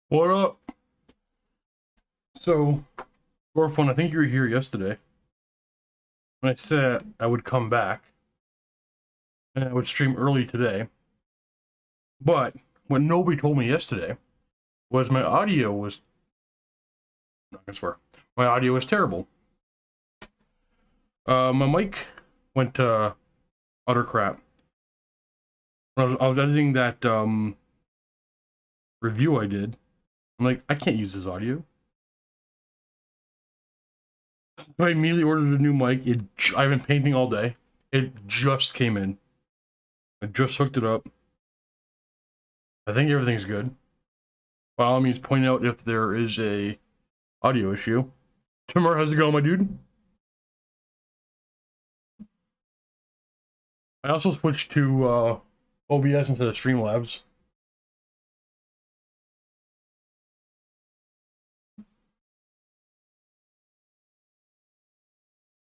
What up? So, Orphan, I think you were here yesterday. And I said I would come back and I would stream early today. But what nobody told me yesterday was my audio was, I'm not gonna swear, my audio was terrible. My mic went to utter crap. When I was editing that review I did, I'm like, I can't use this audio. So I immediately ordered a new mic. I've been painting all day. It just came in. I just hooked it up. I think everything's good. By all means, point out if there is a audio issue. Timur, how's it going, my dude? I also switched to OBS instead of Streamlabs.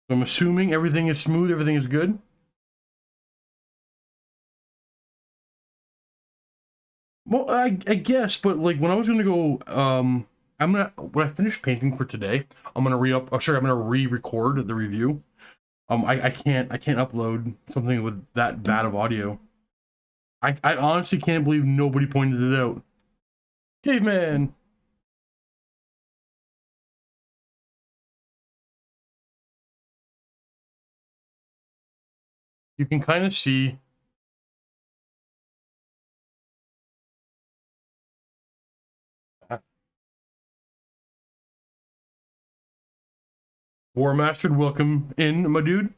So I'm assuming everything is smooth, everything is good. Well, I guess, but like when I was gonna go, I'm gonna when I finish painting for today, I'm gonna re-up. Oh, sorry, I'm gonna re-record the review. I can't upload something with that bad of audio. I honestly can't believe nobody pointed it out. Caveman. You can kind of see. War Mastered, welcome in, my dude.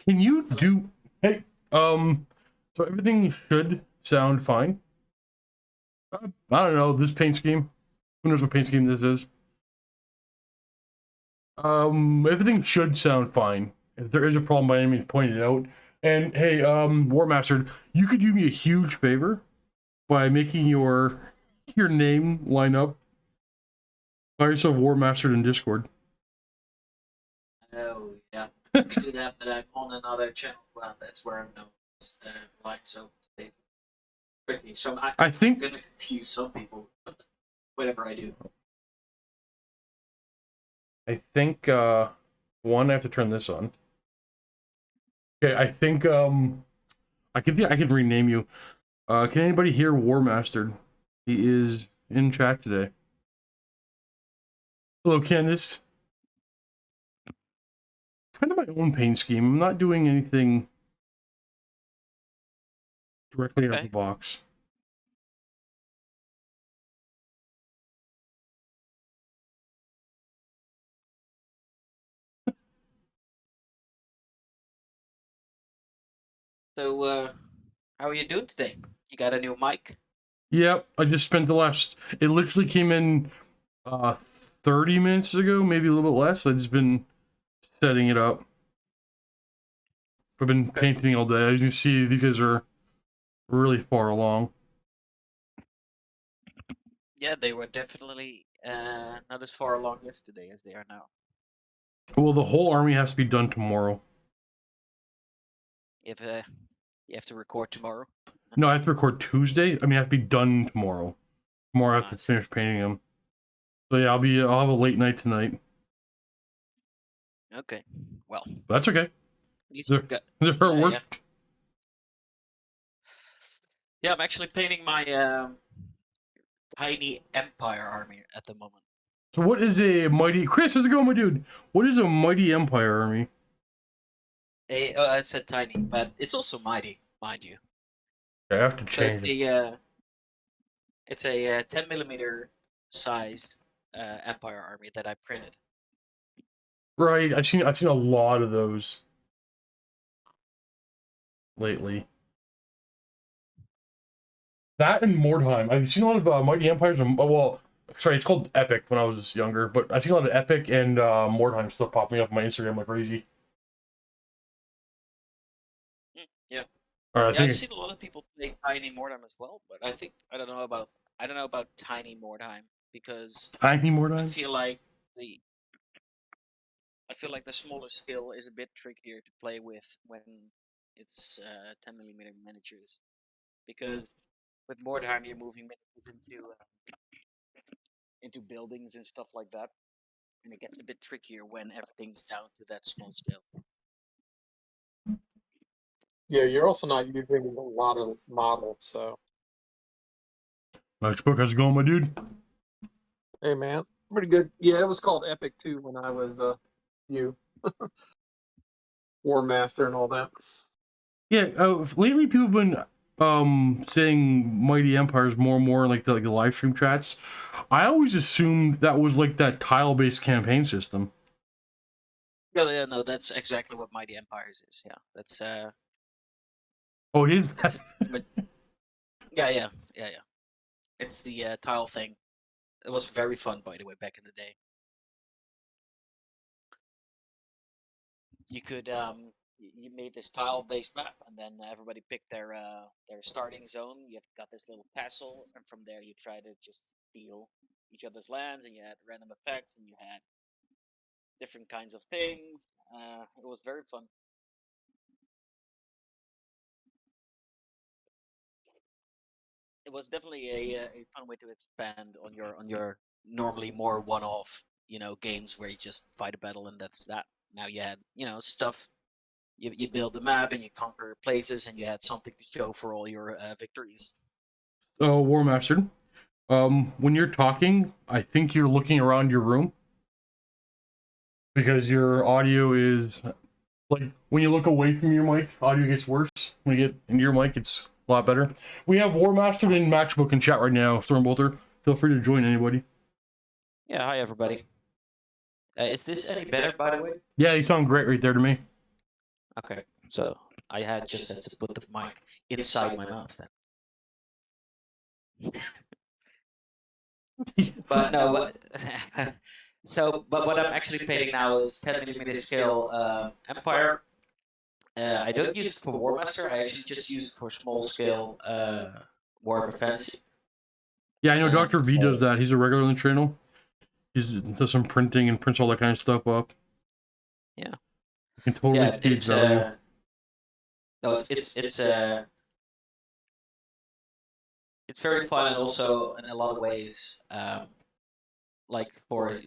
Can you do? Hey, so everything should sound fine. I don't know this paint scheme. Who knows what paint scheme this is? Everything should sound fine. If there is a problem, by any means, point it out. And hey, War Mastered, you could do me a huge favor by making your name line up. Buy yourself War Mastered in Discord. Oh, yeah. We do that, but I'm on another channel. Well, that's where I'm known as, like, so they tricky. So I think gonna confuse some people whatever I do. one I have to turn this on. Okay, I think I can rename you. Can anybody hear War Mastered? He is in chat today. Hello, Candice. Kind of my own paint scheme. I'm not doing anything directly out of the box. So, how are you doing today? You got a new mic? Yep, I just spent the last. It literally came in 30 minutes ago, maybe a little bit less. I've just been setting it up. I've been painting all day. As you can see, these guys are really far along. Yeah, they were definitely not as far along yesterday as they are now. Well, the whole army has to be done tomorrow. If you have to record tomorrow. No, I have to record Tuesday. I mean, I have to be done tomorrow. Tomorrow, I have to Nice. finish painting them. So yeah, I'll have a late night tonight. Okay. Well, That's okay. at least There, you got. there are Yeah, worse. yeah. Yeah, I'm actually painting my tiny Empire army at the moment. So what is a mighty? Chris, how's it going, my dude? What is a mighty empire army? I said tiny, but it's also mighty, mind you. I have to So change it. it's a 10 millimeter sized Empire army that I printed. Right, I've seen a lot of those lately. That and Mordheim. I've seen a lot of Mighty Empires. And, well, sorry, it's called Epic when I was younger, but I've seen a lot of Epic and Mordheim stuff popping up on my Instagram like crazy. Yeah, All right, I yeah. I've think seen a lot of people play Tiny Mordheim as well, but I don't know about Tiny Mordheim because Tiny I Mordheim. feel like the I feel like the smaller scale is a bit trickier to play with when it's 10 millimeter miniatures because with Mordheim you're moving miniatures into into buildings and stuff like that. And it gets a bit trickier when everything's down to that small scale. Yeah, you're also not using a lot of models, so. Nice book. How's it going, my dude? Hey, man, pretty good. Yeah, it was called Epic too when I was you, War Master and all that. Yeah, lately people have been saying Mighty Empires more and more in like the live stream chats. I always assumed that was like that tile based campaign system. Yeah, no, that's exactly what Mighty Empires is. Yeah, that's Oh, it is. that's yeah. It's the tile thing. It was very fun, by the way, back in the day. You could you made this tile-based map, and then everybody picked their starting zone. You've got this little castle, and from there you try to just steal each other's lands, and you had random effects, and you had different kinds of things. It was very fun. It was definitely a fun way to expand on your normally more one-off games where you just fight a battle and that's that. Now you had stuff. You build the map and you conquer places and you had something to show for all your victories. Oh, War Master. When you're talking, I think you're looking around your room because your audio is like when you look away from your mic, audio gets worse. When you get into your mic, it's a lot better. We have War Master and Matchbook in chat right now. Stormbolter, feel free to join anybody. Yeah, hi everybody. Is this any better, by the way? Yeah, you sound great right there to me. Okay, so I had just have to put the mic inside my mouth then. But no, but what I'm actually painting now is 10mm scale Empire. I don't use it for War Master. I actually just use it for small scale Warhammer Fantasy. Yeah, I know Dr. V does that. He's a regular on the channel. He does some printing and prints all that kind of stuff up. Yeah, you can totally see its value. No, it's very fun and also in a lot of ways, like for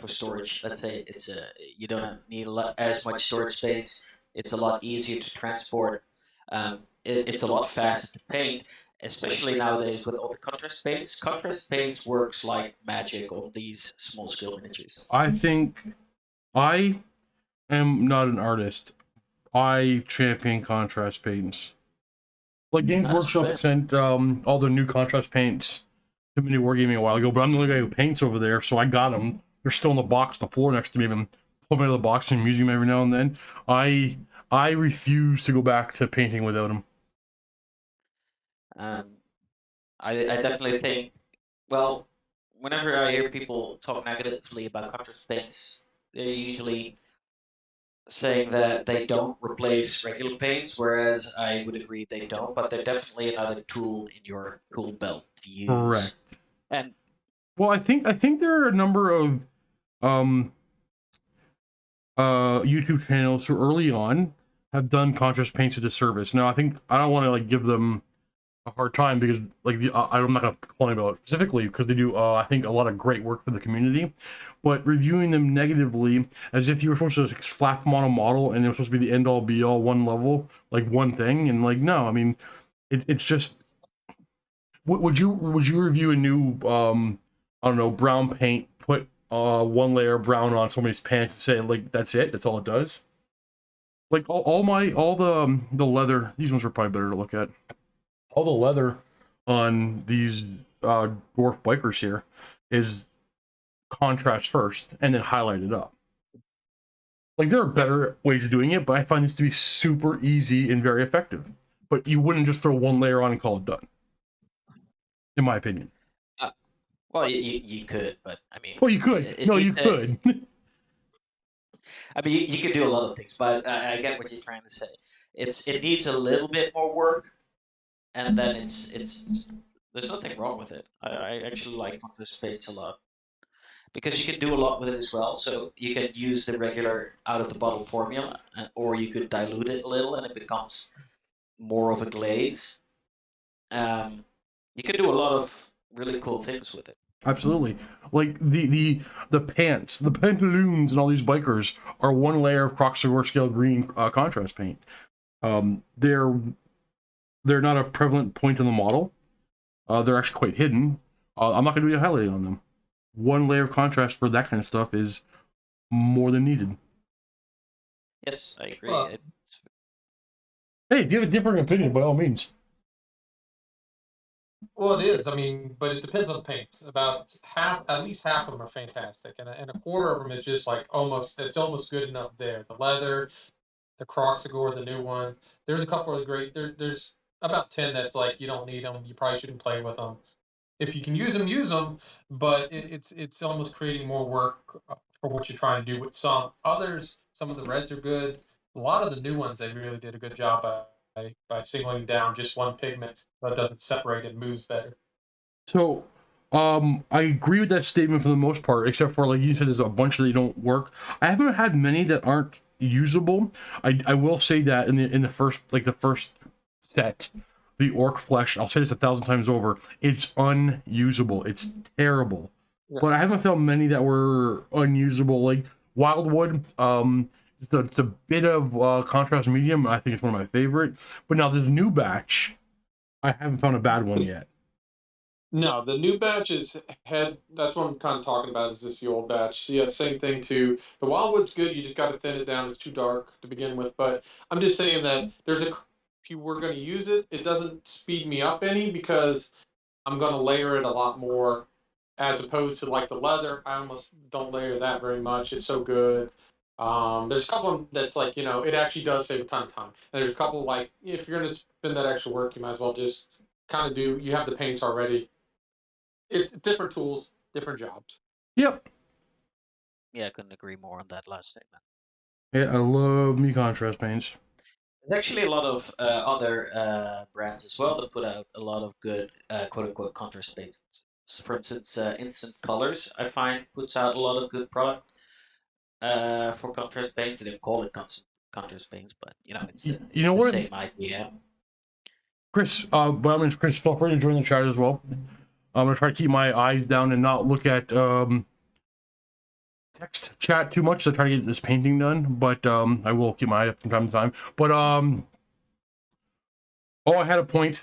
storage. Let's say it's you don't need as much storage space. It's a lot easier to transport. It's a lot faster to paint, especially nowadays with all the contrast paints. Contrast paints works like magic on these small scale miniatures. I think I am not an artist. I champion contrast paints. Like Games Workshop sent all the new contrast paints to Mini Wargaming a while ago, but I'm the only guy who paints over there, so I got them. They're still in the box on the floor next to me. I've been pulling them out of the box and using them every now and then. I refuse to go back to painting without them. I definitely think, well, whenever I hear people talk negatively about contrast paints, they're usually saying that they don't replace regular paints, whereas I would agree they don't, but they're definitely another tool in your tool belt to use. Correct. And well, I think there are a number of YouTube channels who early on have done contrast paints a disservice. Now, I don't want to like give them a hard time because like I'm not gonna complain about it specifically because they do I think a lot of great work for the community, but reviewing them negatively as if you were supposed to like, slap them on a model and it was supposed to be the end all be all one level, like one thing, and like no, I mean it's just would you review a new I don't know, brown paint, put one layer of brown on somebody's pants and say like that's all it does? Like all the leather, these ones are probably better to look at. All the leather on these dwarf bikers here is contrast first and then highlight it up. Like there are better ways of doing it, but I find this to be super easy and very effective. But you wouldn't just throw one layer on and call it done, in my opinion. Well, you could, but I mean. Well, you could. You could. I mean, you could do a lot of things, but I get what you're trying to say. It needs a little bit more work, and then it's there's nothing wrong with it. I actually like contrast paints a lot because you can do a lot with it as well. So you can use the regular out of the bottle formula, or you could dilute it a little, and it becomes more of a glaze. You can do a lot of really cool things with it. Absolutely. Like the pants, the pantaloons, and all these bikers are one layer of Croxagore scale green contrast paint. They're not a prevalent point in the model. They're actually quite hidden. I'm not going to do a highlighting on them. One layer of contrast for that kind of stuff is more than needed. Yes, I agree. Well, It's, Hey, if you have a different opinion, by all means. Well, it is. I mean, but it depends on the paints. About half, at least half of them are fantastic, and a quarter of them is just like almost. It's almost good enough there. The leather, the Croxagore, the new one. There's a couple of great. There's about 10 that's like you don't need them. You probably shouldn't play with them. If you can use them, use them. But it's almost creating more work for what you're trying to do with some others. Some of the reds are good. A lot of the new ones they really did a good job by singling down just one pigment that doesn't separate and moves better. So, I agree with that statement for the most part, except for like you said, there's a bunch that don't work. I haven't had many that aren't usable. I will say that in the first set, the orc flesh. I'll say this 1,000 times over. It's unusable. It's terrible. Yeah. But I haven't found many that were unusable. Like Wildwood. It's a bit of contrast medium. I think it's one of my favorite. But now this new batch, I haven't found a bad one yet. No, the new batch is head. That's what I'm kind of talking about. Is this the old batch? Yeah, same thing too. The Wildwood's good. You just got to thin it down. It's too dark to begin with. But I'm just saying that if you were going to use it, it doesn't speed me up any because I'm going to layer it a lot more, as opposed to like the leather. I almost don't layer that very much. It's so good. There's a couple of them that's like it actually does save a ton of time. And there's a couple like if you're going to spend that extra work, you might as well just kind of do. You have the paints already. It's different tools, different jobs. Yep. yeah, I couldn't agree more on that last statement. Yeah, I love me contrast paints. There's actually a lot of other brands as well that put out a lot of good quote unquote contrast paints. For instance, Instant Colors I find puts out a lot of good product for contrast paints. They don't call it contrast paints, but it's You it's know the what? same idea. Chris, by all means, Chris, feel free to join the chat as well. I'm gonna try to keep my eyes down and not look at text chat too much to try to get this painting done. But I will keep my eye up from time to time. But oh, I had a point.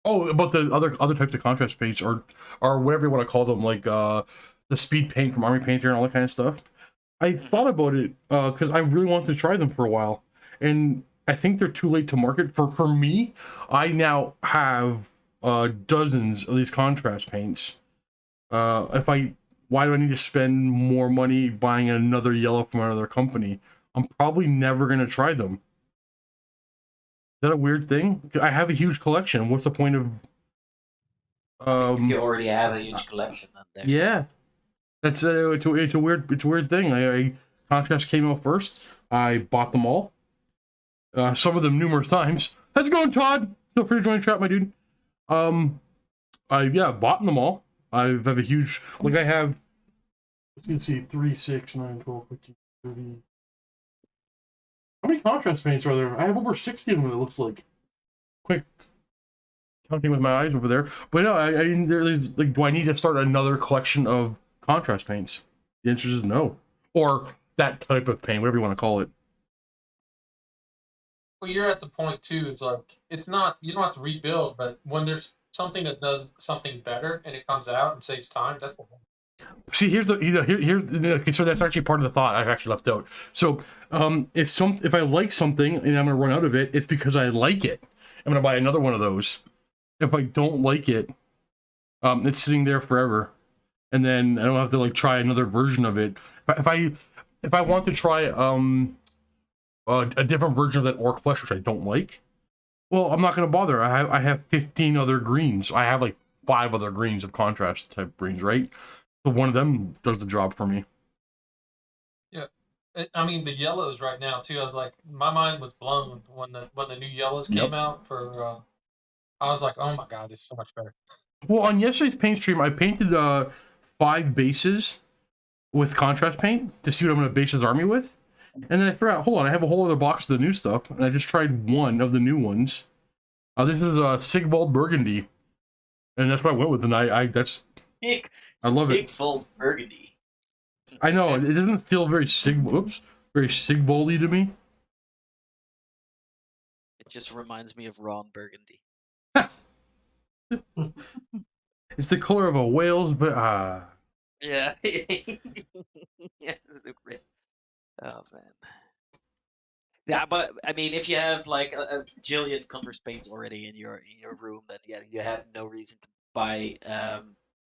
Oh, about the other types of contrast paints or whatever you want to call them, like the speed paint from Army Painter and all that kind of stuff. I thought about it because I really wanted to try them for a while, and I think they're too late to market. For me, I now have dozens of these contrast paints. Why do I need to spend more money buying another yellow from another company? I'm probably never gonna try them. Is that a weird thing? I have a huge collection. What's the point of? If you already have a huge collection, then there's Yeah, that's it's a weird thing. I contrast came out first. I bought them all. Some of them numerous times. How's it going, Todd? Feel free to join the chat, my dude. I bought them all. I have a huge I have. Let's see, 3, 6, 9, 12, 15, 30. How many contrast paints are there? I have over 60 of them. It looks like. Quick counting with my eyes over there, but no, I there's like, do I need to start another collection of contrast paints? The answer is no, or that type of paint, whatever you want to call it. Well, you're at the point too. It's like it's not. You don't have to rebuild, but when there's something that does something better and it comes out and saves time, that's the whole. See, here's okay, so that's actually part of the thought I've actually left out. So, if I like something and I'm gonna run out of it, it's because I like it. I'm gonna buy another one of those. If I don't like it, it's sitting there forever, and then I don't have to like try another version of it. If I want to try a different version of that orc flesh, which I don't like, well, I'm not gonna bother. I have 15 other greens. I have like 5 other greens of contrast type greens, right? So one of them does the job for me. Yeah, I mean the yellows right now too. I was like, my mind was blown when the new yellows came out for. I was like, oh my god, this is so much better. Well, on yesterday's paint stream, I painted 5 bases with contrast paint to see what I'm gonna base his army with, and then I figured out, hold on, I have a whole other box of the new stuff, and I just tried one of the new ones. This is Sigvald Burgundy, and that's what I went with, and I that's I love it. Sigvold Burgundy. I know it doesn't feel very very Sigvoldy to me. It just reminds me of Ron Burgundy. It's the color of a whale's, but Yeah. Yeah. Oh man. Yeah, but I mean, if you have like a jillion contrast paints already in your room, then yeah, you have no reason to buy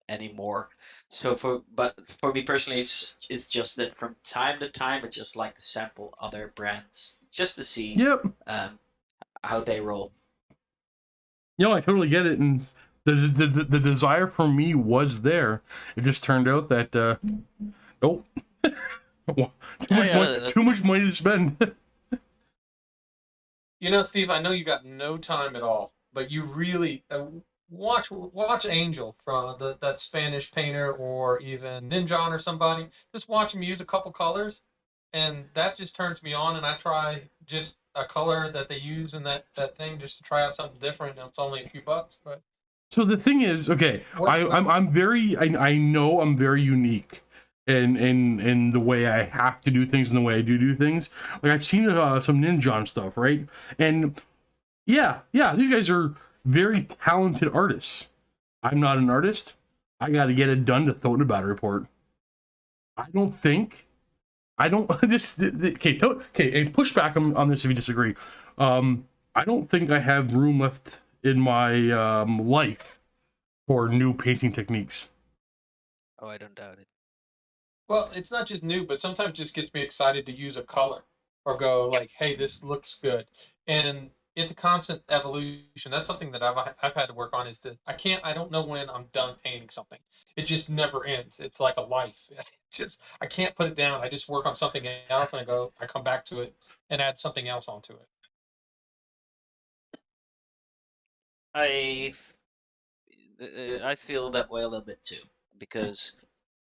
any more. So but for me personally, it's just that from time to time, I just like to sample other brands just to see yep. um how they roll. I totally get it, and the desire for me was there. It just turned out that nope, too much money to spend. Steve, I know you got no time at all, but you really watch Angel from that Spanish painter, or even Ninjon or somebody. Just watch him use a couple colors, and that just turns me on. And I try just a color that they use in that thing just to try out something different. And it's only a few bucks, but So the thing is, okay, I know I'm very unique in the way I have to do things and the way I do things. Like I've seen some Ninja stuff, right? And yeah, these guys are very talented artists. I'm not an artist. I got to get it done to throw in a battle report. I don't this okay, and push back on this if you disagree. I don't think I have room left in my life for new painting techniques. Oh, I don't doubt it. well, it's not just new, but sometimes it just gets me excited to use a color or go like, hey, this looks good. And it's a constant evolution. That's something that I've had to work on, is that I don't know when I'm done painting something. It just never ends. It's like a life. I can't put it down. I just work on something else, and I come back to it and add something else onto it. I I feel that way a little bit too, because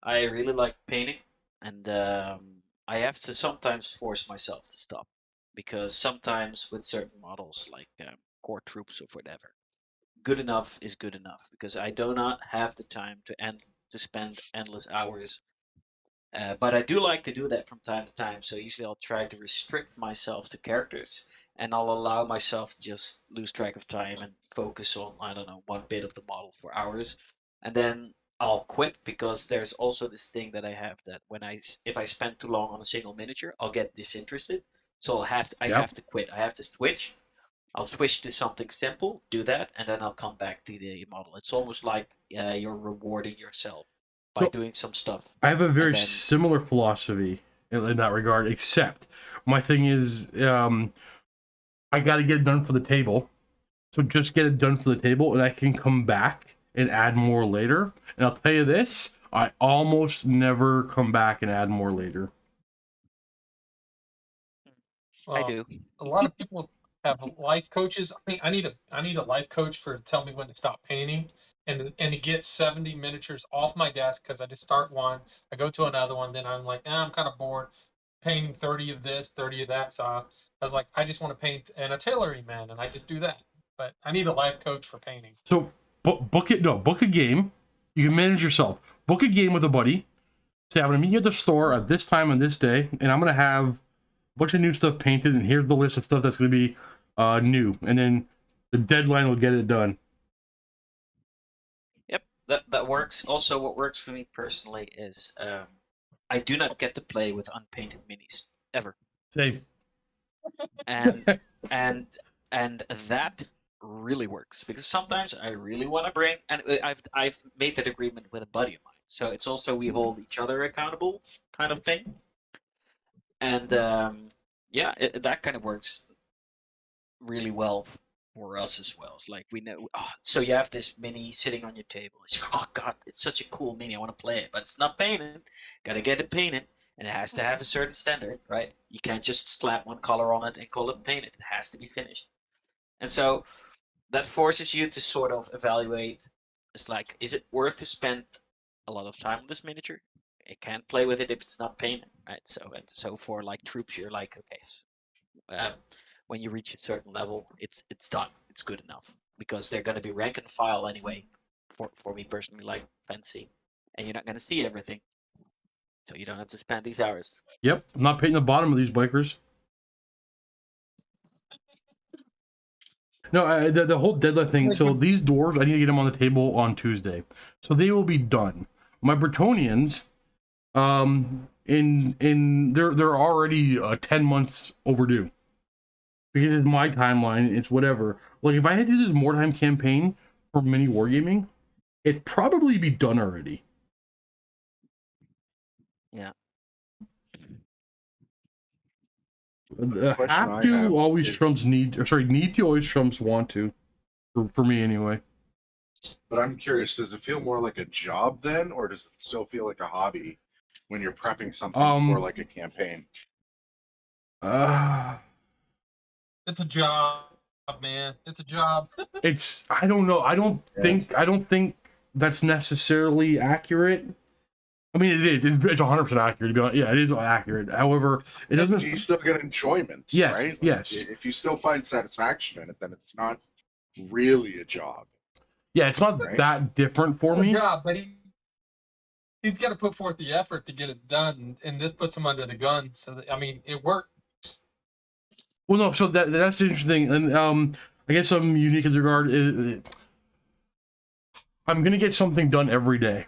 I really like painting, and I have to sometimes force myself to stop, because sometimes with certain models like core troops or whatever, good enough is good enough, because I do not have the time to spend endless hours. But I do like to do that from time to time. So usually I'll try to restrict myself to characters, and I'll allow myself to just lose track of time and focus on, I don't know, one bit of the model for hours. And then I'll quit, because there's also this thing that I have, that if I spend too long on a single miniature, I'll get disinterested. So I Yep. have to quit. I have to switch. I'll switch to something simple, do that, and then I'll come back to the model. It's almost like you're rewarding yourself by So doing some stuff, I have a and very then similar philosophy in that regard, except my thing is I got to get it done for the table. So just get it done for the table, and I can come back and add more later. And I'll tell you this, I almost never come back and add more later. I Well, do. a lot of people have life coaches. I need a life coach to tell me when to stop painting, and to get 70 miniatures off my desk, because I just start one, I go to another one, then I'm like, I'm kind of bored painting 30 of this, 30 of that. So I was like, I just want to paint an artillery man, and I just do that. But I need a life coach for painting. So book a game. You can manage yourself. Book a game with a buddy. Say, I'm going to meet you at the store at this time on this day, and I'm going to have a bunch of new stuff painted, and here's the list of stuff that's going to be new. And then the deadline will get it done. Yep, that works. Also, what works for me personally is I do not get to play with unpainted minis ever, Say, and and and that really works, because sometimes I really want to bring, and I've made that agreement with a buddy of mine. So it's also, we hold each other accountable kind of thing, and yeah, that kind of works really well for us as well. It's like, we know, oh, so you have this mini sitting on your table. It's, oh god, it's such a cool mini. I want to play it, but it's not painted. Gotta get it painted, and it has to have a certain standard, right? You can't just slap one color on it and call it painted. It has to be finished. And so that forces you to sort of evaluate. It's like, is it worth to spend a lot of time on this miniature? I can't play with it if it's not painted, right? So for like troops, you're like, okay, um, when you reach a certain level, it's done. It's good enough, because they're going to be rank and file anyway for me personally, like fencing, and you're not gonna see everything, so you don't have to spend these hours. Yep, I'm not painting the bottom of these bikers. No, the whole deadline thing. So these doors, I need to get them on the table on Tuesday, so they will be done. My Bretonians, they're already 10 months overdue because it's my timeline. It's whatever. Like if I had to do this Mordheim campaign for mini wargaming, it'd probably be done already. Yeah. Have to always trumps need, or sorry, need to always trumps want to, for me anyway. But I'm curious, does it feel more like a job then, or does it still feel like a hobby when you're prepping something for like a campaign? It's a job, man. It's a job. It's, I don't know. I don't think that's necessarily accurate. I mean, it is. It's 100% accurate. To be honest. Yeah, it is accurate. However, it doesn't. You still get enjoyment. Yes, right? Like, yes. If you still find satisfaction in it, then it's not really a job. Yeah, it's not that different for me. It's a job, but he's got to put forth the effort to get it done, and this puts him under the gun. So I mean, it worked. Well, no. So that's interesting, and I guess I'm unique in regard. I'm gonna get something done every day.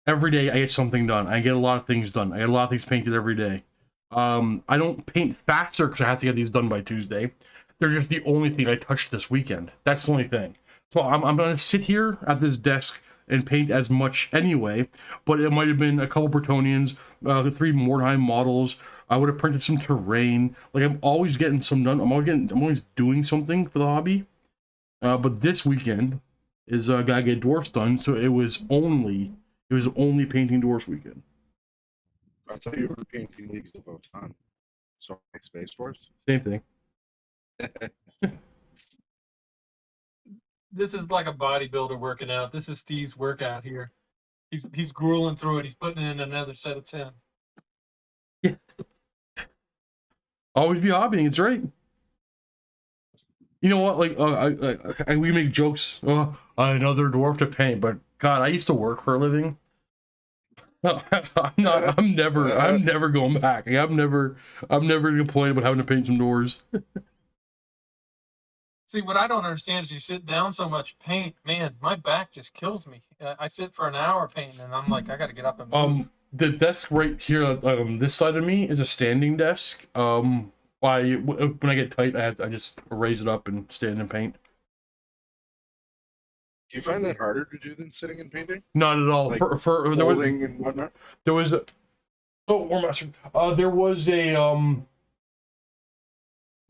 Every day I get something done. I get a lot of things done. I get a lot of things painted every day. I don't paint faster because I have to get these done by Tuesday. They're just the only thing I touched this weekend. That's the only thing. So I'm gonna sit here at this desk and paint as much anyway. But it might have been a couple Bretonians, 3 Mordheim models. I would have printed some terrain. Like I'm always getting some done. I'm always doing something for the hobby. But this weekend is gotta get dwarfs done. So it was only painting dwarfs weekend. I thought you were painting Leagues of Votann. So like Space Force? Same thing. This is like a bodybuilder working out. This is Steve's workout here. He's grueling through it. He's putting in another set of 10. Yeah. Always be hobbying. It's right. You know what? Like, we make jokes. Oh, another dwarf to paint, but God, I used to work for a living. I'm never going back. Like, I'm never complaining about having to paint some doors. See, what I don't understand is you sit down so much paint, man, my back just kills me. I sit for an hour painting and I'm like, I got to get up and move. The desk right here, this side of me is a standing desk. When I get tight, I just raise it up and stand and paint. Do you find that harder to do than sitting and painting? Not at all. Like for folding and whatnot? There was a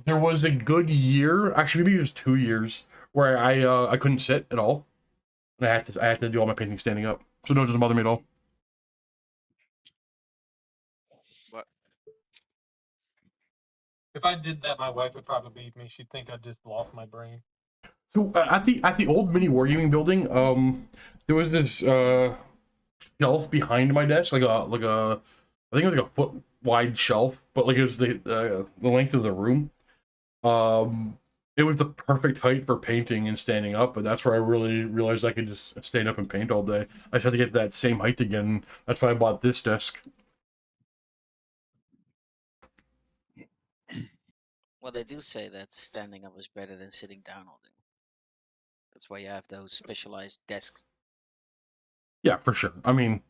there was a good year, actually maybe it was 2 years, where I couldn't sit at all, and I had to do all my painting standing up, so no, it doesn't bother me at all. What? If I did that, my wife would probably leave me. She'd think I just lost my brain. So at the old mini wargaming building, there was this shelf behind my desk, like a I think it was like a foot wide shelf, but like it was the length of the room. It was the perfect height for painting and standing up, but that's where I really realized I could just stand up and paint all day. I just had to get that same height again. That's why I bought this desk. Well, they do say that standing up is better than sitting down all day. That's why you have those specialized desks. Yeah, for sure. I mean,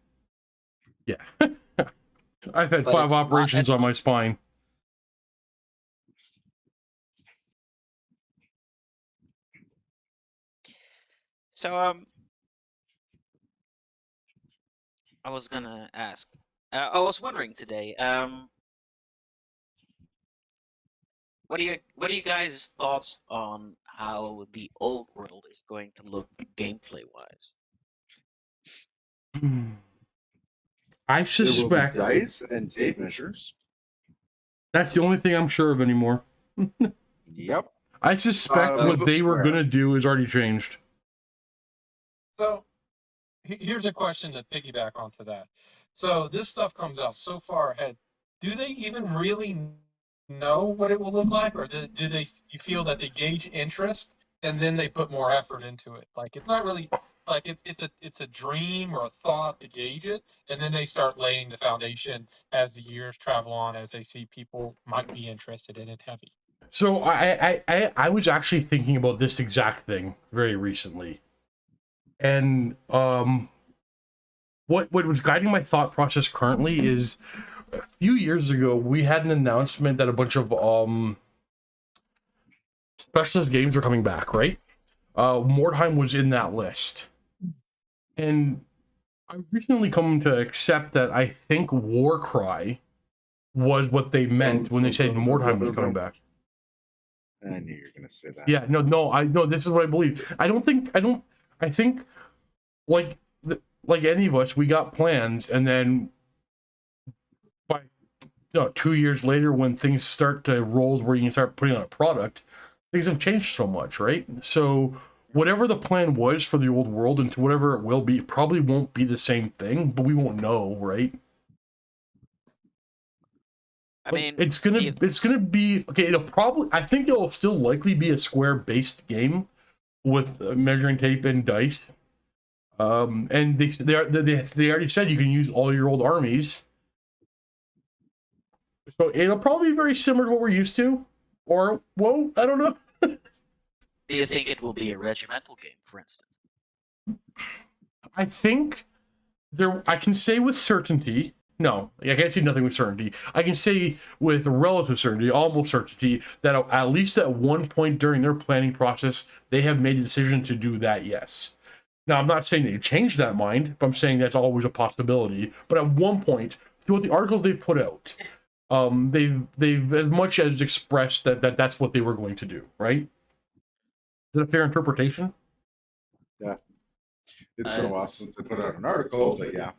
yeah. I've had But 5 it's operations on my spine. So, I was gonna ask. I was wondering today. What are you guys' thoughts on how the old world is going to look gameplay wise? I There will be suspect dice and tape measures. that's the only thing I'm sure of anymore. Yep. I suspect what they were gonna do is already changed. So here's a question to piggyback onto that. So this stuff comes out so far ahead. Do they even really know what it will look like, or you feel that they gauge interest and then they put more effort into it? Like it's not really Like it's a dream or a thought to gauge it, and then they start laying the foundation as the years travel on, as they see people might be interested in it heavy. So I was actually thinking about this exact thing very recently, and what was guiding my thought process currently is a few years ago we had an announcement that a bunch of specialist games were coming back, right? Mordheim was in that list, and I recently come to accept that I think Warcry was what they meant when they said Mordheim was coming back. I knew you were gonna say that. Yeah, no, this is what I believe. I think like any of us, we got plans, and then by 2 years later, when things start to roll, where you can start putting on a product, things have changed so much, right? So whatever the plan was for the old world and to whatever it will be, it probably won't be the same thing, but we won't know, right? I mean, it's gonna be okay. I think it'll still likely be a square based game with measuring tape and dice. And they already said you can use all your old armies, so it'll probably be very similar to what we're used to. Or well, I don't know. do you think it will be a regimental game, for instance? I think I can say with certainty. No, I can't say nothing with certainty. I can say with relative certainty, almost certainty, that at least at one point during their planning process, they have made the decision to do that, yes. Now, I'm not saying they changed that mind, but I'm saying that's always a possibility. But at one point, throughout the articles they've put out, they've as much as expressed that that's what they were going to do, right? Is that a fair interpretation? Yeah. It's been a while since they put out an article, but yeah.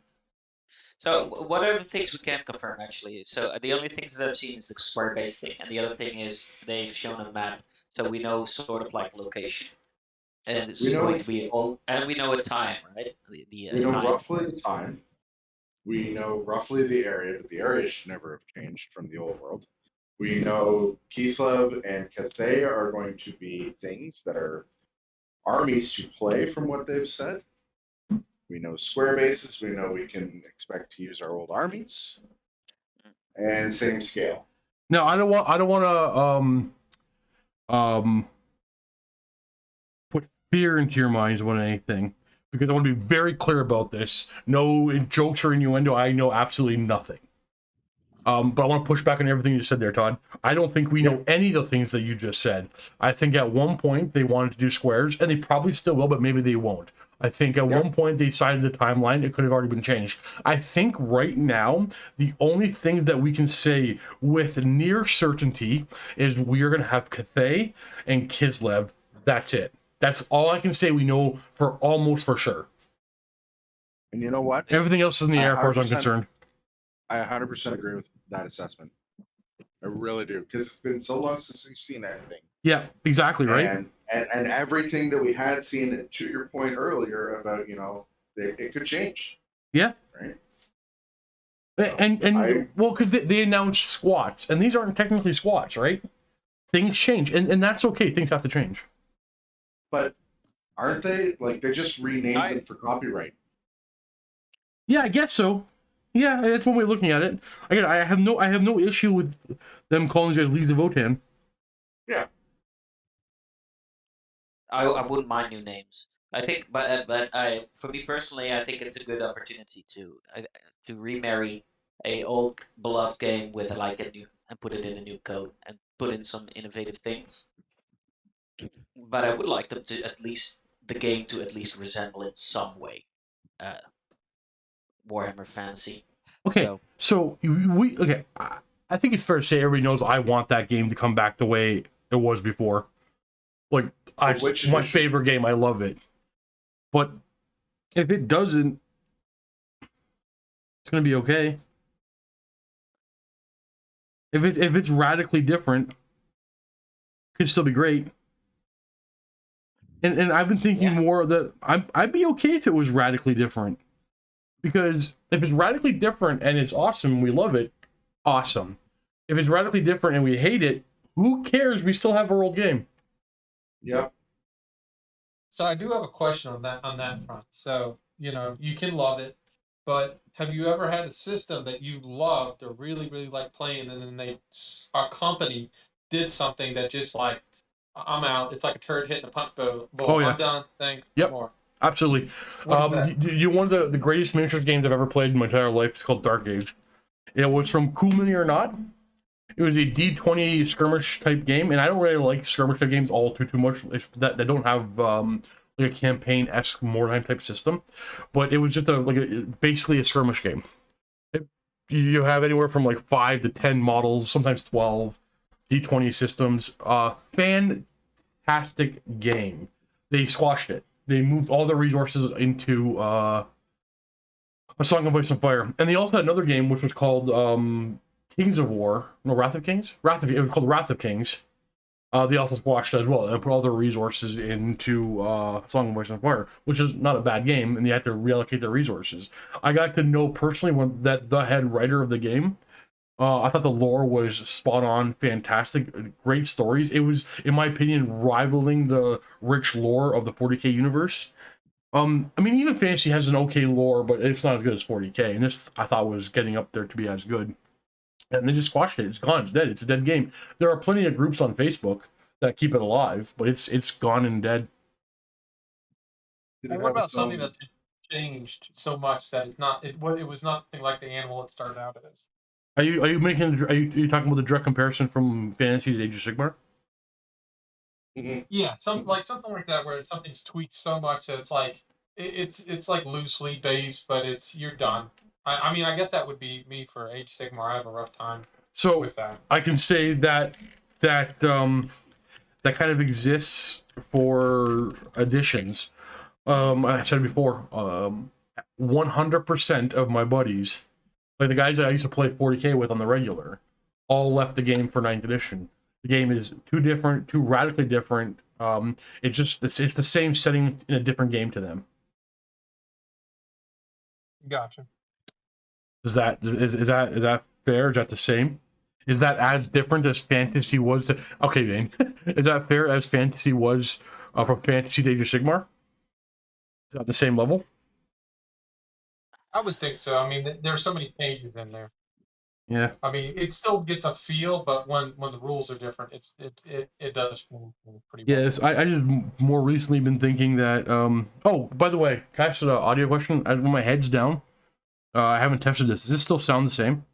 So what are the things we can confirm, actually? So the only things that I've seen is the square-based thing, and the other thing is they've shown a map, so we know sort of like the location. And it's going to be all, and we know a time, right? We know time. roughly the time. We know roughly the area, but the area should never have changed from the old world. We know Kislev and Cathay are going to be things that are armies to play from what they've said. We know square bases. We know we can expect to use our old armies, and same scale. No, I don't want to put fear into your minds about anything, because I want to be very clear about this. No jokes or innuendo. I know absolutely nothing. But I want to push back on everything you said there, Todd. I don't think we know any of the things that you just said. I think at one point they wanted to do squares, and they probably still will, but maybe they won't. I think at one point they decided the timeline. It could have already been changed. I think right now, the only things that we can say with near certainty is we are going to have Cathay and Kislev. That's it. That's all I can say we know for almost for sure. And you know what? Everything else is in the air, as far as I'm concerned. I 100% agree with that assessment. I really do, because it's been so long since we've seen anything. Yeah, exactly right. And everything that we had seen, to your point earlier about, it could change. Yeah. Right. And well, because they announced squats, and these aren't technically squats, right? Things change, and that's okay. Things have to change. But aren't they? Like, they just renamed them for copyright. Yeah, I guess so. Yeah, that's one way of looking at it. Again, I have no issue with them calling these Leagues of Votann. Yeah. I wouldn't mind new names. I think, but for me personally, I think it's a good opportunity to remarry a old beloved game with like a new, and put it in a new code and put in some innovative things. But I would like them to the game to at least resemble in some way Warhammer Fantasy. Okay, so I think it's fair to say everybody knows I want that game to come back the way it was before. Like, it's my favorite game. I love it. But if it doesn't, it's gonna be okay. If it's radically different, it could still be great. And I've been thinking more that I'd be okay if it was radically different. Because if it's radically different and it's awesome and we love it, awesome. If it's radically different and we hate it, who cares? We still have our old game. Yep. So I do have a question on that front. So, you can love it, but have you ever had a system that you loved or really, really liked playing, and then a company did something that just like, I'm out. It's like a turd hitting a punch bowl. Oh I'm yeah, done. Thanks. No yep, more. absolutely. What is that? One of the greatest miniatures games I've ever played in my entire life is called Dark Age. It was from Cool Mini or Not. It was a D20 skirmish type game, and I don't really like skirmish type games all too much. It's that they don't have like a campaign-esque wartime type system, but it was just basically a skirmish game. You have anywhere from like 5 to 10 models, sometimes 12 D20 systems. Fantastic game. They squashed it. They moved all the resources into A Song of Ice and Fire, and they also had another game which was called Kings of War. No, Wrath of Kings. It was called Wrath of Kings. They also squashed it as well and put all their resources into Song of Ice and Fire, which is not a bad game, and they had to reallocate their resources. I got to know personally the head writer of the game. I thought the lore was spot on, fantastic, great stories. It was, in my opinion, rivaling the rich lore of the 40K universe. I mean, even fantasy has an okay lore, but it's not as good as 40K, and this I thought was getting up there to be as good. And they just squashed it. It's gone. It's dead. It's a dead game. There are plenty of groups on Facebook that keep it alive, but it's gone and dead. Did And it what have about its something own- that changed so much that it was nothing like the animal it started out as? Are you talking about the direct comparison from Fantasy to Age of Sigmar? Mhm. Yeah, something like that where something's tweaked so much that it's like it's like loosely based, but you're done. I mean, I guess that would be me for Age Sigmar. I have a rough time So with that. I can say that that kind of exists for additions. I said before, 100% of my buddies, like the guys that I used to play 40K with on the regular, all left the game for 9th edition. The game is too different, too radically different. It's the same setting in a different game to them. Gotcha. Is that fair? Is that the same? Is that as different as fantasy was to? Okay, Dane. Is that fair as fantasy was from Fantasy to Age of Sigmar? Is that the same level? I would think so. I mean, there are so many pages in there. Yeah. I mean, it still gets a feel, but when the rules are different, it does move pretty well. Yes, I just more recently been thinking that. Oh, by the way, can I ask an audio question? When my head's down, I haven't tested this. Does this still sound the same?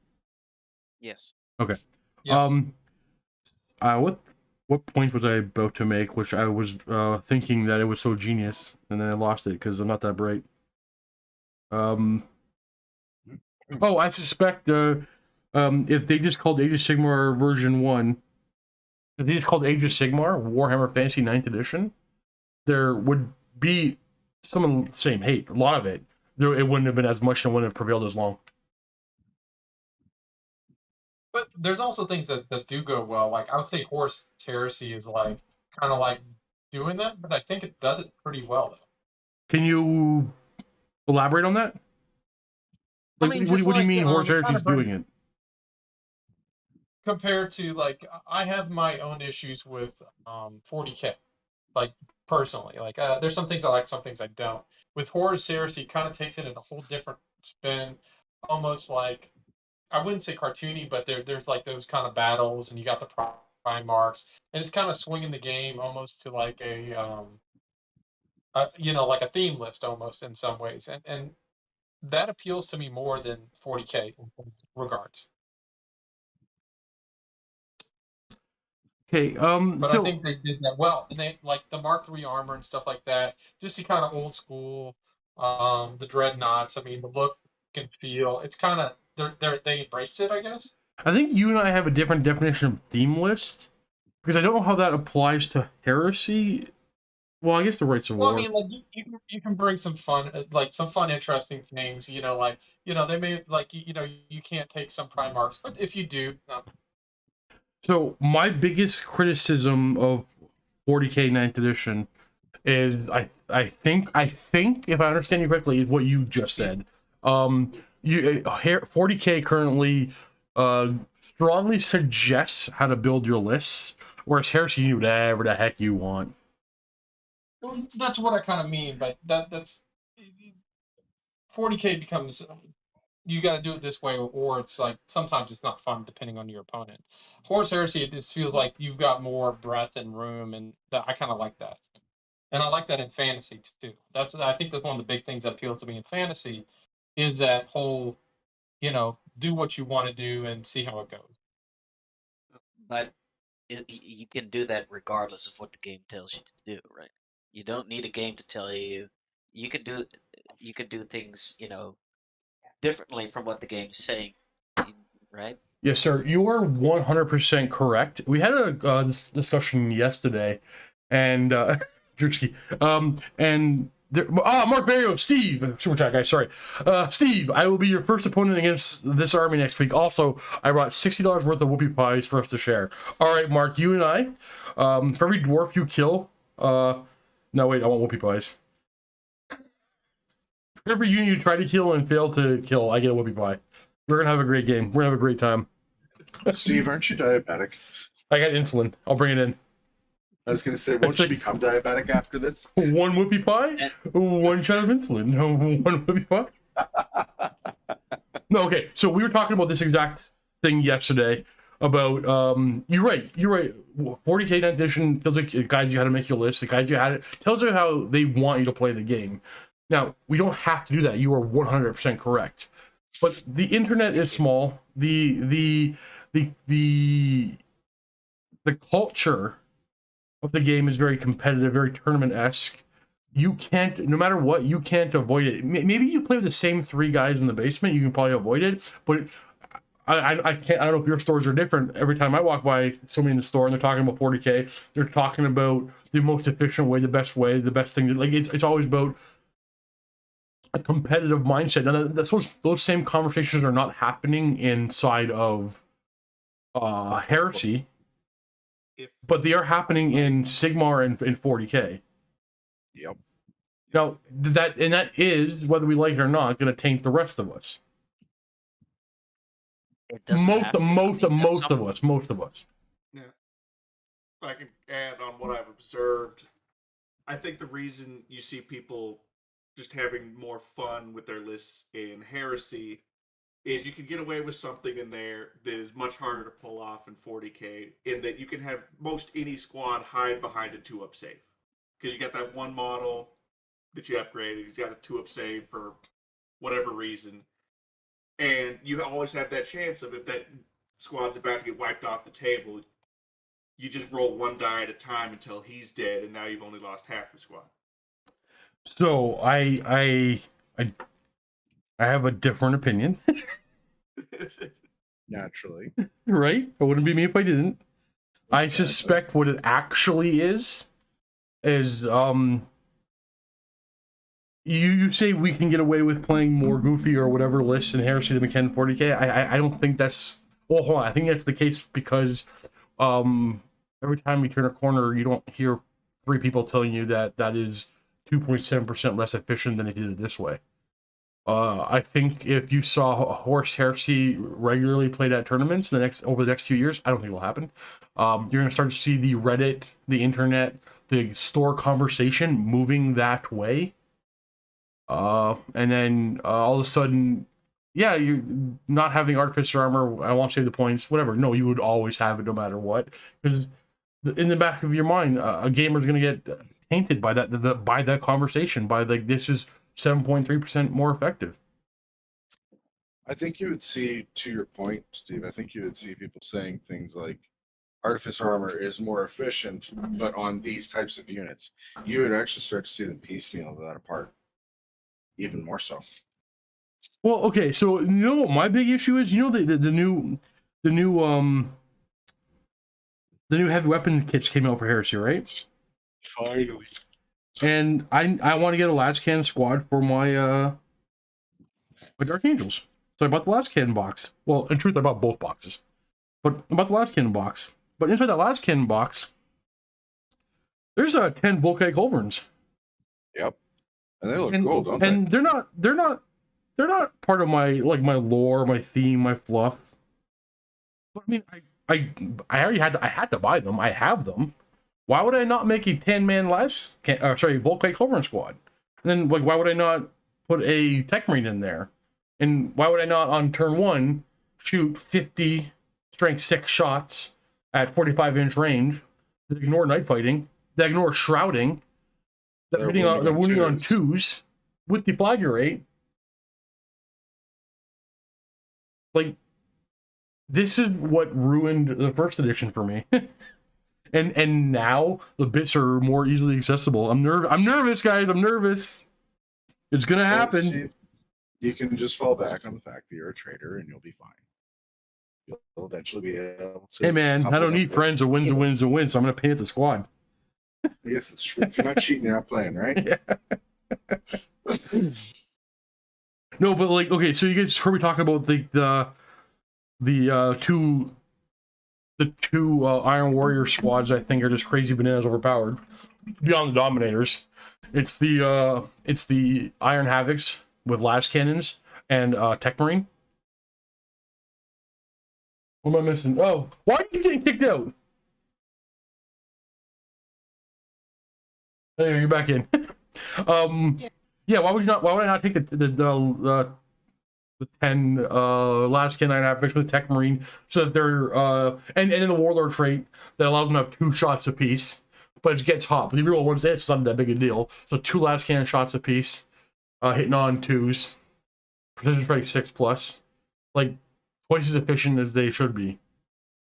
Yes. Okay. Yes. What point was I about to make? Which I was thinking that it was so genius, and then I lost it because I'm not that bright. Oh, I suspect if they just called Age of Sigmar version 1, if they just called Age of Sigmar Warhammer Fantasy 9th edition, there would be some of the same hate. A lot of it. It wouldn't have been as much and wouldn't have prevailed as long. But there's also things that do go well. Like I would say Horse Heresy is like kind of like doing that, but I think it does it pretty well though. Can you elaborate on that? I Like, mean, what just do you like, mean Horse it kinda Heresy's doing it? compared to like I have my own issues with 40K, like personally. Like there's some things I like, some things I don't. With Horus Heresy, kind of takes it in a whole different spin, almost like I wouldn't say cartoony, but there's like those kind of battles, and you got the prime marks, and it's kind of swinging the game almost to like like a theme list almost in some ways, and that appeals to me more than 40K in some regards. Okay, But so I think they did that well, and they like the Mark III armor and stuff like that. Just the kind of old school, the dreadnoughts. I mean, the look and feel. It's kind of they embrace it, I guess. I think you and I have a different definition of theme list because I don't know how that applies to Heresy. Well, I guess the Rights of Well, War. I mean, like you can bring some fun, like some fun, interesting things. Like they may like you can't take some Primarchs, but if you do, So my biggest criticism of 40K 9th edition is I think if I understand you correctly is what you just said. 40K currently strongly suggests how to build your lists, whereas Heresy you do whatever the heck you want. That's what I kind of mean, but that's 40K becomes you got to do it this way, or it's like sometimes it's not fun depending on your opponent. Horus Heresy, it just feels like you've got more breadth and room, and I kind of like that, and I like that in fantasy too. I think that's one of the big things that appeals to me in fantasy, is that whole, do what you want to do and see how it goes. But you can do that regardless of what the game tells you to do, right? You don't need a game to tell you. You could do things, differently from what the game is saying, right? Yes, sir. You are 100% correct. We had a this discussion yesterday, and Drewski, and there, Mark Mario, Steve, super chat guy. Sorry, Steve. I will be your first opponent against this army next week. Also, I brought $60 worth of whoopie pies for us to share. All right, Mark, you and I. For every dwarf you kill, no wait, I want whoopie pies. For every unit you try to kill and fail to kill, I get a whoopie pie. We're gonna have a great game. We're gonna have a great time. Steve, aren't you diabetic? I got insulin. I'll bring it in. I was going to say, won't you become diabetic after this? One whoopie pie, one shot of insulin. No, one whoopie pie. No, okay. So we were talking about this exact thing yesterday about you're right. 40K 9th edition tells you, it guides you how to make your list. It guides you how to, tells you how they want you to play the game. Now, we don't have to do that. You are 100% correct. But the internet is small. The culture of the game is very competitive, very tournament-esque. You can't, no matter what, you can't avoid it. Maybe you play with the same 3 guys in the basement, you can probably avoid it, but I can't, I don't know if your stores are different. Every time I walk by somebody in the store and they're talking about 40K, they're talking about the most efficient way, the best thing. Like, it's always about a competitive mindset. Now, those same conversations are not happening inside of Heresy, but they are happening in Sigmar and 40K. Yep. Now that is, whether we like it or not, going to taint the rest of us. It doesn't have to. Most of us. Yeah. If I can add on what I've observed, I think the reason you see people just having more fun with their lists in Heresy is you can get away with something in there that is much harder to pull off in 40K, in that you can have most any squad hide behind a 2-up save. Because you got that one model that you upgraded, he's got a 2-up save for whatever reason. And you always have that chance of, if that squad's about to get wiped off the table, you just roll 1 die at a time until he's dead, and now you've only lost half the squad. So I have a different opinion. Naturally. Right? It wouldn't be me if I didn't. I suspect what it actually is you say we can get away with playing more goofy or whatever lists in Heresy than we can in 40K. I don't think that's, well, hold on. I think that's the case because every time you turn a corner, you don't hear 3 people telling you that is 2.7% less efficient than they did it this way. I think if you saw Horus Heresy regularly played at tournaments over the next few years, I don't think it'll happen. You're going to start to see the Reddit, the internet, the store conversation moving that way. And then all of a sudden, yeah, you're not having Artificer armor. I won't save the points, whatever. No, you would always have it no matter what, because in the back of your mind, a gamer's going to get tainted by that conversation, by like, this is 7.3% more effective. I think you would see, to your point, Steve, I think you would see people saying things like, Artificer armor is more efficient, but on these types of units, you would actually start to see them piecemeal that apart. Even more so. Well, okay, so you know what my big issue is? You know the new heavy weapon kits came out for Heresy, right? Finally. And I want to get a latch cannon squad for my Dark Angels. So I bought the latch cannon box. Well, in truth, I bought both boxes. But I bought the latch cannon box. But inside that latch cannon box, there's 10 Volkite Culverins. Yep. And they look cool, don't they? And they're not part of my lore, my theme, my fluff. But I mean, I already had to buy them. I have them. Why would I not make a 10-man Volkite Covering squad? And then, like, why would I not put a Tech Marine in there? And why would I not, on turn 1, shoot 50 strength 6 shots at 45-inch range that ignore night fighting, that ignore shrouding, that they're wounding on 2s with the Flaggerate? Like, this is what ruined the first edition for me. and now the bits are more easily accessible. I'm nervous, guys. I'm nervous. It's gonna happen. See, you can just fall back on the fact that you're a trader and you'll be fine. You'll eventually be able to. Hey man, I don't need friends or wins and wins and wins, so I'm gonna paint the squad. I guess it's true. If you're not cheating, you're not playing, right? Yeah. No, but like, okay, so you guys heard me talk about the two Iron Warrior squads. I think are just crazy bananas overpowered. Beyond the Dominators, it's the Iron Havocs with Las Cannons and Tech Marine. What am I missing? Oh, why are you getting kicked out? There, you're back in. Yeah. Why would I not take the 10 Las Cannon Iron Havocs with Tech Marine, so that they're and then the Warlord trait that allows them to have 2 shots apiece, but it gets hot. But the real ones, it's not that big a deal. So 2 Las Cannon shots apiece, hitting on 2s, precision strike 6+, like twice as efficient as they should be.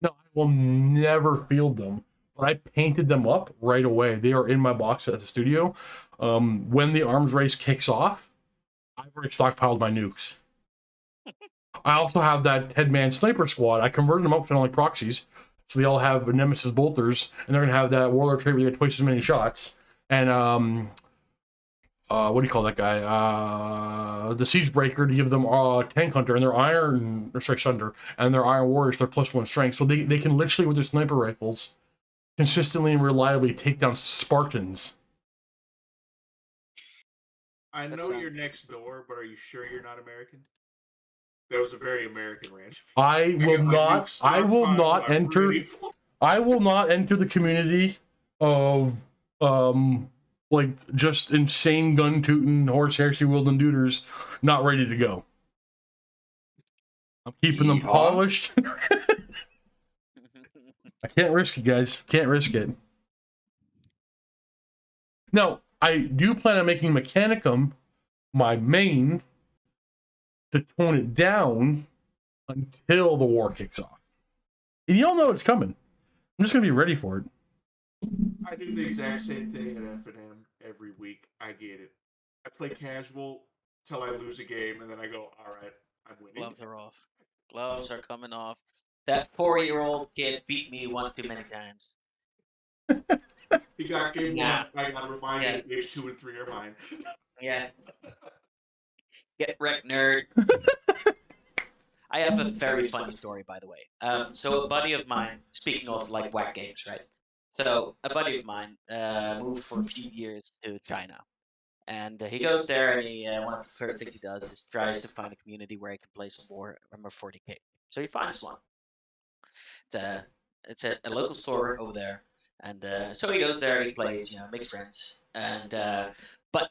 No, I will never field them, but I painted them up right away. They are in my box at the studio. When the arms race kicks off, I've already stockpiled my nukes. I also have that 10-man sniper squad. I converted them up to like proxies, so they all have Nemesis bolters, and they're gonna have that Warlord trait where they get twice as many shots. And what do you call that guy? The Siege Breaker, to give them Tank Hunter, and their Iron Thunder, and their Iron Warriors, their +1 strength, so they can literally with their sniper rifles consistently and reliably take down Spartans. I know you're next door, but are you sure you're not American? That was a very American rant. I will not enter the community of like just insane gun tooting horse heresy wielding duders not ready to go. I'm keeping them polished. I can't risk it, guys. Can't risk it. Now, I do plan on making Mechanicum my main to tone it down until the war kicks off. And you all know it's coming. I'm just going to be ready for it. I do the exact same thing at F&M every week. I get it. I play casual till I lose a game, and then I go, all right, I'm winning. Gloves are off. Gloves are coming off. That 4-year-old kid beat me one too many times. He got game 1. I got reminded games 2 and 3 are mine. Yeah. Get wrecked, nerd. I have a very funny story, by the way. So a buddy of mine, speaking of like whack games, right? So a buddy of mine moved for a few years to China. And he goes there, and one of the first things he does is tries to find a community where he can play some Warhammer 40k. So he finds one. It's a local store over there. And so he goes there, he plays, makes friends. And but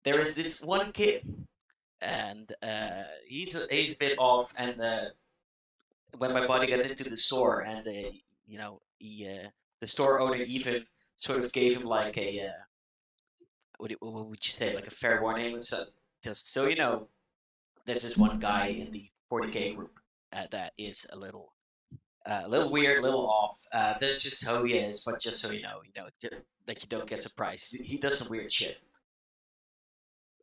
there is this one kid, and he's a bit off. And when my buddy got into the store, and the store owner even sort of gave him like a what would you say, like a fair warning? So just so you know, there's this one guy in the 40k group that is a little weird, a little off. That's just how he is. But just so you know, that you don't get surprised. He does some weird shit.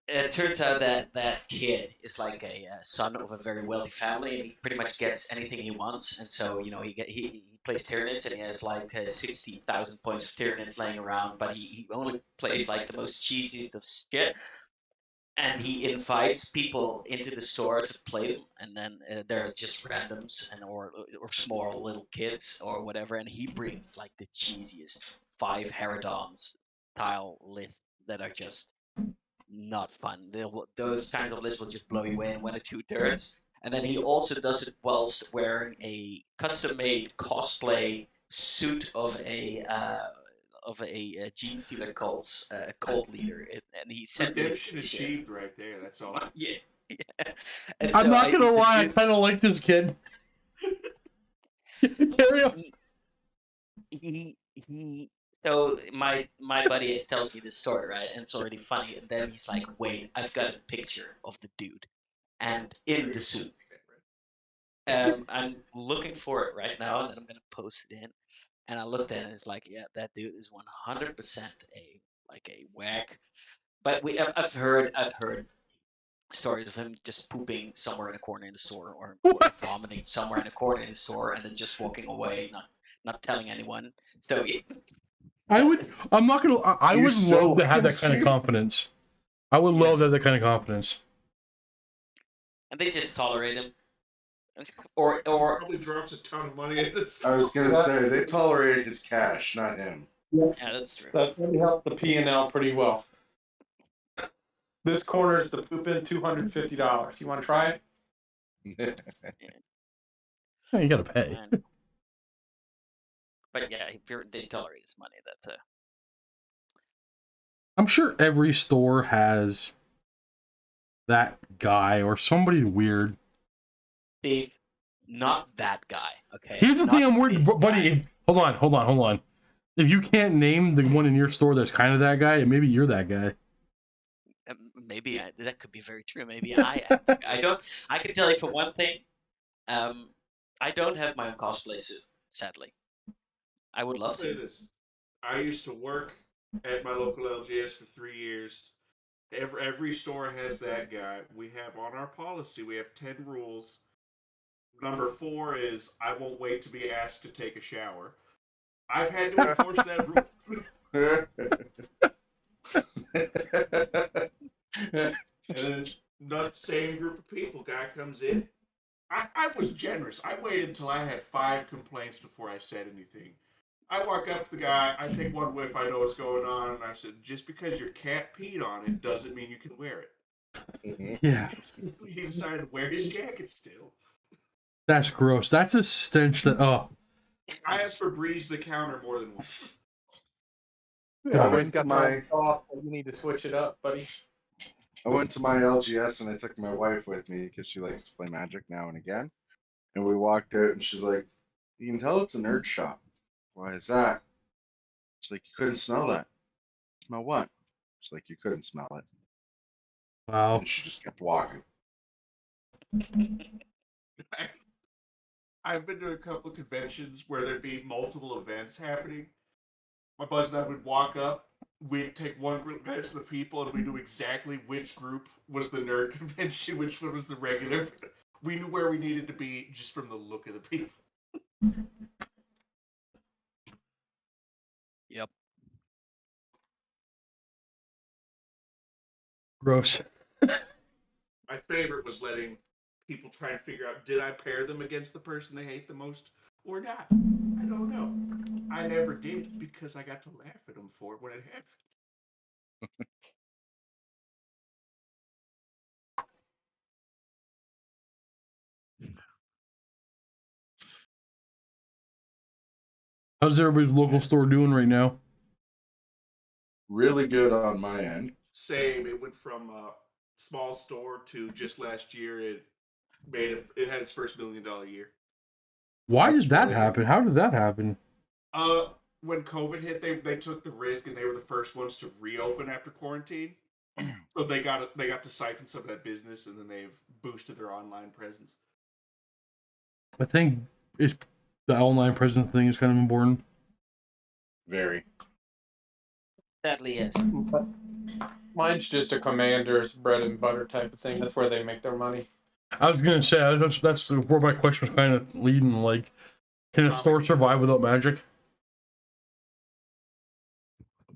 It turns out that kid is like a son of a very wealthy family, and he pretty much gets anything he wants. And so he plays Tyranids, and he has like 60,000 points of Tyranids laying around, but he only plays like the most cheesiest of shit. And he invites people into the store to play them, and then they're just randoms or small little kids or whatever. And he brings like the cheesiest 5 Herodons tile lists that are just not fun. Those kinds of lists will just blow you away in 1 or 2 turns. And then he also does it whilst wearing a custom-made cosplay suit of a of a gene stealer cult's cult leader, and he sent me the Redemption picture. achieved right there. That's all. Yeah. And I'm so not gonna the lie, I dude- kind of like this kid. Carry on. he so my buddy tells me this story, right, and it's already funny, and then he's like, wait, I've got a picture of the dude and in the suit. I'm looking for it right now, and then I'm gonna post it in. And I looked at it, and it's like, yeah, that dude is 100% a whack. But I've heard stories of him just pooping somewhere in a corner in the store, or What? vomiting somewhere in a corner in the store, and then just walking away, not telling anyone. So I'm not gonna. I You're would so love to have that like kind of him, Steve. confidence. I would love to have Yes. that kind of confidence. and they just tolerate him, Or or probably drops a ton of money in this. I was gonna say they tolerate his cash, not him. yeah, that's true. That really helped the P&L pretty well. This corner is the poop in $250. You want to try it? Yeah, you gotta pay. Man. But yeah, they tolerate his money. That's I'm sure every store has that guy or somebody weird. Steve, not that guy. Okay. Here's the Not thing, I'm worried, this buddy. guy. Hold on. If you can't name the one in your store that's kind of that guy, maybe you're that guy. Maybe that could be very true. Maybe I am. I don't. I can tell you for one thing. I don't have my own cosplay suit. Sadly, I would I'll love say to. this. I used to work at my local LGS for 3 years. Every store has that guy. We have on our policy, we have 10 rules. Number 4 is I won't wait to be asked to take a shower. I've had to enforce that rule. And then the same group of people, guy comes in. I was generous. I waited until I had 5 complaints before I said anything. I walk up to the guy, I take one whiff, I know what's going on, and I said, just because your cat peed on it doesn't mean you can wear it. Yeah, He decided to wear his jacket still. that's gross. That's a stench that. Oh, I have Febreze the counter more than once. God. Always got my off, but you need to switch it up, buddy. I went to my LGS and I took my wife with me because she likes to play Magic now and again. And we walked out and she's like, you can tell it's a nerd shop. Why is that? She's like, you couldn't smell that. Smell what? She's like, you couldn't smell it. wow. And she just kept walking. I've been to a couple of conventions where there'd be multiple events happening. My buddies and I would walk up, we'd take one group glance at the people, and we knew exactly which group was the nerd convention, which one was the regular. We knew where we needed to be just from the look of the people. Yep. Gross. My favorite was letting people try and figure out, did I pair them against the person they hate the most or not? I don't know. I never did because I got to laugh at them for it when it happened. How's everybody's local store doing right now? Really good on my end. Same. It went from a small store to just last year. It had its first $1 million year. Why That's did that really happen? good. How did that happen? When COVID hit, they took the risk and they were the first ones to reopen after quarantine. So they got to siphon some of that business, and then they've boosted their online presence. I think it's the online presence thing is kind of important. Very. Sadly, yes. Mine's just a commander's bread and butter type of thing. That's where they make their money. I was gonna say that's where my question was kind of leading. Like, can a store survive without magic?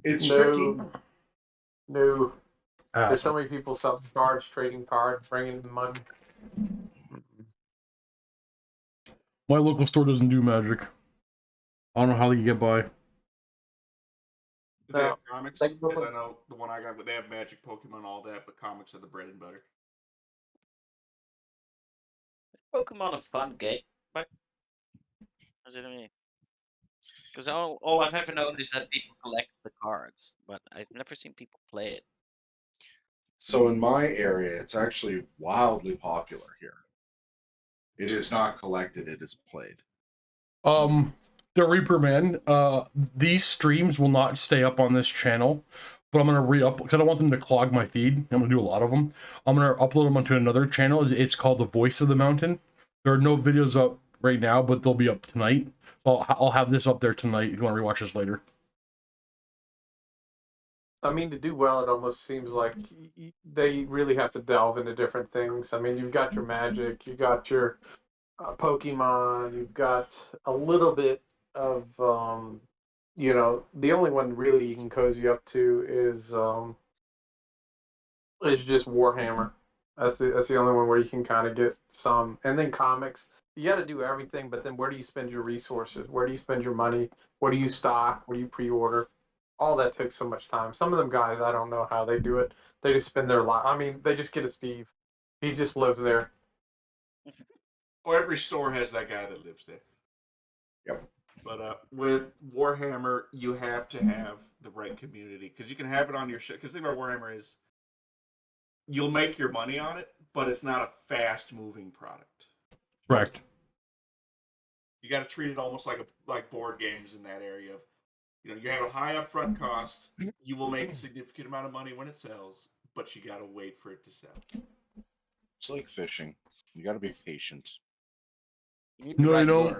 It's tricky. No. Ah, There's so many people self-charge, trading cards, bringing in money. my local store doesn't do magic. I don't know how they get by. Do they have No. comics? Like- Because I know the one I got, but they have Magic, Pokemon, all that, but comics are the bread and butter. Pokemon a fun game, but as it mean, Because all I've ever known is that people collect the cards, but I've never seen people play it. So in my area, it's actually wildly popular here. It is not collected, it is played. The Reaper Man, these streams will not stay up on this channel, but I'm gonna re-up because I don't want them to clog my feed. I'm gonna do a lot of them. I'm gonna upload them onto another channel. It's called The Voice of the Mountain. There are no videos up right now, but they'll be up tonight. I'll have this up there tonight if you want to rewatch this later. I mean, to do well, it almost seems like they really have to delve into different things. I mean, you've got your Magic, you've got your Pokemon, you've got a little bit of, the only one really you can cozy up to is just Warhammer. That's the only one where you can kind of get some, and then comics. You got to do everything, but then where do you spend your resources? Where do you spend your money? What do you stock? What do you pre-order? All that takes so much time. Some of them guys, I don't know how they do it. They just spend their life. I mean, they just get a Steve. He just lives there. Or every store has that guy that lives there. Yep. But with Warhammer, you have to have the right community because you can have it on your show. Because the thing about Warhammer is, you'll make your money on it, but it's not a fast-moving product. Correct. You got to treat it almost like board games in that area of, you have a high upfront cost. You will make a significant amount of money when it sells, but you got to wait for it to sell. It's like fishing. You got to be patient. No, I don't.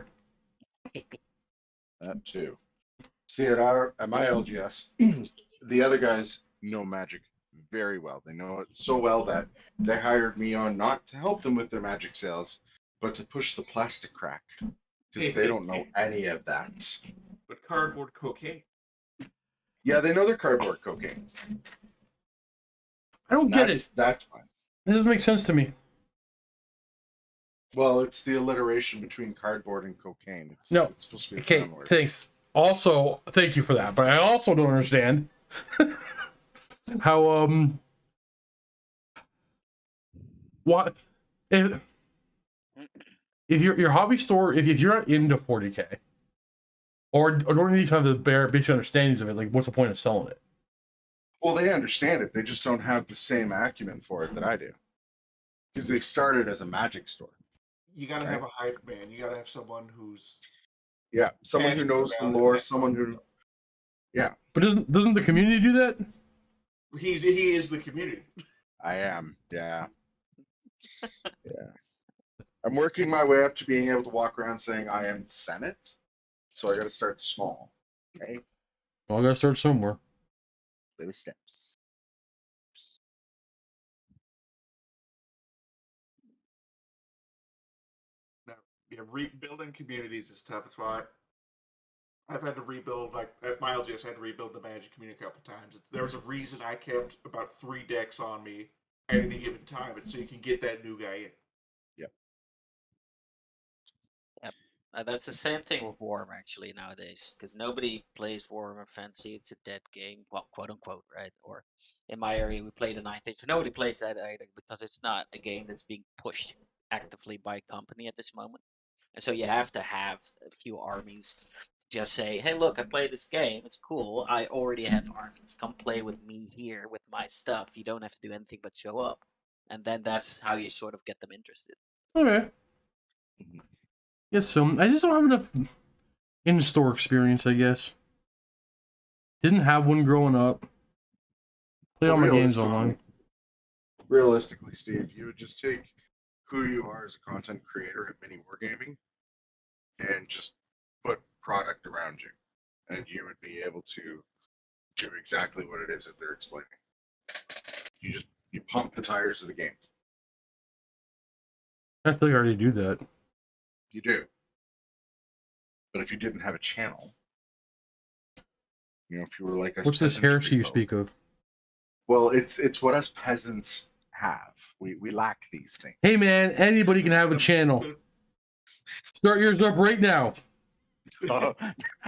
That too. See, at my LGS, the other guys know Magic very well. They know it so well that they hired me on not to help them with their Magic sales, but to push the plastic crack because they don't know any of that. But cardboard cocaine. Yeah, they know their cardboard cocaine. I don't get it. That's fine. It doesn't make sense to me. Well, it's the alliteration between cardboard and cocaine. It's supposed to be Okay, words. thanks. Also, thank you for that. But I also don't understand how what if your hobby store if you're not into 40K or don't at least have the bare basic understandings of it, like what's the point of selling it? Well, they understand it. They just don't have the same acumen for it that I do. Because they started as a Magic store. You got to have a hype man. You got to have someone who's... Yeah, someone who knows the lore, someone who... Yeah. But doesn't the community do that? He is the community. I am, yeah. Yeah. I'm working my way up to being able to walk around saying I am the Senate. So I got to start small. Okay? Well, I got to start somewhere. Baby steps. No, rebuilding communities is tough. It's why I've had to rebuild, like at my LGS, I had to rebuild the Magic community a couple times. There was a reason I kept about 3 decks on me at any given time. It's so you can get that new guy in. Yep. That's the same thing with Warhammer actually nowadays, because nobody plays Warhammer Fantasy. It's a dead game, well, quote unquote, right? Or in my area, we play the 9th Age. Nobody plays that either because it's not a game that's being pushed actively by a company at this moment. And so you have to have a few armies. Just say, hey, look, I play this game. It's cool. I already have armies. Come play with me here with my stuff. You don't have to do anything but show up. And then that's how you sort of get them interested. Okay. Yes, so I just don't have enough in-store experience, I guess. Didn't have one growing up. Play all my games online. Realistically, Steve, you would just take who you are as a content creator at Mini Wargaming and just put product around you, and you would be able to do exactly what it is that they're explaining. You pump the tires of the game. I feel like I already do that. You do. But if you didn't have a channel, if you were like us, what's this heresy you speak of? Well, it's what us peasants have. We lack these things. Hey man, anybody can have a channel. Start yours up right now. I'm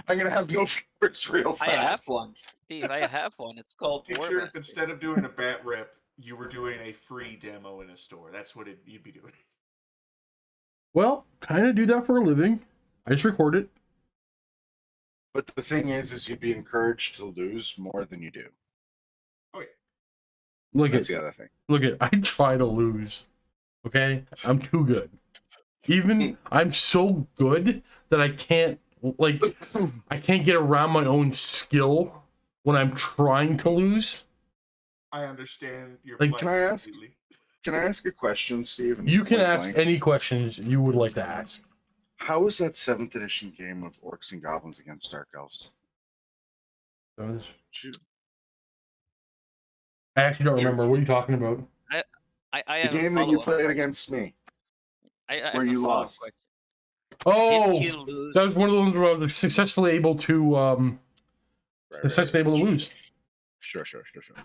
gonna have no viewers real fast. I have one, Steve. I have one. It's called Picture if instead of doing a bat rep, you were doing a free demo in a store. That's what you'd be doing. Well, kind of do that for a living. I just record it. But the thing is you'd be encouraged to lose more than you do. Oh yeah. Look That's at, the other thing. look at. I try to lose. Okay, I'm too good. Even I'm so good that I can't get around my own skill when I'm trying to lose. I understand your Like, plight can I ask? completely. Can I ask a question, Steve? You can Point ask blank? any questions you would like to ask. How is that 7th edition game of Orcs and Goblins against Dark Elves? I actually don't remember. What are you talking about? I The have a game that you follow-up played question. against me, I have where a you follow-up lost. question. Oh, Didn't you lose? that was one of the ones where I was successfully able to lose. Sure.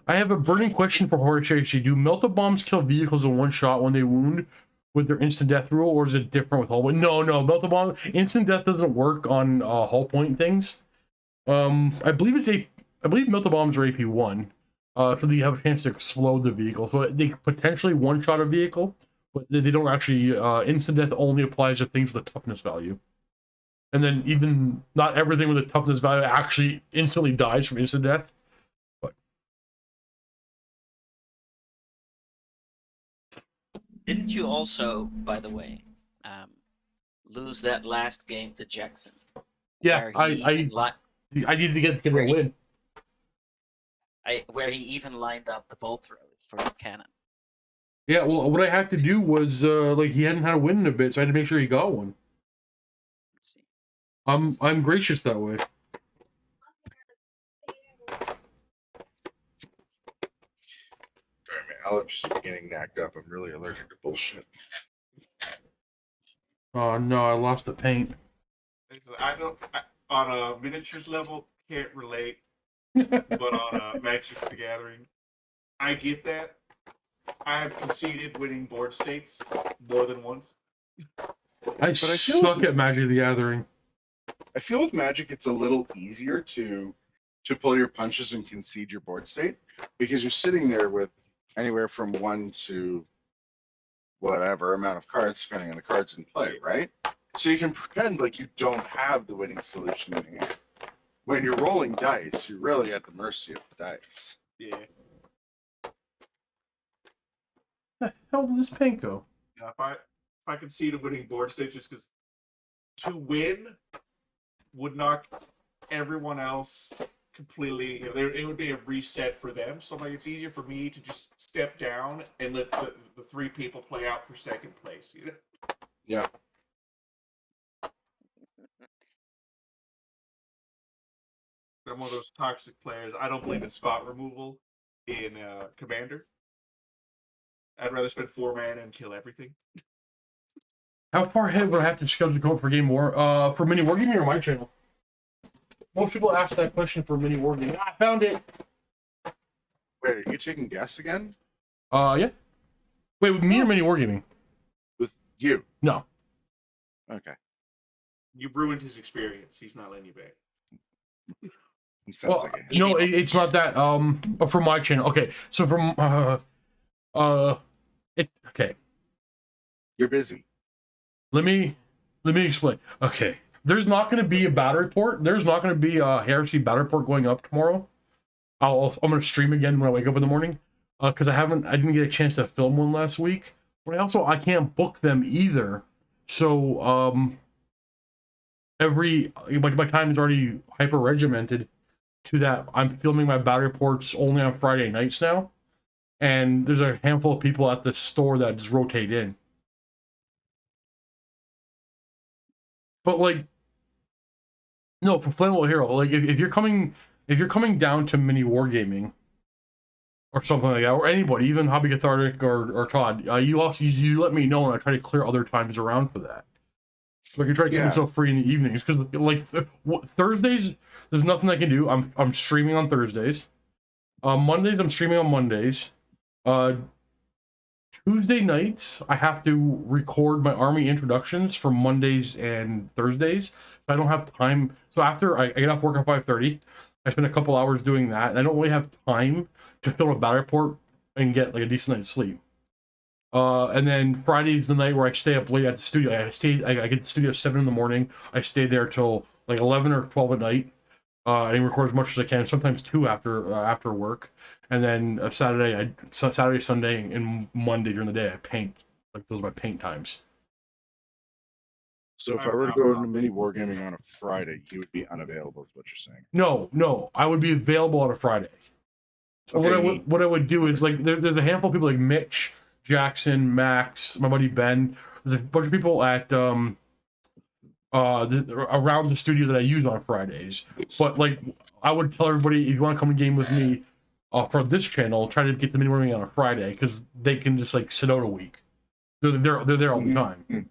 I have a burning question for Horace. Do melta bombs kill vehicles in one shot when they wound with their instant death rule, or is it different with hull point? No, melta bomb instant death doesn't work on hull point things. I believe melta bombs are AP1, so you have a chance to explode the vehicle. So they potentially one shot a vehicle, but they don't actually. Instant death only applies to things with a toughness value, and then even not everything with a toughness value actually instantly dies from instant death. Didn't you also, by the way, lose that last game to Jackson? Yeah, I needed to get a win. Where he even lined up the bolt throws for the cannon. Yeah, well, what I had to do was he hadn't had a win in a bit, so I had to make sure he got one. Let's see. I'm gracious that way. Sorry, my allergies are getting knacked up. I'm really allergic to bullshit. Oh no, I lost the paint. On a miniatures level, can't relate, but on a Magic the Gathering, I get that. I have conceded winning board states more than once. I suck at Magic the Gathering. I feel with Magic, it's a little easier to pull your punches and concede your board state because you're sitting there with anywhere from 1 to whatever amount of cards, depending on the cards in play, right? So you can pretend like you don't have the winning solution in hand. When you're rolling dice, you're really at the mercy of the dice. Yeah. The hell did this paint go? Yeah, if I concede a winning board state just because to win would knock everyone else completely. It would be a reset for them. So like it's easier for me to just step down and let the 3 people play out for second place. You know? Yeah. I'm one of those toxic players. I don't believe in spot removal in Commander. I'd rather spend 4 mana and kill everything. How far ahead would I have to schedule to go up for Game War? For Mini Wargaming or my channel? Most people ask that question for Mini Wargaming. I found it! Wait, are you taking guests again? Yeah. Wait, with me or Mini Wargaming? With you? No. Okay. You ruined his experience. He's not letting you back. It sounds Well, like no, it's not that. For my channel. Okay, so from it's okay. You're busy. Let me explain. Okay, there's not going to be a battle report. There's not going to be a Heresy battle report going up tomorrow. I'm going to stream again when I wake up in the morning, because I didn't get a chance to film one last week. But I can't book them either. So my time is already hyper regimented to that. I'm filming my battle reports only on Friday nights now, and there's a handful of people at the store that just rotate in. But no, for Flammable Hero, if you're coming down to Mini Wargaming or something like that, or anybody, even Hobby Cathartic or Todd, you let me know, and I try to clear other times around for that. So I can try to keep myself free in the evenings, because Thursdays, there's nothing I can do. I'm streaming on Thursdays. Mondays, I'm streaming on Mondays. Tuesday nights, I have to record my army introductions for Mondays and Thursdays. So I don't have time. So after I get off work at 5:30, I spend a couple hours doing that, and I don't really have time to film a battle report and get a decent night's sleep. And then Friday's the night where I stay up late at the studio. I get to the studio at 7 in the morning. I stay there till 11 or 12 at night. and record as much as I can. Sometimes 2 after work, and then Saturday, Sunday, and Monday during the day I paint. Like those are my paint times. So if I were to go into mini wargaming on a Friday, you would be unavailable, is what you're saying. No, I would be available on a Friday. So Okay, what I would do is like there's a handful of people like Mitch, Jackson, Max, my buddy Ben. There's a bunch of people at around the studio that I use on Fridays. But like I would tell everybody, if you want to come and game with me for this channel, try to get them in morning on a Friday because they can just like sit out a week. They're there all the time.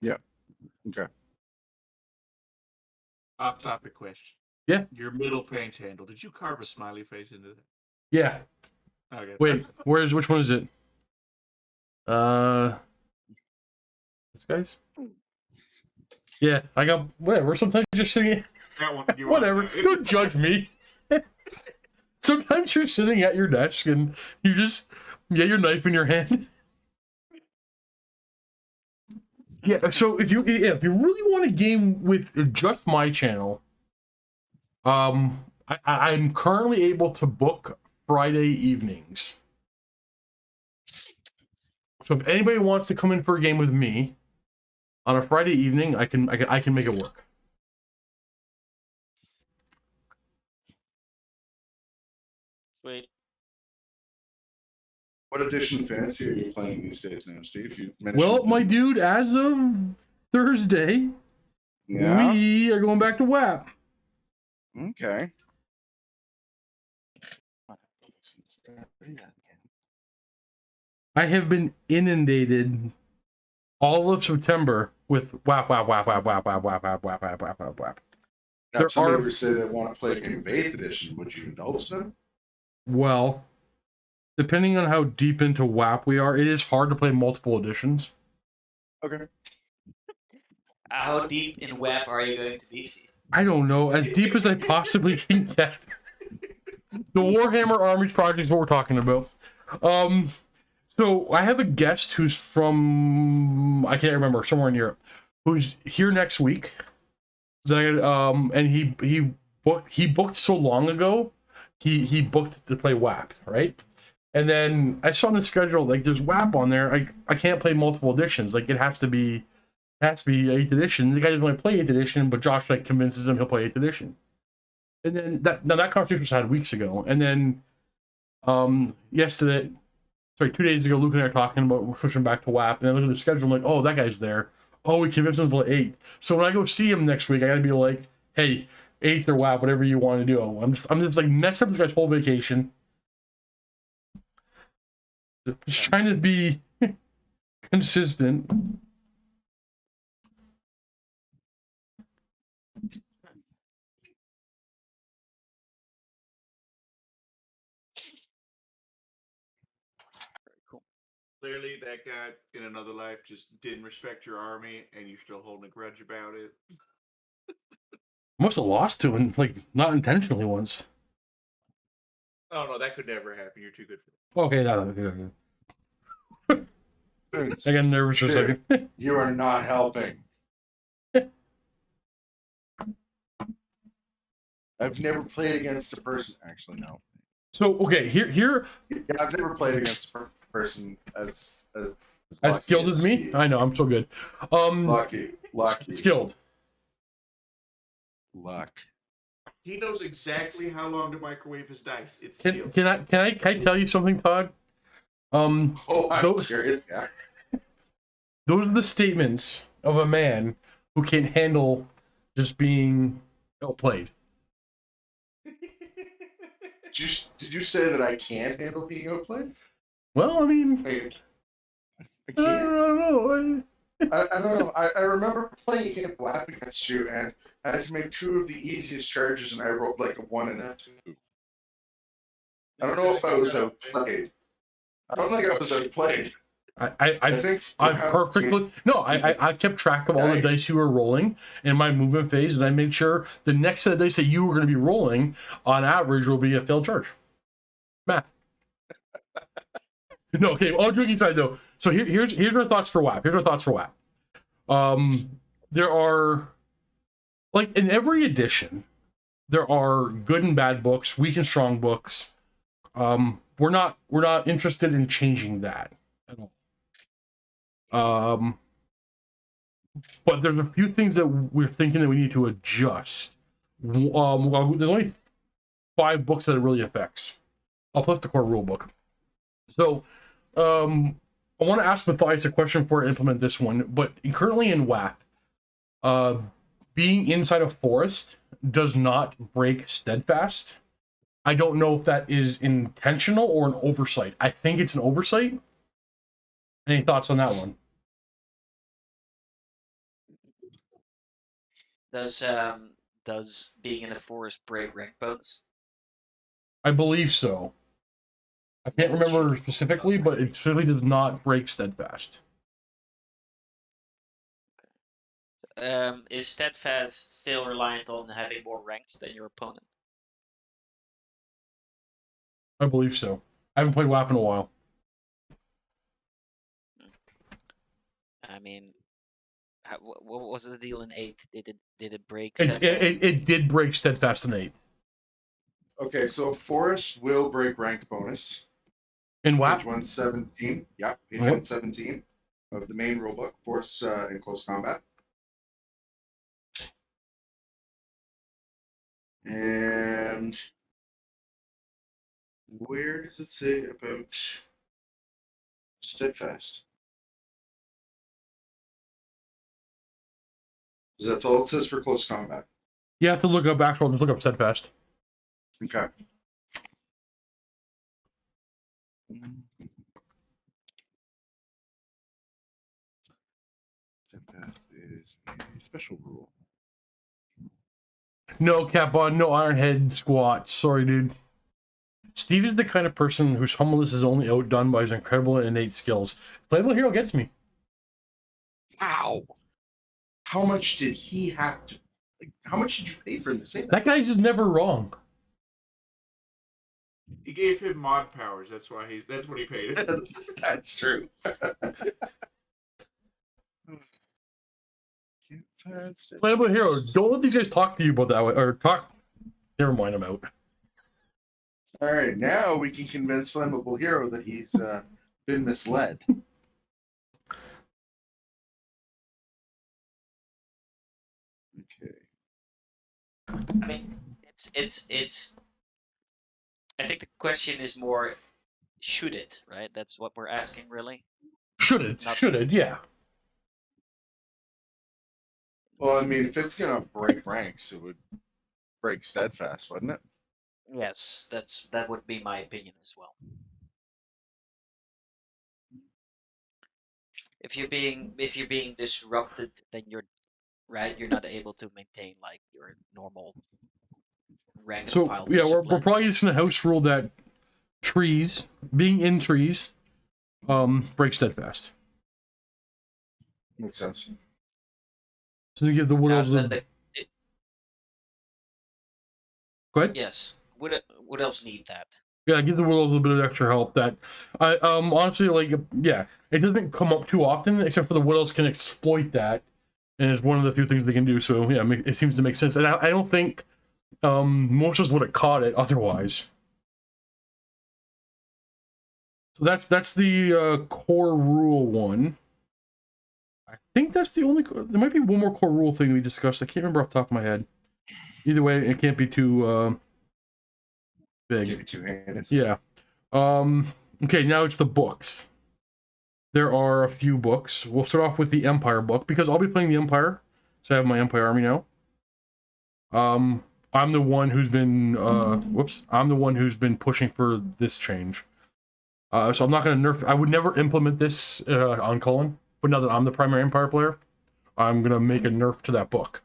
Yeah. Okay. Off-topic question. Yeah. Your middle paint handle. Did you carve a smiley face into that? Yeah. Okay. Wait, which one is it? This guy's. Yeah, I got whatever. Sometimes you're sitting. That one. You Whatever. want that. Don't judge me. Sometimes you're sitting at your desk and you just your knife in your hand. Yeah. So if you really want to game with just my channel, I'm currently able to book Friday evenings. So if anybody wants to come in for a game with me on a Friday evening, I can make it work. Sweet. What edition of Fantasy are you playing these days now, Steve? You mentioned Well, my dude, as of Thursday, Yeah. we are going back to WAP. Okay. I have been inundated all of September with WAP. Now, There if somebody are- were to say they want to play a game of 8th edition, would you indulge them? Well, depending on how deep into WAP we are, it is hard to play multiple editions. Okay. How deep in web are you going to be, Steve? I don't know, as deep as I possibly can get. The Warhammer Armies Project is what we're talking about. So I have a guest who's from, I can't remember, somewhere in Europe, who's here next week. And he booked so long ago, he booked to play WAP, right? And then I saw on the schedule, like there's WAP on there. I can't play multiple editions. Like it has to be 8th edition. The guy doesn't want to play 8th edition, but Josh like convinces him he'll play 8th edition. And then that conversation was had weeks ago. And then 2 days ago, Luke and I are talking about we're switching back to WAP. And I look at the schedule, I'm like, oh, that guy's there. Oh, we convinced him to play 8. So when I go see him next week, I gotta be like, hey, 8th or WAP, whatever you want to do. I'm just like messing up this guy's whole vacation. Just trying to be consistent. Clearly, that guy in another life just didn't respect your army, and you're still holding a grudge about it. Must have lost to him, like not intentionally once. Oh no, that could never happen. You're too good for Okay, Vince, I got nervous for a Sure. second. you are not helping. I've never played against a person. Actually, no. So okay, here Yeah, I've never played against a person as as skilled as me. Steve. I know I'm so good. Lucky. Skilled. Luck. He knows exactly how long to microwave his dice. It's Can skill. I tell you something, Todd? Oh, I'm Those- curious. Yeah. Those are the statements of a man who can't handle just being outplayed. Did you say that I can't handle being outplayed? Well, I mean, I I can't. don't know. I don't know. I remember playing a game of WAP against you, and I had to make 2 of the easiest charges, and I rolled like a 1 and a 2. I don't know if I was outplayed. I don't think I was outplayed. I think I perfectly no. I kept track of all the Nice. dice you were rolling in my movement phase, and I made sure the next set of dice that you were going to be rolling, on average, will be a failed charge. Math. No, okay. All joking aside, though. So here's our thoughts for WAP. There are, like, in every edition, there are good and bad books, weak and strong books. We're not interested in changing that at all. But there's a few things that we're thinking that we need to adjust. Well, there's only 5 books that it really affects. I'll flip the core rule book. So, I want to ask Matthias a question before I implement this one. But currently in WAP, being inside a forest does not break steadfast. I don't know if that is intentional or an oversight. I think it's an oversight. Any thoughts on that one? Does being in a forest break rank bonus? I believe so. I can't remember specifically, but it certainly does not break steadfast. Is steadfast still reliant on having more ranks than your opponent? I believe so. I haven't played WAP in a while. I mean, what was the deal in 8th? Did it break It, steadfast? it did break steadfast in 8th. Okay, so Forest will break rank bonus. In WAP? Page 117. Yeah, page Okay. 117 of the main rulebook, Force in close combat. And where does it say about steadfast? Because that's all it says for close combat. You have to look up actual, just look up steadfast. Okay. Steadfast is a special rule. No cap on, no Ironhead squats. Sorry, dude. Steve is the kind of person whose humbleness is only outdone by his incredible innate skills. Playable Hero gets me. Wow. How much did he have to? Like, how much did you pay for him to say that? That guy's just never wrong. He gave him mod powers. That's what he paid him. That's true. Playable Hero, don't let these guys talk to you about that way, or talk. Never mind, I'm out. All right, now we can convince Flammable Hero that he's been misled. Okay. I mean, it's. I think the question is more, should it, right? That's what we're asking, really. Should it? Should it? Yeah. Well, I mean, if it's gonna break ranks, it would break steadfast, wouldn't it? Yes, that would be my opinion as well. If you're being disrupted, then you're not able to maintain like your normal rank and So file yeah, we're discipline. probably just gonna house rule that trees, being in trees, break steadfast. Makes sense. So you give the wood elves. Go ahead. Yes. Would elves need that? Yeah, give the wood elves a bit of extra help. That I honestly like. Yeah, it doesn't come up too often, except for the wood elves can exploit that, and it's one of the few things they can do. So yeah, it seems to make sense. And I don't think most of us would have caught it otherwise. So that's the core rule one. I think that's the only. There might be one more core rule thing we discussed. I can't remember off the top of my head. Either way, it can't be too big. Give it two-handed. Yeah. Okay, now it's the books. There are a few books. We'll start off with the Empire book because I'll be playing the Empire, so I have my Empire army now. I'm the one who's been I'm the one who's been pushing for this change. So I'm not going to nerf. I would never implement this on Cullen, but now that I'm the primary Empire player, I'm going to make a nerf to that book.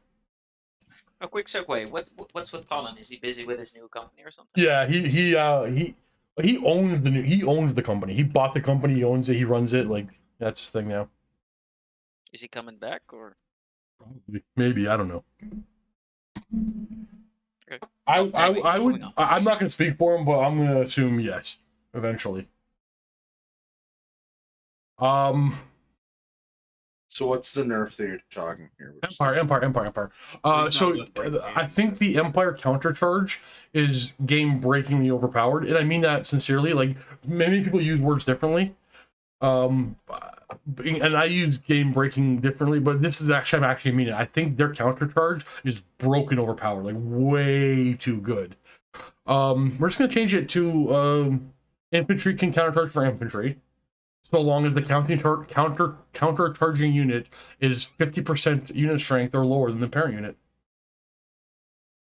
A quick segue. What's with Colin? Is he busy with his new company or something? Yeah, he owns the company. He bought the company. He owns it. He runs it. Like that's the thing now. Is he coming back or? Probably, maybe, I don't know. Okay. I would. I'm not going to speak for him, but I'm going to assume yes, eventually. So what's the nerf that you're talking here? Empire. There's So not much breaking I think the Empire countercharge is game-breakingly overpowered, and I mean that sincerely. Like, many people use words differently, and I use game-breaking differently, but this is actually, I'm actually meaning it. I think their countercharge is broken overpowered, like way too good. We're just gonna change it to infantry can countercharge for infantry, so long as the counter-charging unit is 50% unit strength or lower than the parent unit.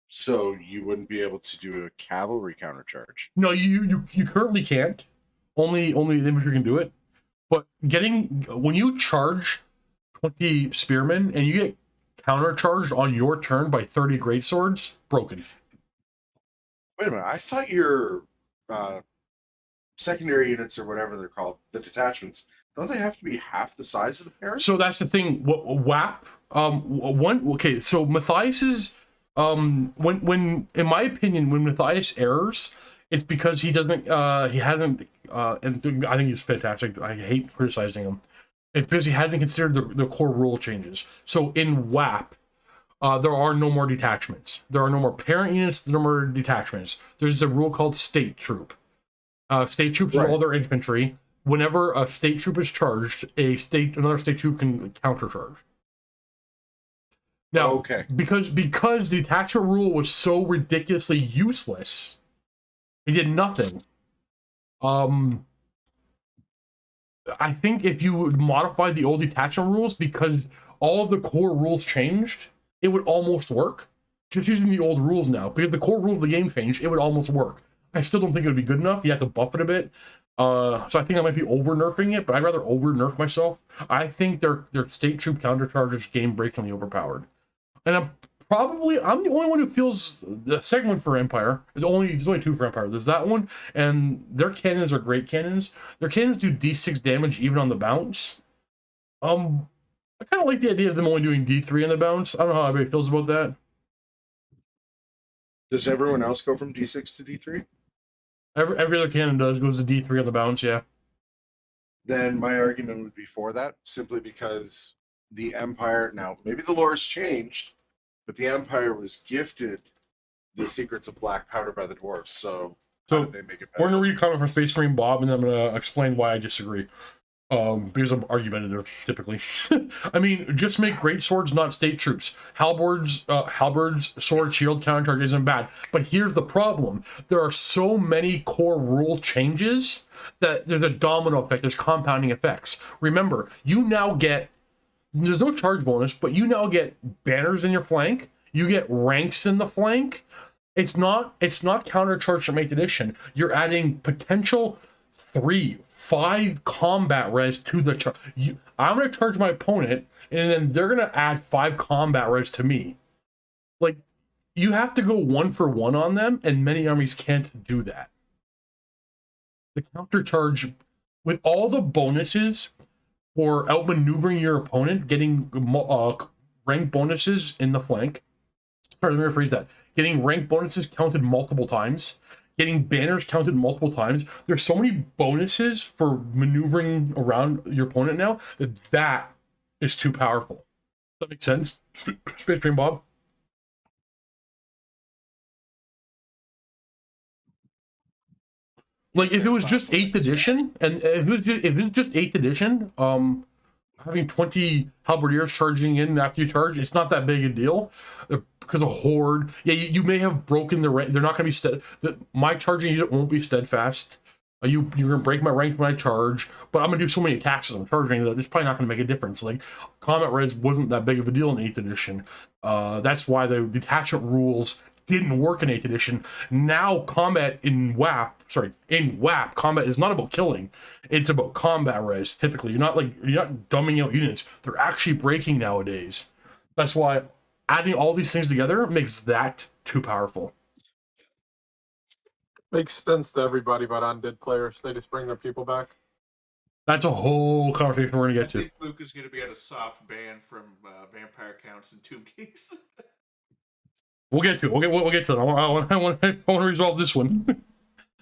So you wouldn't be able to do a cavalry countercharge. No, you currently can't. Only the infantry can do it. But when you charge 20 spearmen and you get countercharged on your turn by 30 greatswords, broken. Wait a minute. I thought your secondary units or whatever they're called, the detachments, don't they have to be half the size of the parent? So that's the thing. WAP. Okay. So Matthias's. When in my opinion, when Matthias errors, it's because he doesn't. He hasn't. And I think he's fantastic. I hate criticizing him. It's because he hadn't considered the core rule changes. So in WAP, there are no more detachments. There are no more parent units. No more detachments. There's a rule called state troop. State troops are all their infantry. Whenever a state troop is charged, another state troop can countercharge. Now, okay, because the detachment rule was so ridiculously useless, it did nothing. I think if you would modify the old detachment rules, because all of the core rules changed, it would almost work. Just using the old rules now, because the core rules of the game changed, it would almost work. I still don't think it would be good enough. You have to buff it a bit. So I think I might be over nerfing it, but I'd rather over nerf myself. I think their state troop countercharge is game breakingly overpowered. And I'm the only one who feels the second one for Empire. There's only two for Empire. There's that one, and their cannons are great cannons. Their cannons do D6 damage even on the bounce. I kind of like the idea of them only doing D3 on the bounce. I don't know how everybody feels about that. Does everyone else go from D6 to D3? Every other cannon goes to D3 on the bounce, yeah. Then my argument would be for that, simply because the Empire, now maybe the lore has changed, but the Empire was gifted the secrets of black powder by the dwarves, so how did they make it better? We're going to read a comment from Space Marine Bob, and then I'm going to explain why I disagree. Because I'm argumentative, typically. I mean, just make great swords, not state troops. Halberds, sword, shield, countercharge isn't bad. But here's the problem. There are so many core rule changes that there's a domino effect, there's compounding effects. Remember, you now get, there's no charge bonus, but you now get banners in your flank, you get ranks in the flank. It's not countercharge from 8th edition. You're adding potential 5 combat res to the charge. I'm going to charge my opponent, and then they're going to add 5 combat res to me. Like, you have to go 1 for 1 on them, and many armies can't do that. The countercharge, with all the bonuses for outmaneuvering your opponent, getting rank bonuses in the flank. Sorry, let me rephrase that. Getting rank bonuses counted multiple times. Getting banners counted multiple times. There's so many bonuses for maneuvering around your opponent now that is too powerful. Does that make sense, Space Marine Bob? Like, if it was just 8th edition, and if it was just 8th edition, having 20 halberdiers charging in after you charge, it's not that big a deal. Because a horde, yeah, you may have broken the rank. They're not going to be my charging unit won't be steadfast. You're going to break my ranks when I charge, but I'm going to do so many attacks as I'm charging that it's probably not going to make a difference. Like, combat res wasn't that big of a deal in 8th edition. That's why the detachment rules didn't work in 8th edition. Now combat in WAP, combat is not about killing. It's about combat res. Typically, you're not dumbing out units. They're actually breaking nowadays. That's why adding all these things together makes that too powerful. Makes sense to everybody but undead players. They just bring their people back. That's a whole conversation we're gonna get to. I think Luke is gonna be at a soft ban from vampire counts and tomb kings. We'll get to it. We'll get to it. I want to resolve this one. I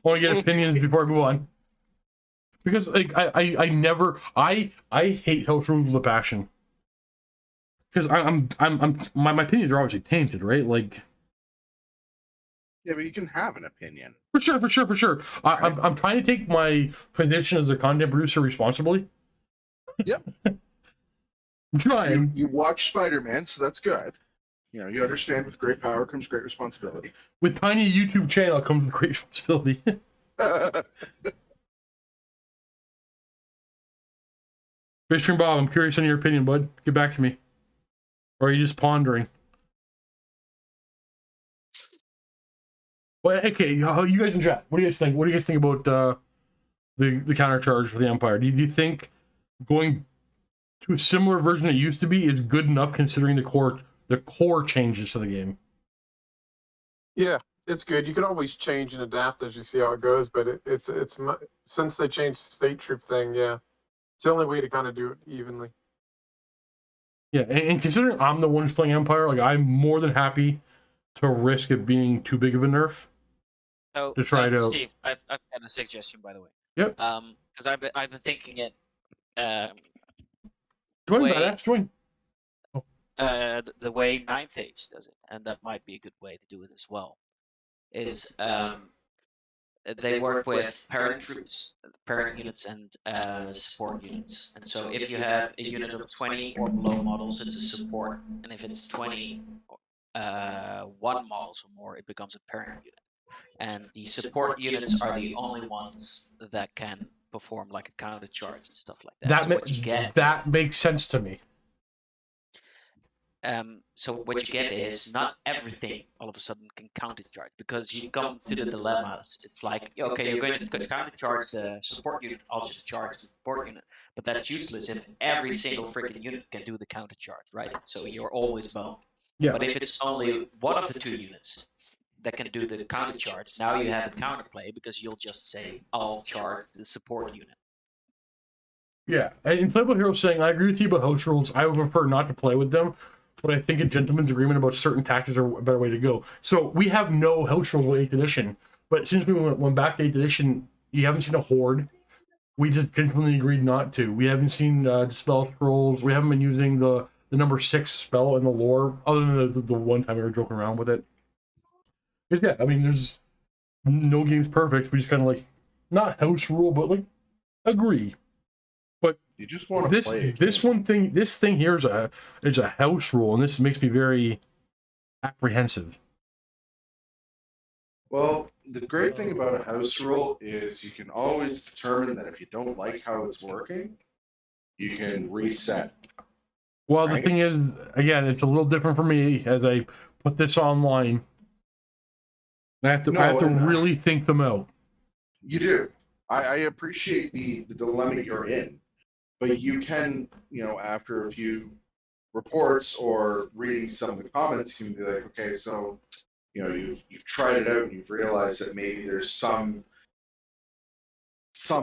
want to get opinions before I move on. Because like I hate House Rules with a passion. because my opinions are obviously tainted, right? Like, Yeah, but you can have an opinion. for sure. I'm trying to take my position as a content producer responsibly. Yep. I'm trying. You watch Spider-Man, so that's good. You know, you understand with great power comes great responsibility. With tiny YouTube channel comes with great responsibility. Fishing Bob, I'm curious on your opinion, bud. Get back to me. Or are you just pondering? Well, okay, you guys in chat, what do you guys think? What do you guys think about the countercharge for the Empire? Do you think going to a similar version it used to be is good enough considering the core changes to the game? Yeah, it's good. You can always change and adapt as you see how it goes, but since they changed the state troop thing, yeah, it's the only way to kind of do it evenly. Yeah, and considering I'm the one who's playing Empire, like I'm more than happy to risk it being too big of a nerf. So, To try to- Steve, I've got a suggestion, by the way. Yep. Because I've been thinking it. Join, way- badass, join. The way Ninth Age does it, and that might be a good way to do it as well, is they work with parent troops, parent units, and support units. And so if you have a unit of 20 or below models, it's a support, and if it's 21 models or more, it becomes a parent unit. And the support units are the only ones that can perform like a counter charge and stuff like that. That makes sense to me. So what you get is not everything all of a sudden can counter charge, because you come to the dilemmas. It's like, okay, you're going to counter charge the support unit, I'll just charge the support unit, but that's useless if every single freaking unit can do the counter charge, right? So you're always boned. Yeah. But if it's only one of the two units that can do the counter charge, now you have a counterplay, because you'll just say, I'll charge the support unit. Yeah, and Playable Hero saying, I agree with you about house rules. I would prefer not to play with them, but I think a gentleman's agreement about certain tactics are a better way to go. So we have no house rules with 8th edition, but since we went back to 8th edition, you haven't seen a horde. We just gentlemanly agreed not to. We haven't seen Dispel Scrolls. We haven't been using the number 6 spell in the lore, other than the one time we were joking around with it. Because, yeah, I mean, there's no game's perfect. We just kind of like, not house rule, but like, agree. But you just want to play this thing here is a house rule, and this makes me very apprehensive. Well, the great thing about a house rule is you can always determine that if you don't like how it's working, you can reset. Well, right? The thing is, again, it's a little different for me as I put this online. I have to really think them out. You do. I appreciate the dilemma you're in, but you can, you know, after a few reports or reading some of the comments, you can be like, okay, so, you know, you've tried it out and you've realized that maybe there's some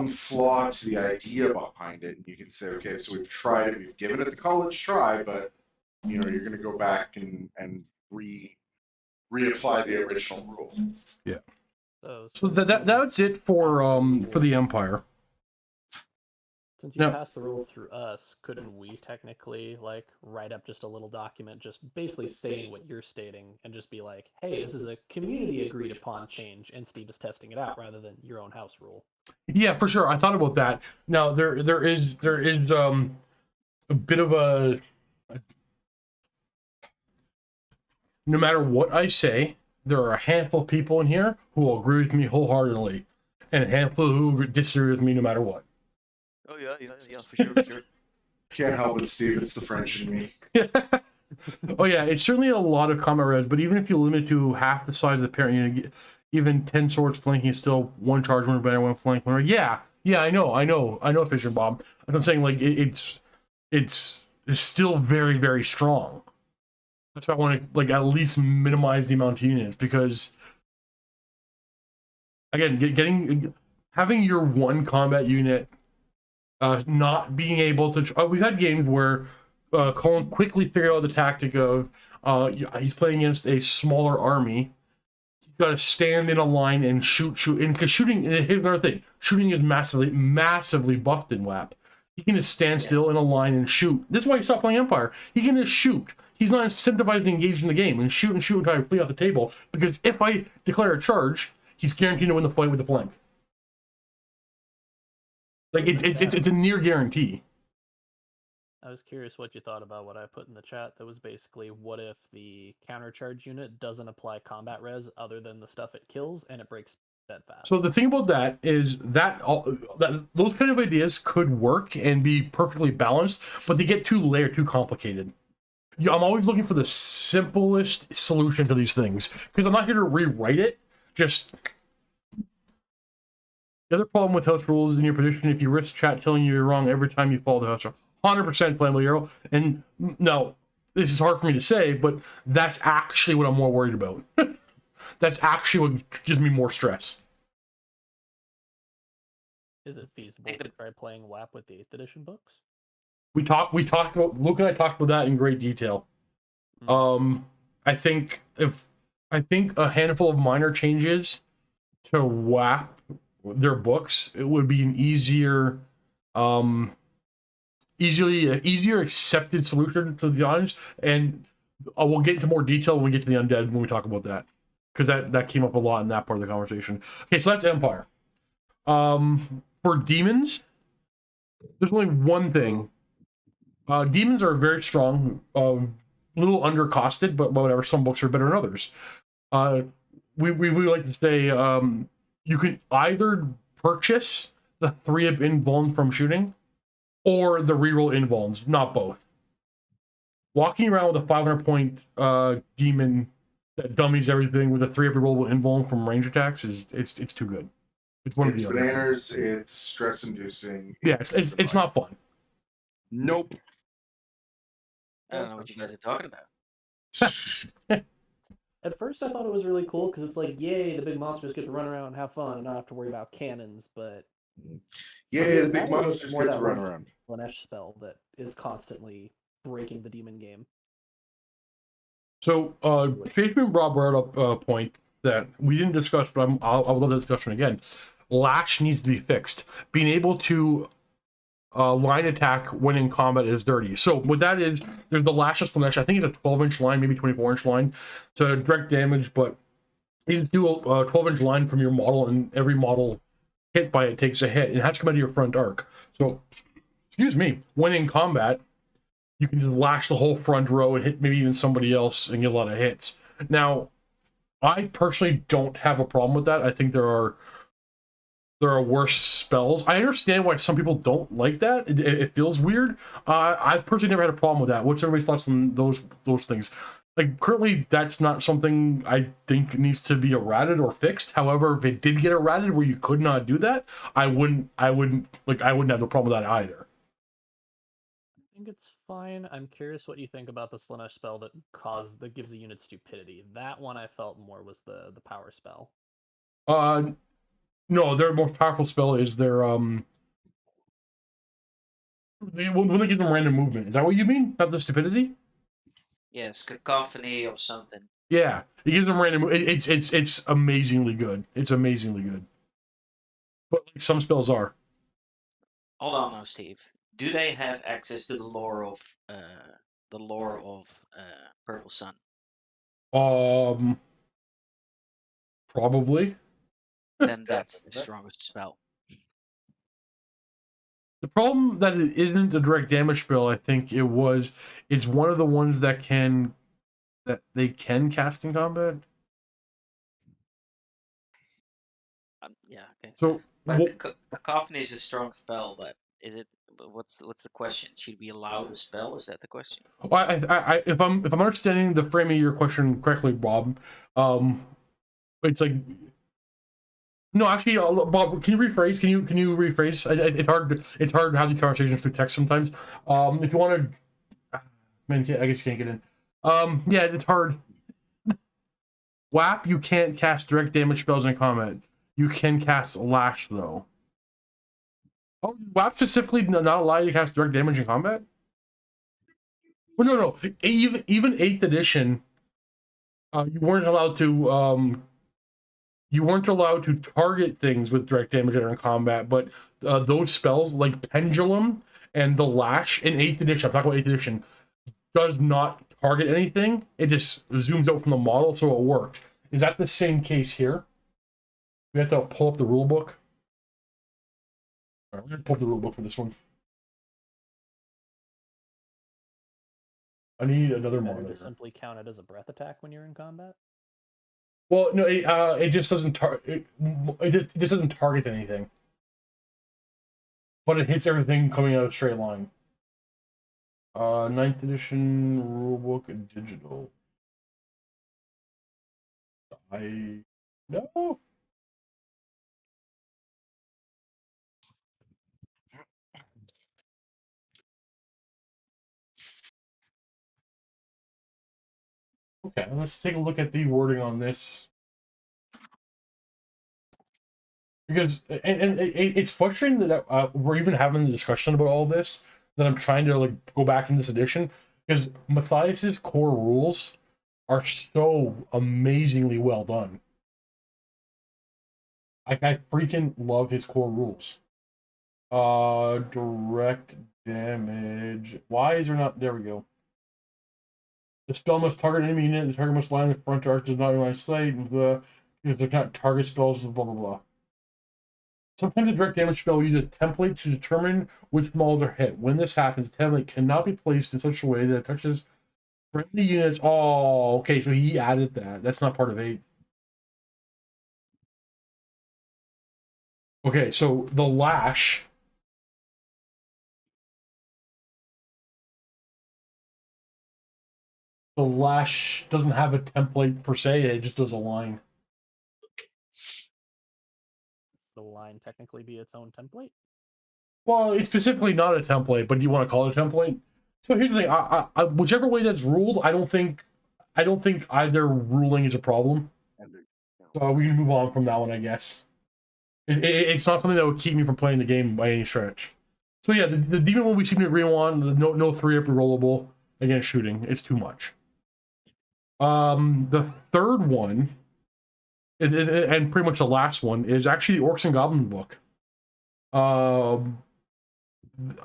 flaw to the idea behind it, and you can say, okay, so we've tried it, we've given it the college try, but you know, you're going to go back and reapply the original rule. Yeah. So that's it for the Empire. Since you passed the rule through us, couldn't we technically like write up just a little document just basically stating what you're stating and just be like, hey, this is a community agreed upon change and Steve is testing it out rather than your own house rule? Yeah, for sure. I thought about that. Now there is a bit of a no matter what I say, there are a handful of people in here who will agree with me wholeheartedly, and a handful who disagree with me no matter what. Oh yeah, for sure. Can't help it, Steve. It's the French in me. Oh yeah, it's certainly a lot of combat res, but even if you limit to half the size of the parent unit, even 10 swords flanking is still one charge, one better, one flank. Yeah, I know, Fisher Bob. I'm saying like it's still very, very strong. That's why I want to like at least minimize the amount of units, because again, having your one combat unit not being able to. We've had games where Colin quickly figured out the tactic of he's playing against a smaller army. He's got to stand in a line and shoot. And because shooting, here's another thing: shooting is massively buffed in WAP. He can just stand still in a line and shoot. This is why he stopped playing Empire. He can just shoot. He's not incentivized to engage in the game and shoot until I flee off the table. Because if I declare a charge, he's guaranteed to win the fight with the flank. Like it's a near guarantee. I was curious what you thought about what I put in the chat. That was basically, what if the countercharge unit doesn't apply combat res other than the stuff it kills, and it breaks steadfast? So the thing about that is that those kind of ideas could work and be perfectly balanced, but they get too layered, too complicated. I'm always looking for the simplest solution to these things, because I'm not here to rewrite it. Just the other problem with house rules in your position, if you risk chat telling you you're wrong every time you follow the house rule. 100% flammable arrow. And no, this is hard for me to say, but that's actually what I'm more worried about. That's actually what gives me more stress. Is it feasible to try playing WAP with the 8th edition books? We talked about, Luke and I talked about that in great detail. I think a handful of minor changes to WAP their books, it would be an easier accepted solution to the audience, and we'll get into more detail when we get to the undead when we talk about that, because that came up a lot in that part of the conversation. Okay, so that's Empire. For demons, there's only one thing. Demons are very strong, a little undercosted, but whatever. Some books are better than others. We like to say you can either purchase the 3 of invuln from shooting, or the reroll invulns, not both. Walking around with a 500 point demon that dummies everything with a 3 of rerollable invuln from range attacks it's too good. It's one of the other. Bananas, it's stress inducing. Yeah, it's not fun. Nope. I don't know what you guys are talking about. At first, I thought it was really cool because it's like, yay, the big monsters get to run around and have fun and not have to worry about cannons. But Yeah, the big monsters get to run around. Slanesh spell that is constantly breaking the demon game. So, Spaceman Rob brought up a point that we didn't discuss, but I'll love the discussion again. Lash needs to be fixed. Being able to line attack when in combat is dirty. So what that is, there's the Lash of Slanesh. I think it's a 12-inch line, maybe 24-inch line to direct damage, but you just do a 12-inch line from your model, and every model hit by it takes a hit. It has to come out of your front arc. So, excuse me, when in combat, you can just lash the whole front row and hit maybe even somebody else and get a lot of hits. Now, I personally don't have a problem with that. I think there are worse spells. I understand why some people don't like that. It feels weird. I personally never had a problem with that. What's everybody's thoughts on those things? Like, currently, that's not something I think needs to be errated or fixed. However, if it did get errated where you could not do that, I wouldn't have a problem with that either. I think it's fine. I'm curious what you think about the Slanesh spell that gives a unit stupidity. That one I felt more was the power spell. No, their most powerful spell is their when they give them random movement. Is that what you mean? Not the stupidity? Yes, cacophony of something. Yeah, it gives them random. It's amazingly good. It's amazingly good. But like some spells are. Hold on now, Steve. Do they have access to the lore of Purple Sun? Probably. Then that's the strongest spell. The problem that it isn't a direct damage spell, I think it's one of the ones that they can cast in combat. Yeah. Okay. So, but cacophony is a strong spell, but is it? What's the question? Should we allow the spell? Is that the question? If I'm understanding the frame of your question correctly, Bob, it's like. No, actually, Bob, can you rephrase? Can you rephrase? It's hard to have these conversations through text sometimes. If you want to, man, I guess you can't get in. Yeah, it's hard. WAP, you can't cast direct damage spells in combat. You can cast Lash though. Oh, WAP specifically not allow you to cast direct damage in combat? Well, no. Even 8th edition, you weren't allowed to. You weren't allowed to target things with direct damage that are in combat, but those spells like Pendulum and the lash in 8th edition, I'm talking about 8th edition, does not target anything. It just zooms out from the model, so it worked. Is that the same case here? We have to pull up the rule book. All right, we're going to pull up the rule book for this one. I need another Better monitor. to simply count it as a breath attack when you're in combat. Well, no, it just doesn't it just doesn't target anything, but it hits everything coming out of a straight line. 9th edition rulebook digital. No. Okay, let's take a look at the wording on this. Because it's frustrating that we're even having the discussion about all this, that I'm trying to like go back in this edition, because Matthias's core rules are so amazingly well done. I freaking love his core rules. Direct damage. Why is there not? There we go. The spell must target an enemy unit. The target must lie in the front arc. Does not line of sight. If they're not target spells, blah blah blah. Sometimes a direct damage spell will use a template to determine which models are hit. When this happens, the template cannot be placed in such a way that it touches friendly units. Oh, okay, so he added that. That's not part of 8. Okay, so the lash. The lash doesn't have a template per se, it just does a line. The line technically be its own template? Well, it's specifically not a template, but you want to call it a template. So here's the thing: I whichever way that's ruled, I don't think either ruling is a problem. So we can move on from that one, I guess. It's not something that would keep me from playing the game by any stretch. So yeah, the demon one we seem to agree on. No 3-up rollable against shooting. It's too much. The third one, and pretty much the last one, is actually the Orcs and Goblins book.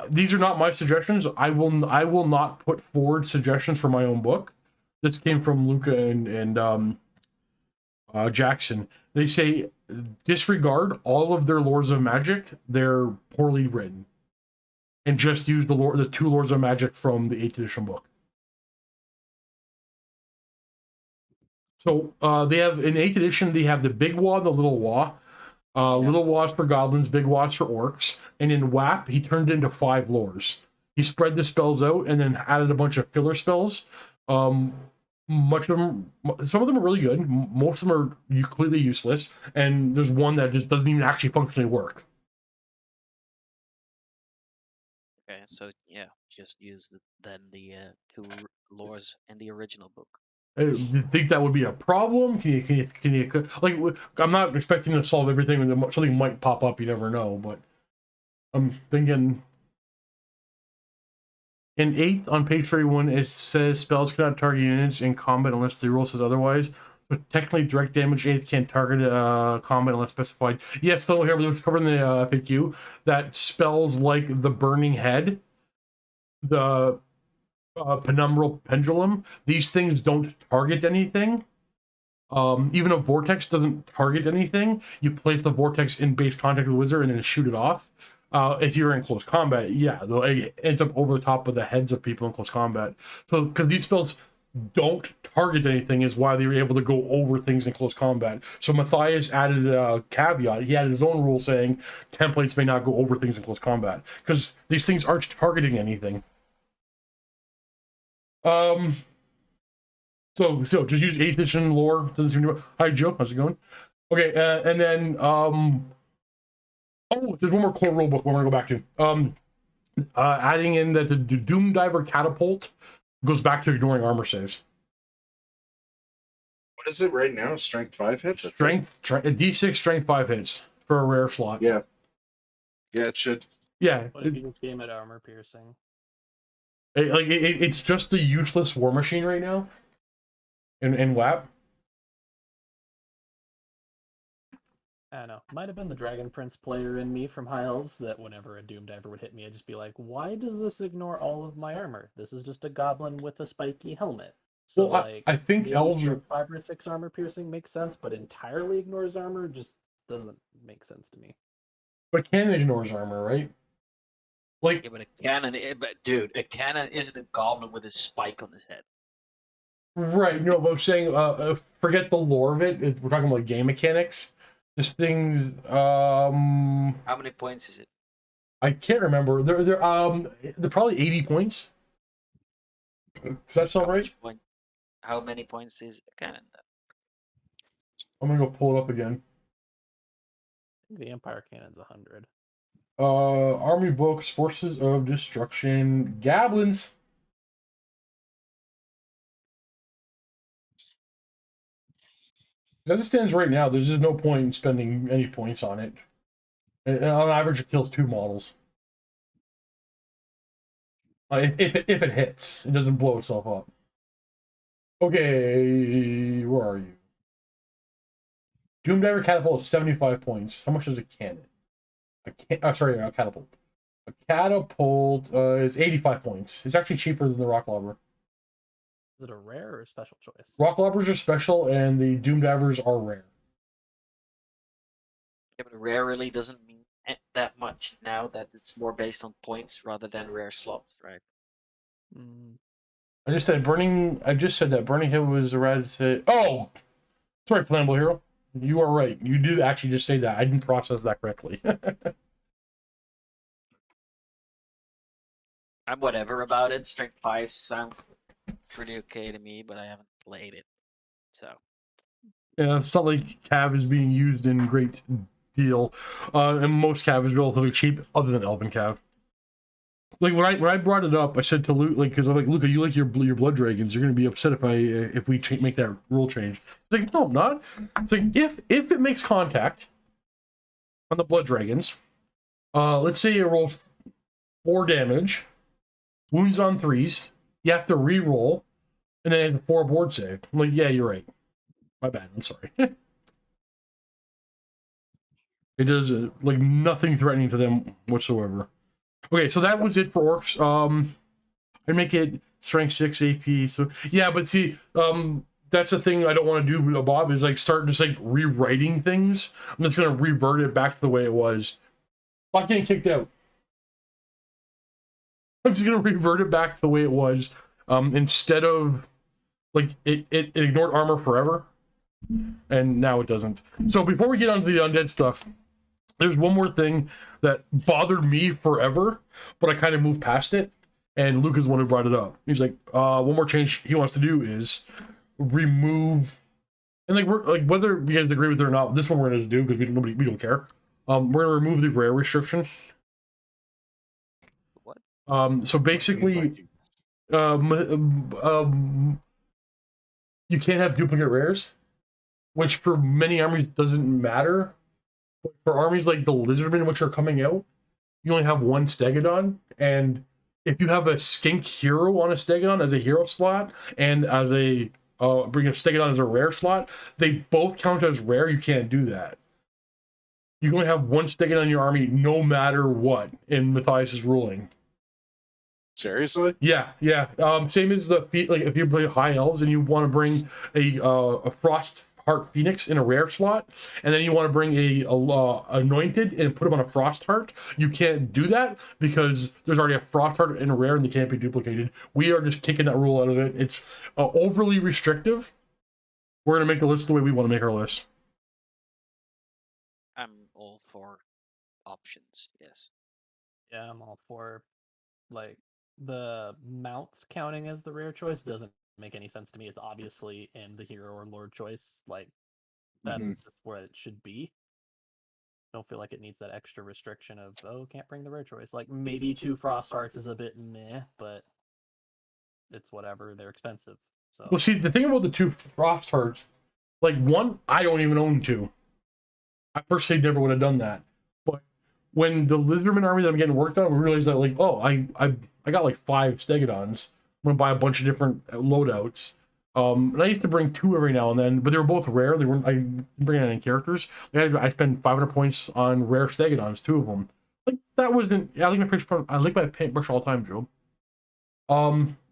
These are not my suggestions. I will not put forward suggestions for my own book. This came from Luca and Jackson. They say disregard all of their Lords of Magic. They're poorly written, and just use the 2 Lords of Magic from the 8th edition book. So they have in 8th edition, they have the big Wah, the little Wah. Little Wah's for goblins, big Wah's for orcs. And in WAP, he turned it into 5 lores. He spread the spells out and then added a bunch of filler spells. Much of them, some of them are really good. Most of them are completely useless. And there's one that just doesn't even actually functionally work. Okay, so yeah, just use the 2 lores in the original book. Do you think that would be a problem? Can you like? I'm not expecting to solve everything. Something might pop up. You never know. But I'm thinking in 8th on page 31, it says spells cannot target units in combat unless the rule says otherwise. But technically, direct damage 8th can't target combat unless specified. Yes, so here we're covering the FAQ that spells like the Burning Head, the Penumbral Pendulum, these things don't target anything. Even a vortex doesn't target anything. You place the vortex in base contact with the wizard and then shoot it off. If you're in close combat, yeah, they'll end up over the top of the heads of people in close combat. So because these spells don't target anything is why they were able to go over things in close combat. So Matthias added a caveat. He added his own rule saying templates may not go over things in close combat because these things aren't targeting anything. So just use 8th edition lore. Doesn't seem to. Hi Joe, how's it going? Okay, and then oh, there's one more core rulebook we're gonna go back to. Adding in that the Doom Diver Catapult goes back to ignoring armor saves. What is it right now? Strength 5 hits? Strength D6 strength 5 hits for a rare slot. Yeah. Yeah, it should. Yeah. What if you game at armor piercing? It's just a useless war machine right now. In WAP. I don't know. Might have been the Dragon Prince player in me from High Elves that whenever a Doom Diver would hit me, I'd just be like, why does this ignore all of my armor? This is just a goblin with a spiky helmet. So, Well, like, I think maybe elves are... 5 or 6 armor piercing makes sense, but entirely ignores armor just doesn't make sense to me. But cannon ignores armor, right? Like, Yeah, but a cannon, but dude, a cannon isn't a goblin with a spike on his head. right, no, but I'm saying, forget the lore of it. We're talking about game mechanics. This thing's, How many points is it? I can't remember. They're probably 80 points. Does that sound right? How many points is a cannon then? I'm gonna go pull it up again. I think the Empire Cannon's 100. Army books, Forces of Destruction, Goblins. As it stands right now, there's just no point in spending any points on it. And on average, it kills 2 models. If it hits, it doesn't blow itself up. Okay, where are you? Doom Diver Catapult is 75 points. How much is a cannon? A Catapult. A Catapult is 85 points. It's actually cheaper than the Rock Lobber. Is it a rare or a special choice? Rock Lobbers are special, and the Doom Divers are rare. Yeah, but rare really doesn't mean that much now that it's more based on points rather than rare slots, right? Mm. I just said that Burning Hill was eradicated. Oh, sorry, Flammable Hero. You are right. You did actually just say that. I didn't process that correctly. I'm whatever about it. Strength 5 sound pretty okay to me, but I haven't played it, so. Yeah, it's not like Cav is being used in great deal, and most Cav is relatively cheap, other than Elven Cav. Like when I brought it up, I said to Luke, like, because I'm like, Luca, you like your blood dragons. You're gonna be upset if we make that rule change. It's like, no, I'm not. It's like if it makes contact on the blood dragons, let's say it rolls 4 damage, wounds on 3s, you have to re-roll, and then it has a 4 board save. I'm like, yeah, you're right. My bad. I'm sorry. It does like nothing threatening to them whatsoever. Okay, so that was it for orcs. I'd make it strength 6 AP. So yeah, but see, that's the thing I don't want to do, Bob, is like start just like rewriting things. I'm just gonna revert it back to the way it was. Not getting kicked out. I'm just gonna revert it back to the way it was. Instead of like it ignored armor forever, and now it doesn't. So before we get on to the undead stuff, there's one more thing that bothered me forever, but I kind of moved past it, and Luke is the one who brought it up. He's like, one more change he wants to do is remove, and like we're like whether you guys agree with it or not, this one we're gonna do because we don't care. We're gonna remove the rare restriction. What? So basically, you can't have duplicate rares, which for many armies doesn't matter. But for armies like the Lizardmen, which are coming out, you only have 1 Stegodon, and if you have a skink hero on a Stegodon as a hero slot, and as a bring a Stegodon as a rare slot, they both count as rare. You can't do that. You can only have 1 Stegodon in your army, no matter what, in Matthias's ruling. Seriously? Yeah. Same as like if you play High Elves and you want to bring a Frost Heart Phoenix in a rare slot, and then you want to bring a Anointed and put him on a Frost Heart, you can't do that because there's already a Frost Heart in a rare and they can't be duplicated. We are just taking that rule out of it. It's overly restrictive. We're going to make the list the way we want to make our list. I'm all for options, yes. Yeah, I'm all for, like, the mounts counting as the rare choice doesn't make any sense to me. It's obviously in the hero or lord choice. Like, that's just where it should be. Don't feel like it needs that extra restriction of, oh, can't bring the rare choice. Like, maybe 2 Frost Hearts is a bit meh, but it's whatever. They're expensive. So. Well, see, the thing about the 2 Frost Hearts, like, 1, I don't even own 2. I personally never would have done that. But when the Lizardman army that I'm getting worked on, we realized that, like, oh, I got like 5 Stegodons. I'm gonna buy a bunch of different loadouts. And I used to bring 2 every now and then, but they were both rare. They weren't. I didn't bring any characters. I spent 500 points on rare Stegodons, 2 of them. Like that wasn't. Yeah, I like my paintbrush all the time, Joe.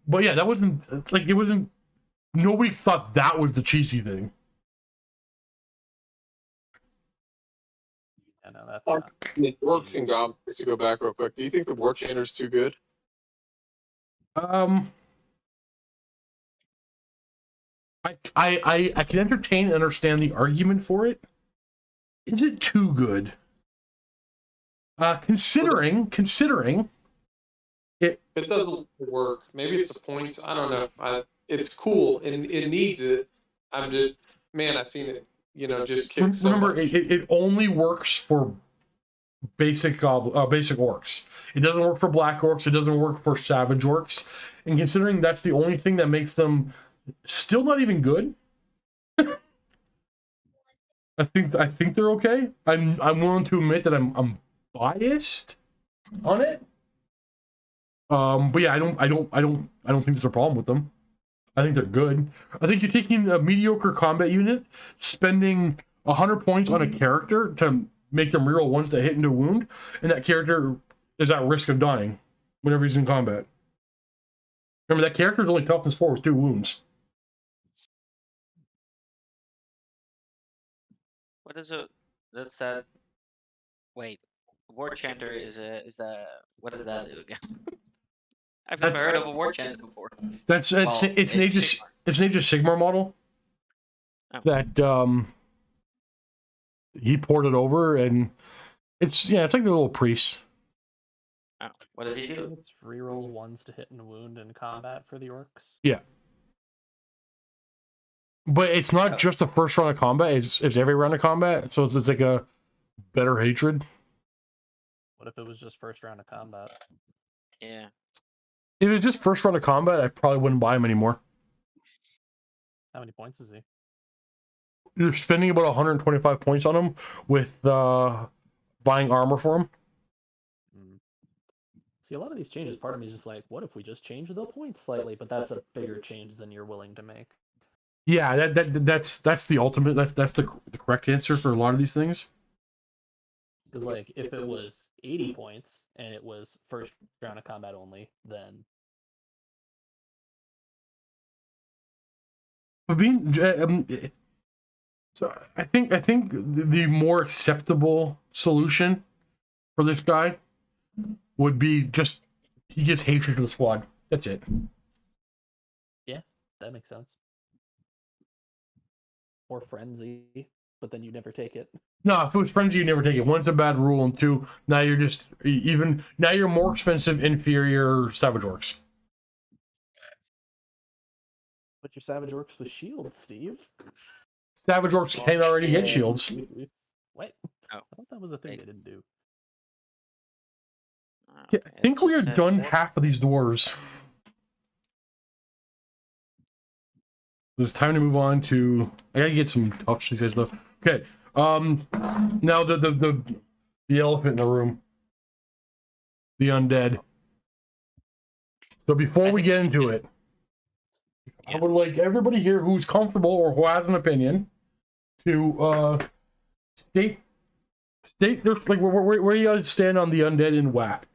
But yeah, that wasn't like it wasn't. Nobody thought that was the cheesy thing. Yeah, no, that's The orcs and goblins, to go back real quick. Do you think the war chanter's too good? I can entertain and understand the argument for it. Is it too good? Considering It doesn't work. Maybe it's the points. I don't know. It's cool and it needs it. I'm just, man, I've seen it, just kick so remember much. it only works for basic orcs. It doesn't work for black orcs. It doesn't work for savage orcs. And considering that's the only thing that makes them still not even good, I think they're okay. I'm willing to admit that I'm biased on it. But yeah, I don't think there's a problem with them. I think they're good. I think you're taking a mediocre combat unit, spending 100 points on a character to make them reroll ones that hit into a wound, and that character is at risk of dying whenever he's in combat. Remember, that character's only toughness 4 with 2 wounds. What is it? That's that. Wait, War Chanter is that? What does that do again? I've never heard of a War Chanter before. It's an Age of Sigmar model that he ported over, and it's like the little priest. Oh, what does he do? It's reroll 1s to hit and wound in combat for the orcs. Yeah. But it's not just the first round of combat, it's every round of combat, so it's like a better hatred. What if it was just first round of combat? Yeah. If it's just first round of combat, I probably wouldn't buy him anymore. How many points is he? You're spending about 125 points on him with buying armor for him. See, a lot of these changes, part of me is just like, what if we just change the points slightly? But that's a bigger change than you're willing to make. Yeah, that's the ultimate. That's the correct answer for a lot of these things. Because like, if it was 80 points and it was first round of combat only, then. But so I think the more acceptable solution for this guy would be just he gets hatred to the squad. That's it. Yeah, that makes sense. Or frenzy, but then you never take it. No, if it was frenzy, you never take it. 1's a bad rule, and 2, now you're more expensive, inferior savage orcs. But your savage orcs with shields, Steve. Savage orcs can already get shields. What? Oh. I thought that was a thing they didn't do. I think we are done half of these dwarves. It's time to move on to. I gotta get some touch these guys though. Okay. Now the elephant in the room. The undead. So before we get into it, I would like everybody here who's comfortable or who has an opinion to state there's like where you guys stand on the undead in WAP.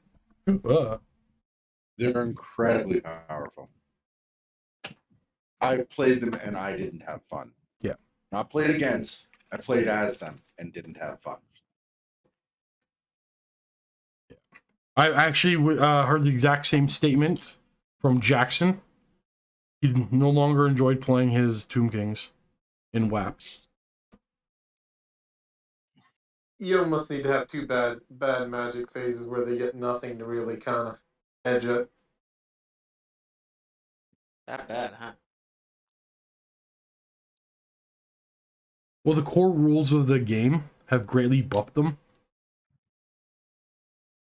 They're incredibly powerful. I played them and I didn't have fun. Yeah. Not played against, I played as them and didn't have fun. Yeah. I actually heard the exact same statement from Jackson. He no longer enjoyed playing his Tomb Kings in WAP. You almost need to have 2 bad magic phases where they get nothing to really kind of edge it. That bad, huh? Well, the core rules of the game have greatly buffed them.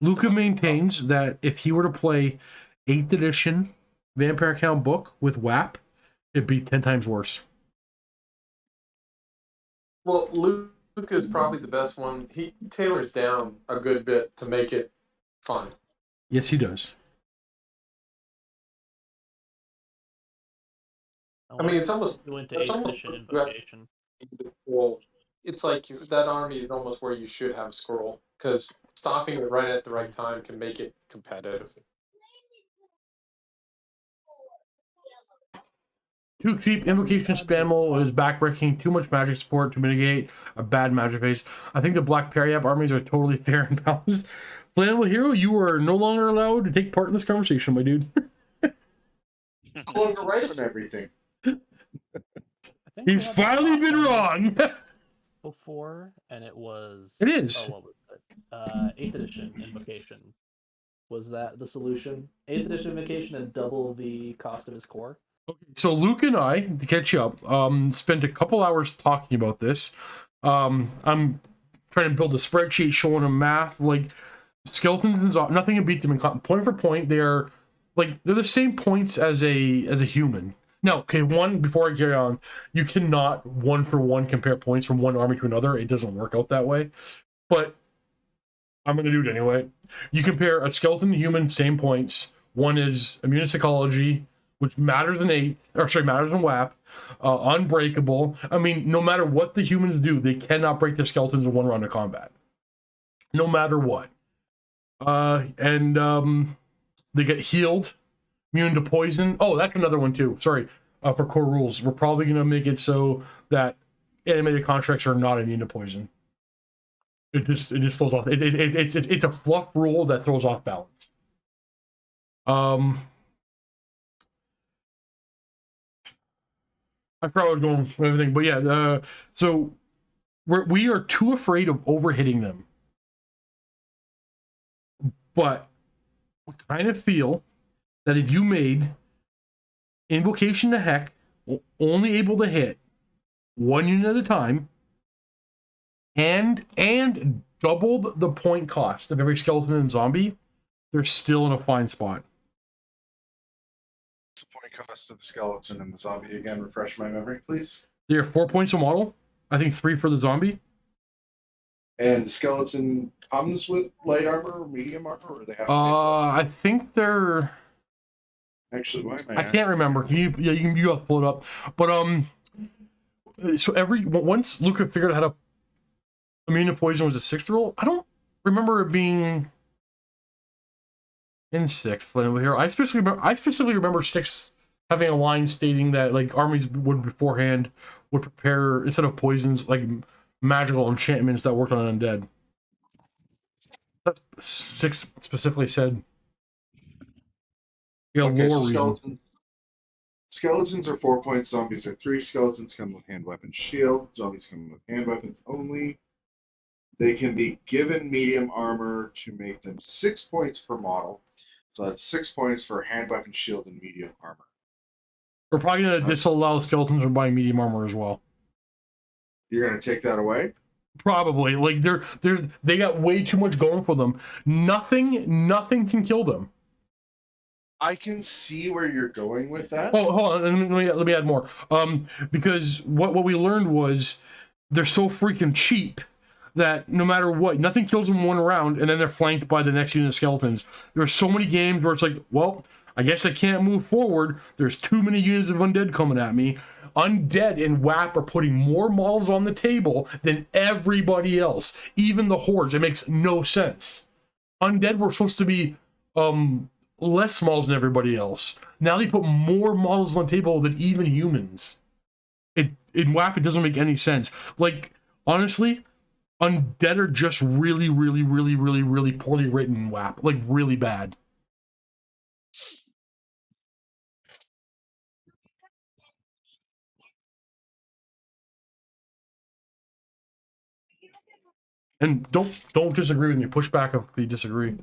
Luca maintains that if he were to play 8th edition Vampire Count book with WAP, it'd be 10 times worse. Well, Luca's probably the best one. He tailors down a good bit to make it fun. Yes, he does. I I mean, wonder if you went to it's 8th almost edition you have invocation. the scroll. It's like that army is almost where you should have scroll, because stopping it right at the right time can make it competitive. Too cheap. Invocation spammel is backbreaking. Too much magic support to mitigate a bad magic phase. I think the Black Periap armies are totally fair and balanced. Flammable Hero, you are no longer allowed to take part in this conversation, my dude. Clone right on everything. I think He's finally been wrong. before, and it was. It is. Oh, what was it? 8th edition invocation. Was that the solution? 8th edition invocation and double the cost of his core. Okay, so Luke and I, to catch you up, spent a couple hours talking about this. I'm trying to build a spreadsheet showing them math, like skeletons and nothing can beat them in point for point. They're the same points as a human. Now, okay, before I carry on, you cannot one for one compare points from one army to another. It doesn't work out that way. But I'm gonna do it anyway. You compare a skeleton and human, same points. One is immune psychology, which matters matters in WAP. Unbreakable. I mean, no matter what the humans do, they cannot break their skeletons in one round of combat. No matter what. They get healed, immune to poison. Oh, that's another one too. Sorry, for core rules. We're probably going to make it so that animated constructs are not immune to poison. It just throws off. It's a fluff rule that throws off balance. I forgot where I was going with everything, but yeah. So we are too afraid of overhitting them, but I kind of feel that if you made Invocation to Heck only able to hit one unit at a time and doubled the point cost of every skeleton and zombie, they're still in a fine spot. What's the point cost of the skeleton and the zombie again? Refresh my memory, please. They're 4 points a model. I think 3 for the zombie. And the skeleton comes with light armor or medium armor, or they have to I think they're. Actually, why am I can't remember. You have to pull it up. But so once Luca figured out how to immune to poison was a 6th roll, I don't remember it being in 6th here. I specifically remember 6 having a line stating that like armies would prepare instead of poisons like magical enchantments that worked on undead. That's 6 specifically said. Okay, lore so reason. skeletons are 4 points, zombies are 3. Skeletons come with hand weapon shield, zombies come with hand weapons only. They can be given medium armor to make them 6 points per model. So that's 6 points for hand weapon shield and medium armor. We're probably going to disallow skeletons from buying medium armor as well. You're going to take that away? Probably. Like they got way too much going for them. Nothing can kill them. I can see where you're going with that. Oh, hold on. Let me add more. Because what we learned was they're so freaking cheap that no matter what, nothing kills them in one round, and then they're flanked by the next unit of skeletons. There are so many games where it's like, well, I guess I can't move forward. There's too many units of undead coming at me. Undead and WAP are putting more models on the table than everybody else, even the hordes. It makes no sense. Undead were supposed to be less models than everybody else. Now they put more models on the table than even humans. In WAP, it doesn't make any sense. Like, honestly, undead are just really, really, really, really, really poorly written in WAP. Like, really bad. And don't disagree with me. Push back if you disagree.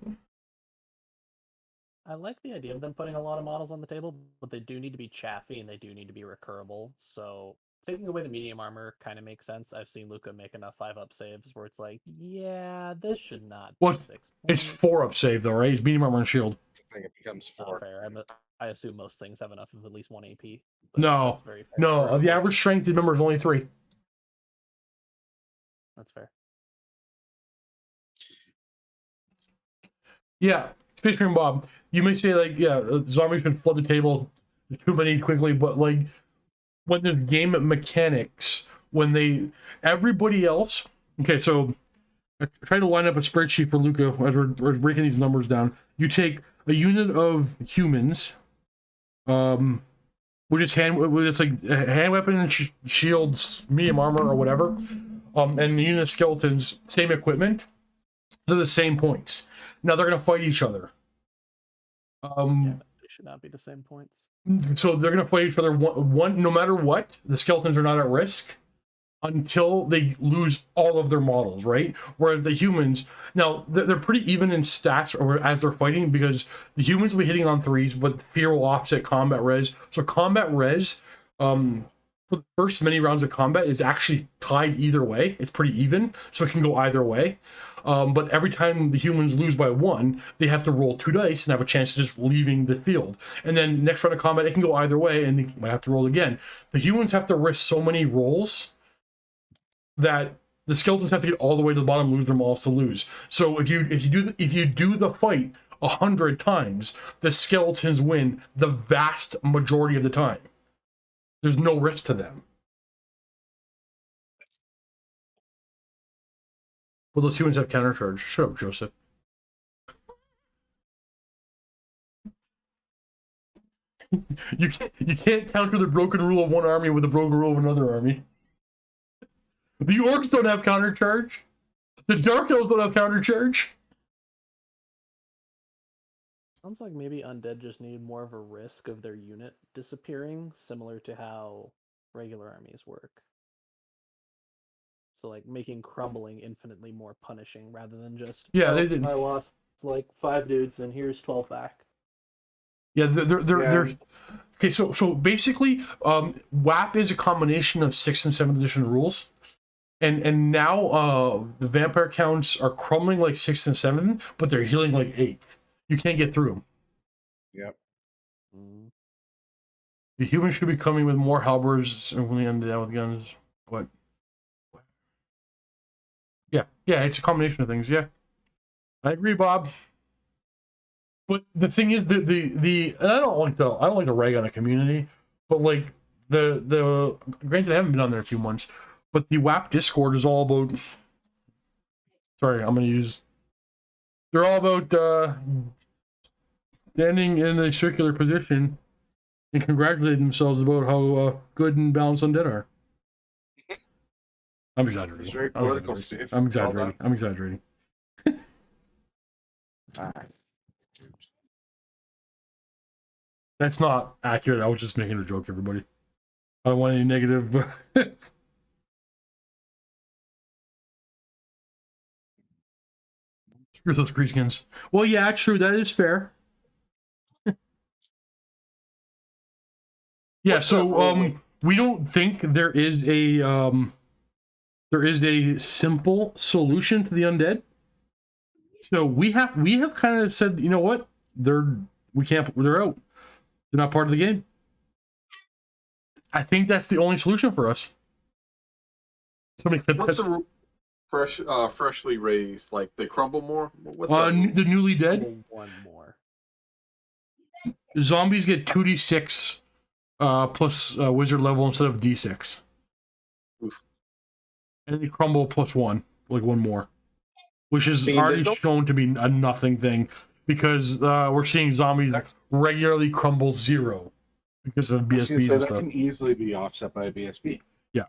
I like the idea of them putting a lot of models on the table, but they do need to be chaffy and they do need to be recurable. So taking away the medium armor kind of makes sense. I've seen Luca make enough 5-up saves where it's like, yeah, this should not be 6 points. It's 4-up save though, right? It's medium armor and shield. I think it becomes 4. Fair. I assume most things have enough of at least 1 AP. No, the average strength number is only 3. That's fair. Yeah, Space Marine Bob, you may say like, yeah, zombies should flood the table too many quickly, but like, when there's game mechanics, everybody else. Okay, so I try to line up a spreadsheet for Luca as we're breaking these numbers down. You take a unit of humans, which is it's like hand weapon and shields, medium armor or whatever, and the unit of skeletons, same equipment. They're the same points. Now they're gonna fight each other. Yeah, they should not be the same points. So they're gonna fight each other one no matter what. The skeletons are not at risk until they lose all of their models, right? Whereas the humans, now they're pretty even in stats or as they're fighting, because the humans will be hitting on 3s, but fear will offset combat res. So combat res, for the first many rounds of combat is actually tied either way. It's pretty even, so it can go either way. But every time the humans lose by 1, they have to roll 2 dice and have a chance of just leaving the field. And then next round of combat, it can go either way, and they might have to roll again. The humans have to risk so many rolls that the skeletons have to get all the way to the bottom, lose their models to lose. So if you do the fight 100 times, the skeletons win the vast majority of the time. There's no risk to them. Well, those humans have countercharge. Shut up, Joseph. You can't counter the broken rule of one army with the broken rule of another army. The orcs don't have countercharge. The dark elves don't have countercharge. Sounds like maybe undead just need more of a risk of their unit disappearing, similar to how regular armies work. So like making crumbling infinitely more punishing rather than just they did. I lost like 5 dudes and here's 12 back. Yeah, they're okay. So basically, WAP is a combination of 6th and 7th edition rules. And now the vampire counts are crumbling like 6th and 7th, but they're healing like 8th. You can't get through them. Yep. The humans should be coming with more halberds and when they end down with guns. What? Yeah, it's a combination of things. Yeah, I agree, Bob. But the thing is, the and I don't like to rag on a community, but like the granted I haven't been on there in 2 months. But the WAP Discord is all about. Sorry, I'm going to use. They're all about standing in a circular position and congratulating themselves about how good and balanced undead are. I'm exaggerating. It's very political, Steve. I'm exaggerating. I'm exaggerating. That's not accurate. I was just making a joke, everybody. I don't want any negative. Screw those Grecians. Well, yeah, true. That is fair. Yeah. So, we don't think there is a simple solution to the undead. So we have kind of said, you know what? They're out. They're not part of the game. I think that's the only solution for us. What's the freshly raised? Like they crumble more? What's the newly dead? 1 more. Zombies get 2d6 plus wizard level instead of d6. Oof. And they crumble plus 1, like 1 more, which is already shown to be a nothing thing because we're seeing zombies regularly crumble 0 because of BSBs and stuff. That can easily be offset by a BSB. Yeah.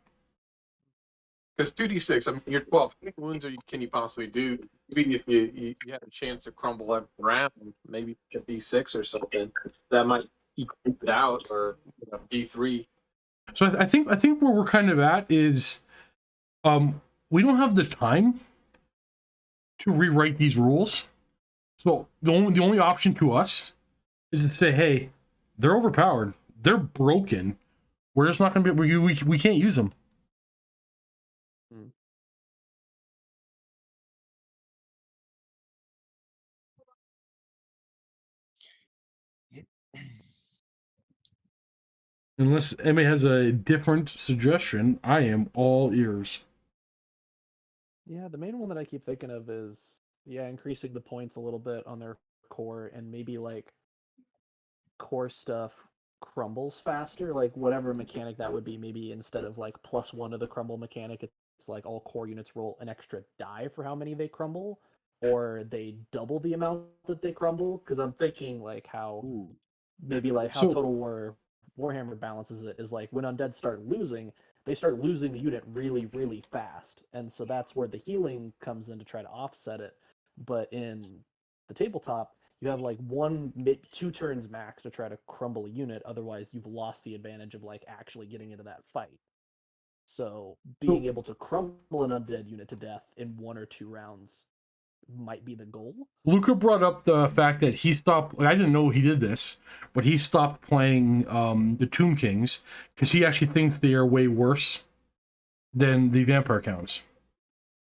Because 2d6, I mean, how many wounds can you possibly do? Maybe if you had a chance to crumble every round, maybe a d6 or something, that might equal it out, or d3. So I think where we're kind of at is, we don't have the time to rewrite these rules. So the only option to us is to say, hey, they're overpowered, they're broken. We're just not going to be. We can't use them. Unless anybody has a different suggestion, I am all ears. Yeah, the main one that I keep thinking of is increasing the points a little bit on their core and maybe like core stuff crumbles faster, like whatever mechanic that would be, maybe instead of like +1 to the crumble mechanic, it's like all core units roll an extra die for how many they crumble, or they double the amount that they crumble. Because I'm thinking like how maybe like how So- Total War Warhammer balances it is like when undead start losing, they start losing the unit really, really fast, and so that's where the healing comes in to try to offset it. But in the tabletop, you have like 2 turns max to try to crumble a unit. Otherwise, you've lost the advantage of like actually getting into that fight. So being able to crumble an undead unit to death in 1 or 2 rounds might be the goal. Luca brought up the fact that he stopped. I didn't know he did this, but he stopped playing the Tomb Kings because he actually thinks they are way worse than the vampire counts.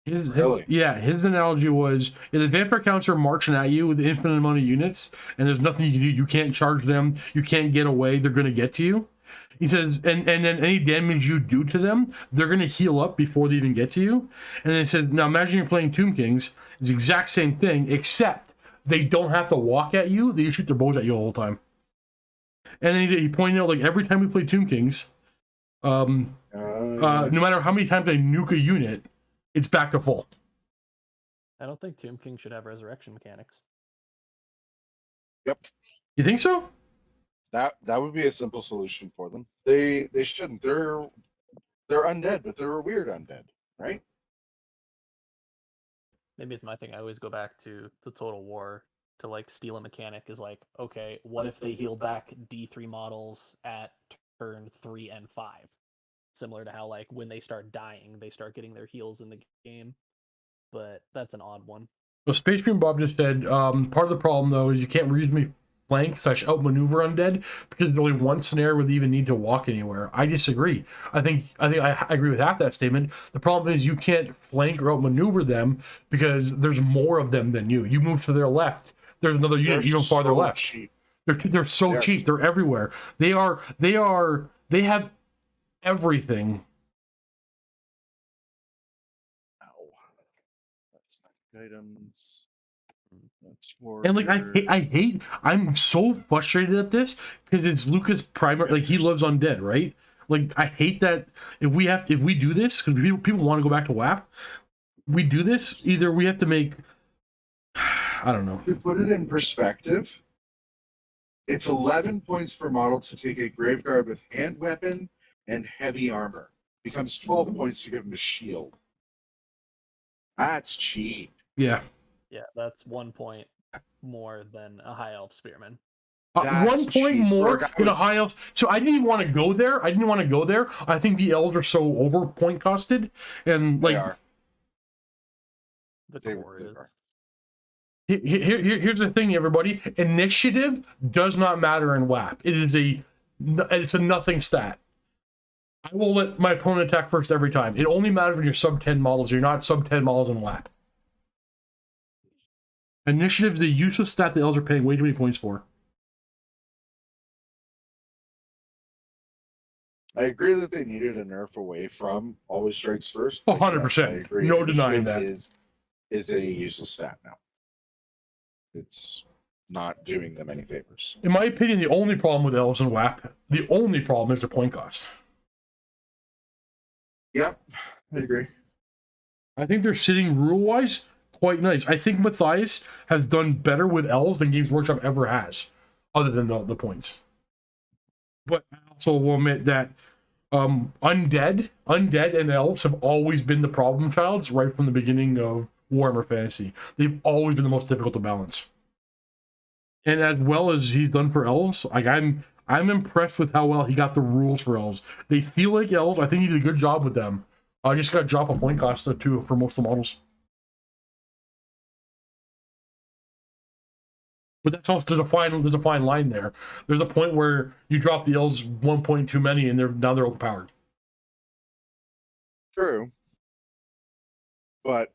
Really? His analogy was the vampire counts are marching at you with an infinite amount of units, and there's nothing you can do. You can't charge them. You can't get away. They're going to get to you. He says, and then any damage you do to them, they're going to heal up before they even get to you. And then he says, now imagine you're playing Tomb Kings. It's the exact same thing, except they don't have to walk at you. They just shoot their bows at you the whole time. And then he pointed out, like, every time we play Tomb Kings, no matter how many times I nuke a unit, it's back to full. I don't think Tomb King should have resurrection mechanics. Yep. You think so? That would be a simple solution for them. They shouldn't. They're undead, but they're a weird undead, right? Maybe it's my thing. I always go back to Total War to like steal a mechanic is like, okay, what if they heal back D3 models at turn 3 and 5? Similar to how like when they start dying, they start getting their heals in the game. But that's an odd one. So Space Green Bob just said, part of the problem though is you can't reasonably flank / outmaneuver undead because there's only one scenario where they even need to walk anywhere. I disagree. I think I agree with half that statement. The problem is you can't flank or outmaneuver them because there's more of them than you. You move to their left, there's another unit even farther left. Cheap. They're so cheap. They're everywhere. They have everything. Ow. That's my items. That's And like I'm so frustrated at this because it's Luca's primary. Like he loves undead, right? Like I hate that if we do this because people want to go back to WAP. We do this either we have to make. I don't know. To put it in perspective, it's 11 points per model to take a Graveguard with hand weapon and heavy armor. Becomes 12 points to give him a shield. That's cheap. Yeah. Yeah, that's 1 point more than a high elf spearman. 1 point cheap more for a guy than a with- high elf. So I didn't even want to go there. I think the elves are so over point costed, and They like are. The They- core they is. are. here's the thing, everybody. Initiative does not matter in WAP. It's a nothing stat. I will let my opponent attack first every time. It only matters when you're sub 10 models. You're not sub 10 models in WAP. Initiative is a useless stat the elves are paying way too many points for. I agree that they needed a nerf away from always strikes first. Oh, but 100%. I agree. No denying Initiative is a useless stat now. It's not doing them any favors. In my opinion, the only problem with elves and WAP, the only problem is the point cost. Yep, I agree. I think they're sitting rule-wise quite nice. I think Matthias has done better with elves than Games Workshop ever has, other than the points. But I also will admit that undead and elves have always been the problem childs right from the beginning of Warhammer Fantasy. They've always been the most difficult to balance. And as well as he's done for elves, like I'm impressed with how well he got the rules for elves. They feel like elves. I think he did a good job with them. I just got to drop a point cost or two for most of the models. But that's also there's a fine line there. There's a point where you drop the elves 1 point too many, and they're overpowered. True. But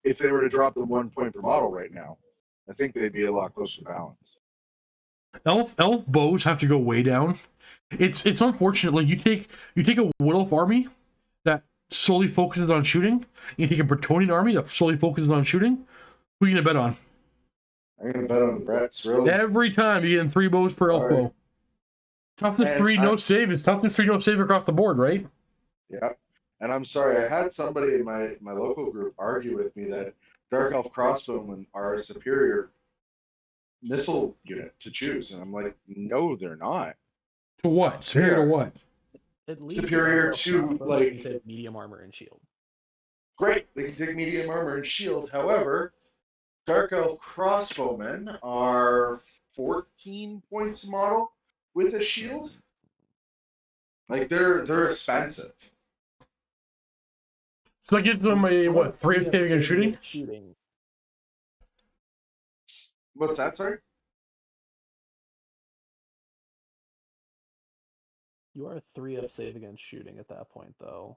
if they were to drop them 1 point per model right now, I think they'd be a lot closer to balance. Elf bows have to go way down. It's unfortunate. Like you take a Wood Elf army that solely focuses on shooting. You take a Bretonnian army that solely focuses on shooting. Who are you gonna bet on? I'm gonna bet on the Bretts, really. Every time you get in 3 bows per elf All right. bow. Toughness And 3, no save. It's toughness 3, no save across the board, right? Yeah. And I'm sorry, I had somebody in my local group argue with me that Dark Elf crossbowmen are a superior missile unit to choose. And I'm like, no, they're not. To what? Superior to what? At least Superior with to, crossbow, like- you take medium armor and shield. Great, they can take medium armor and shield. However, Dark Elf crossbowmen are 14 points a model with a shield. Like they're expensive. So that gives them a, what, 3 of saving and shooting? Shooting. What's that, sorry? You are 3 up save against shooting at that point, though.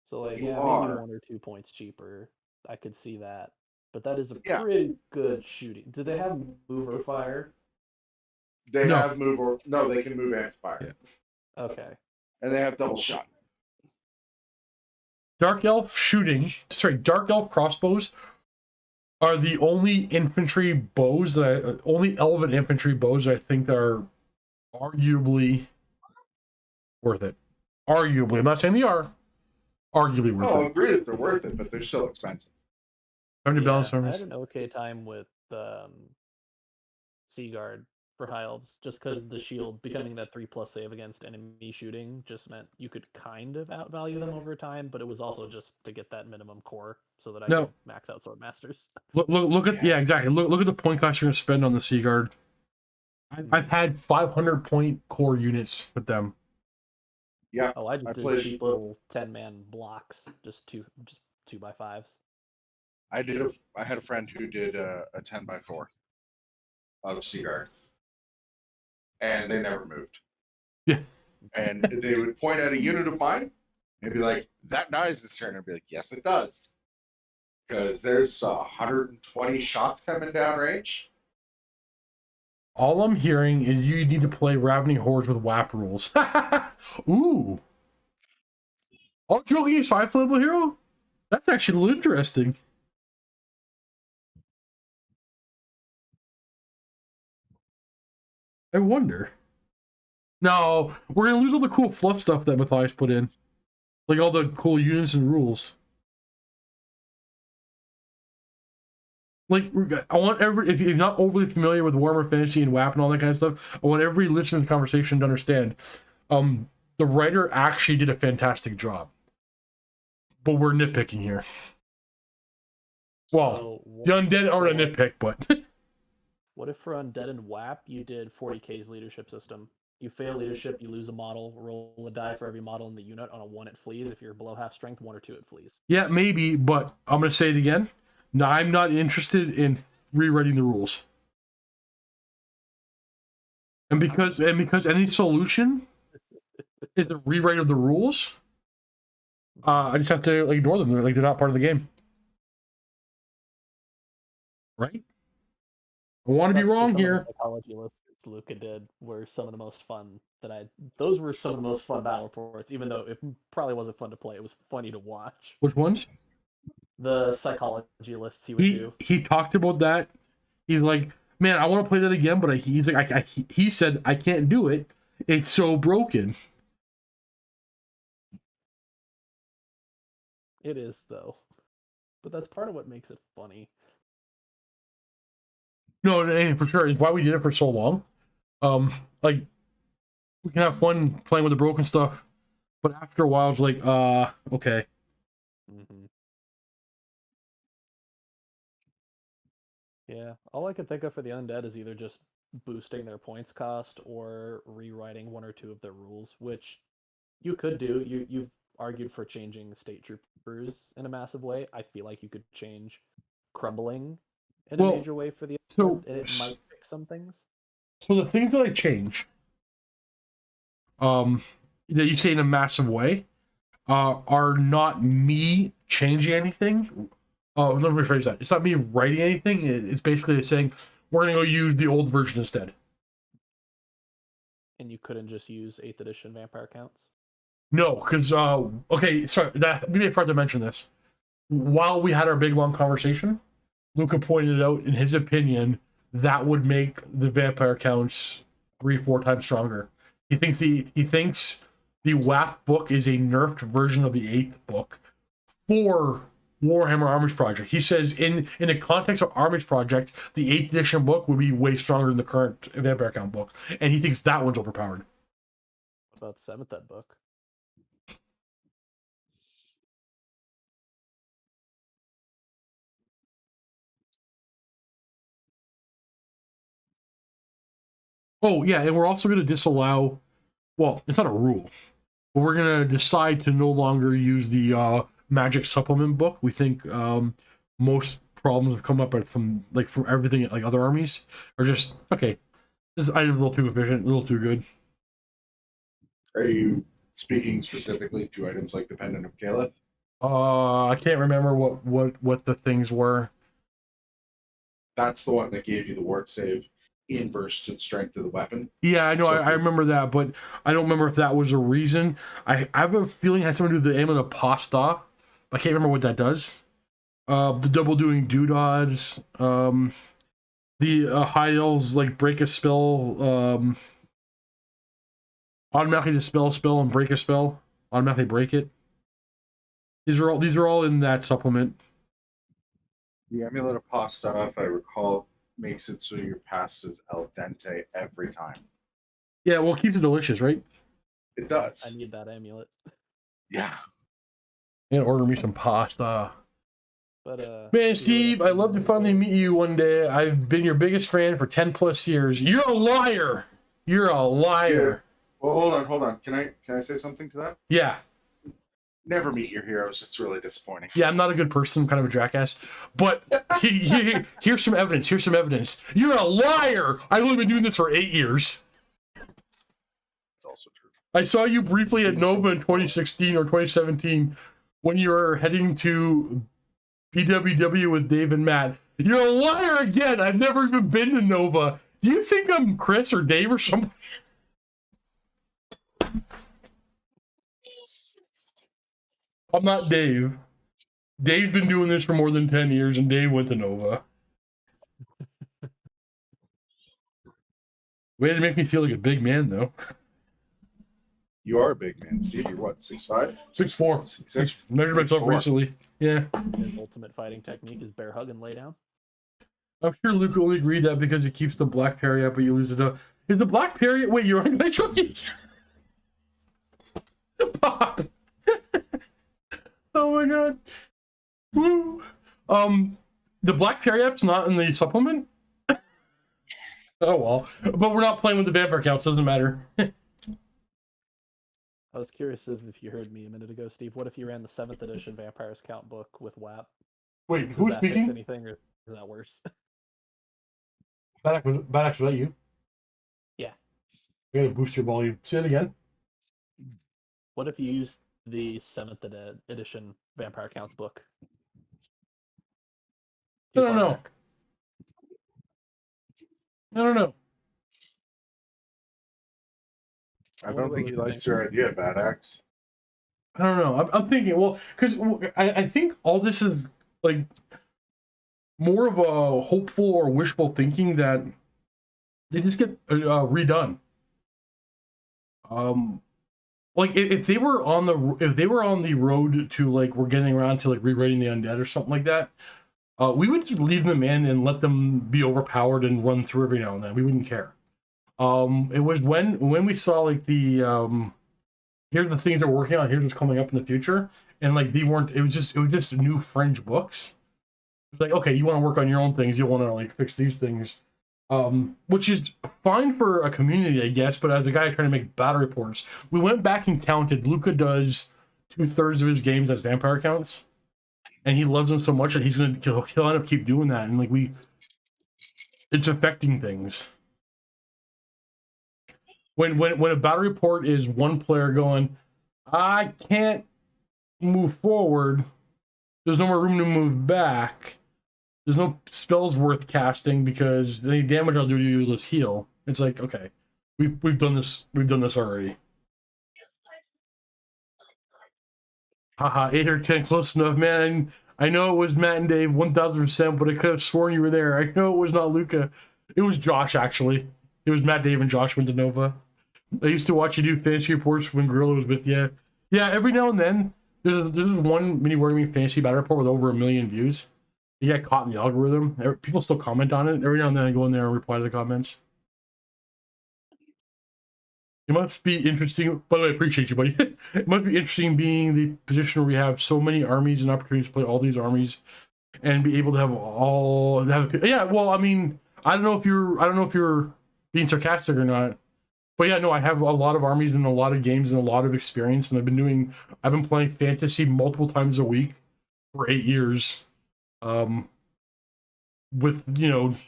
So, like, You yeah, are. maybe 1 or 2 points cheaper. I could see that. But that is a Yeah. pretty good shooting. Do they have move or fire? They No. have move or no, they can move and fire. Yeah. Okay. And they have double shot. Dark Elf Dark Elf crossbows are the only infantry bows only elven infantry bows that I think that are arguably worth it. Arguably, I'm not saying they are. Arguably worth Oh, I it. agree that they're worth it, but they're still expensive. Time to balance I service. had an okay time with Seaguard for High Elves, just because the shield becoming that 3+ save against enemy shooting just meant you could kind of outvalue them over time, but it was also just to get that minimum core so that I No. could max out Swordmasters. Look at exactly. Look at the point cost you're gonna spend on the Sea Guard. I've had 500 point core units with them. Yeah. Oh, I just I did played- cheap little 10-man blocks, just 2x5s. I had a friend who did a 10x4 of Seaguard. And they never moved. Yeah. And they would point at a unit of mine and be like, that dies this turn. I'd be like, yes, it does. Because there's 120 shots coming down range. All I'm hearing is you need to play Ravening Hordes with WAP rules. Ooh. All joking aside, Flammable Hero? That's actually a little interesting. I wonder. No, we're gonna lose all the cool fluff stuff that Matthias put in. Like all the cool units and rules. Like, I want if you're not overly familiar with Warhammer Fantasy and WAP and all that kind of stuff, I want everybody listening to the conversation to understand. The writer actually did a fantastic job. But we're nitpicking here. Well, So the undead aren't a nitpick, but what if for Undead and WAP you did 40k's leadership system? You fail leadership, you lose a model, roll a die for every model in the unit. On a 1 it flees. If you're below half strength, 1 or 2 it flees. yeah, maybe. But I'm gonna say it again. No, I'm not interested in rewriting the rules. And because any solution is a rewrite of the rules, I just have to ignore them. They're not part of the game, right? I want to be Sucks 'cause wrong some of the here. Psychology lists Luca did were some of the most fun those were some of the most fun battle reports, even though it probably wasn't fun to play. It was funny to watch. Which ones? The psychology lists he would do. He talked about that. He's like, man, I want to play that again, but he's like, he said I can't do it. It's so broken. It is though, but that's part of what makes it funny. No, and for sure, it's why we did it for so long. Like we can have fun playing with the broken stuff, but after a while, it's like, okay. Mm-hmm. Yeah, all I could think of for the undead is either just boosting their points cost or rewriting 1 or 2 of their rules, which you could do. You've argued for changing state troopers in a massive way. I feel like you could change crumbling in a major way for the undead, and it might fix some things. So the things that I change, that you say in a massive way, are not me changing anything. Oh, let me rephrase that. It's not me writing anything. It's basically saying we're gonna go use the old version instead. And you couldn't just use 8th edition vampire counts? No, because okay, sorry, that maybe I forgot to mention this. While we had our big long conversation, Luca pointed out, in his opinion, that would make the vampire counts 3-4 times stronger. He thinks the WAP book is a nerfed version of the 8th book for Warhammer Armies Project. He says in the context of Armies Project, the 8th edition book would be way stronger than the current vampire count book, and he thinks that one's overpowered. What about the 7th ed book? Oh yeah, and we're also going to disallow. Well, it's not a rule, but we're going to decide to no longer use the magic supplement book. We think most problems have come up from everything like other armies are just okay. This item's a little too efficient, a little too good. Are you speaking specifically to items like the Pendant of Caliph? I can't remember what the things were. That's the one that gave you the ward save inverse to the strength of the weapon. Yeah, I know. So I remember that, but I don't remember if that was a reason. I have a feeling it had something to do with the amulet of Pasta. I can't remember what that does. The double doing doodads. The high elves like break a spell. Automatically dispel a spell and break a spell. Automatically break it. These are all in that supplement. The amulet of Pasta, if I recall, makes it so your past is al dente every time. Yeah, well, it keeps it delicious, right? It does. I need that amulet. Yeah. And order me some pasta. But Man, Steve, I'd love to finally meet you one day. I've been your biggest fan for 10+ years. You're a liar. You're a liar. Well, hold on. Can I say something to that? Yeah. Never meet your heroes. It's really disappointing. Yeah, I'm not a good person. I'm kind of a jackass. But here's some evidence. Here's some evidence. You're a liar. I've only been doing this for 8 years. It's also true. I saw you briefly at Nova in 2016 or 2017 when you were heading to PWW with Dave and Matt. You're a liar again. I've never even been to Nova. Do you think I'm Chris or Dave or somebody? I'm not Dave. Dave's been doing this for more than 10 years, and Dave went to Nova. Way to make me feel like a big man, though. You are a big man, Steve. You're what, 6'5"? 6'4". 6'6"? Measured myself 6'4". recently. Yeah. His ultimate fighting technique is bear hug and lay down. I'm sure Luke will agree that because it keeps the black parry up, but you lose it up. Is the black parry? Wait, you're on my cookies. Pop. Oh my god. Woo. The black parry up's not in the supplement? Oh well. But we're not playing with the vampire counts, doesn't matter. I was curious if you heard me a minute ago, Steve. What if you ran the 7th edition Vampires Count book with WAP? Wait, Does who's that fix speaking? anything, or is that worse? Badax, was that you? Yeah. You gotta boost your volume. Say it again. What if you used the 7th edition Vampire Counts book? I don't know. I don't know. I don't think he likes your idea, Bad Axe. I don't know. I'm thinking, well, because I think all this is like more of a hopeful or wishful thinking that they just get redone. Like if they were on the road to like we're getting around to like rewriting the undead or something like that, we would just leave them in and let them be overpowered and run through every now and then. We wouldn't care. It was when we saw like the here's the things they're working on, here's what's coming up in the future, and like they weren't. It was just new fringe books. It's like, okay, you want to work on your own things, you want to like fix these things, which is fine for a community, I guess. But as a guy trying to make battle reports, we went back and counted. Luca does 2/3 of his games as vampire counts, and he loves them so much that he'll end up keep doing that, and like it's affecting things. When a battle report is one player going, I can't move forward, there's no more room to move back, there's no spells worth casting because any damage I'll do to you is heal. It's like, okay, we've done this already. Haha, 8 or 10 close enough, man. I know it was Matt and Dave 1000%, but I could have sworn you were there. I know it was not Luca. It was Josh, actually. It was Matt, Dave, and Josh went to Nova. I used to watch you do fantasy reports when Gorilla was with you. Yeah, every now and then, there's one mini Wargaming fantasy battle report with over 1 million views. You get caught in the algorithm. People still comment on it. Every now and then I go in there and reply to the comments. It must be interesting. By the way, I appreciate you, buddy. It must be interesting being the position where we have so many armies and opportunities to play all these armies and be able to yeah, well, I mean, I don't know if you're being sarcastic or not. But yeah, no, I have a lot of armies and a lot of games and a lot of experience, and I've been playing fantasy multiple times a week for 8 years. With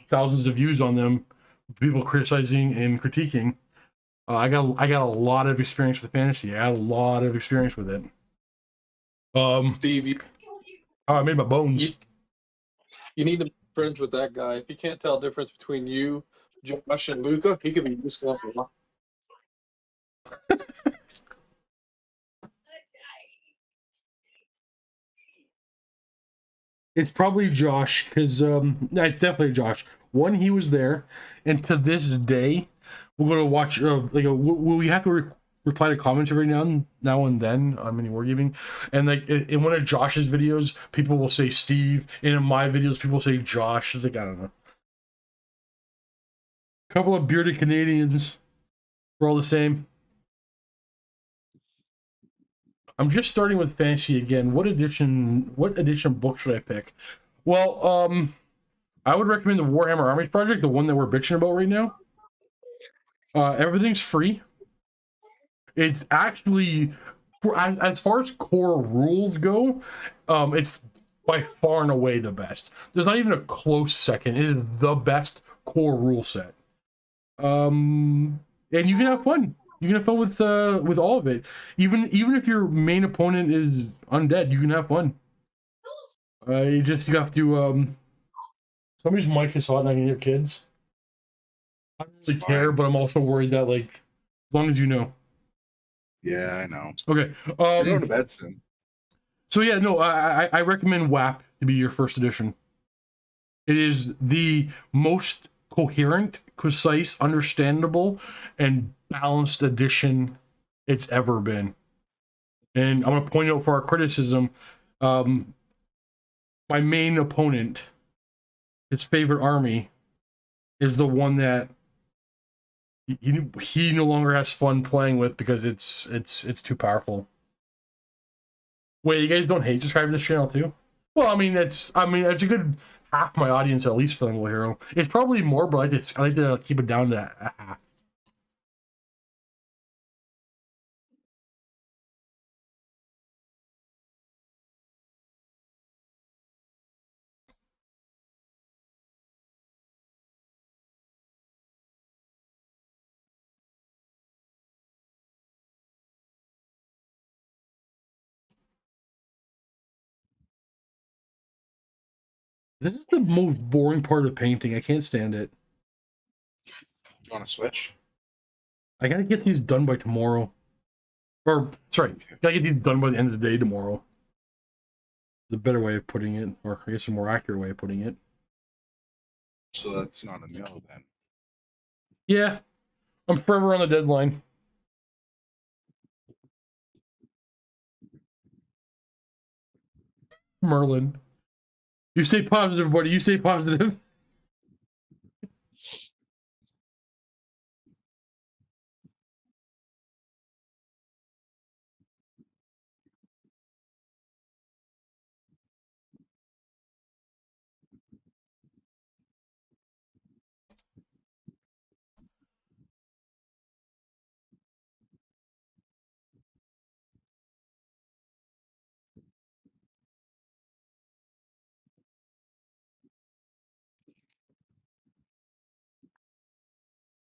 thousands of views on them, people criticizing and critiquing. I got a lot of experience with fantasy. I had a lot of experience with it. Steve, I made my bones. you need to be friends with that guy. If you can't tell the difference between you, Josh, and Luca, he could be useful. It's probably Josh, because definitely Josh. One, he was there, and to this day, we're going to watch. We have to reply to comments every now and then on mini wargaming, and like in one of Josh's videos, people will say Steve, and in my videos, people say Josh. It's like, I don't know. A couple of bearded Canadians, we're all the same. I'm just starting with fantasy again. What edition book should I pick? Well, I would recommend the Warhammer Armies Project, the one that we're bitching about right now. Everything's free. It's actually, as far as core rules go, it's by far and away the best. There's not even a close second. It is the best core rule set. And you can have fun. You can have fun with all of it. Even if your main opponent is undead, you can have fun. You have to somebody's mic is hot and I can hear kids. I don't really care, but I'm also worried that, like, as long as you know. Yeah, I know. Okay. You're going to bed soon. So yeah, no, I recommend WAP to be your first edition. It is the most coherent, concise, understandable, and balanced edition it's ever been. And I'm going to point out for our criticism, my main opponent, his favorite army, is the one that he no longer has fun playing with because it's too powerful. Wait, you guys don't hate subscribe to this channel too? Well, I mean, it's a good half my audience at least for Little Hero. It's probably more, but I like to keep it down to a half. This is the most boring part of painting. I can't stand it. You want to switch? I gotta get these done by tomorrow. Or, sorry, gotta get these done by the end of the day tomorrow. The better way of putting it, or I guess a more accurate way of putting it. So that's not a no then. Yeah, I'm forever on the deadline. Merlin. You stay positive, buddy. You stay positive.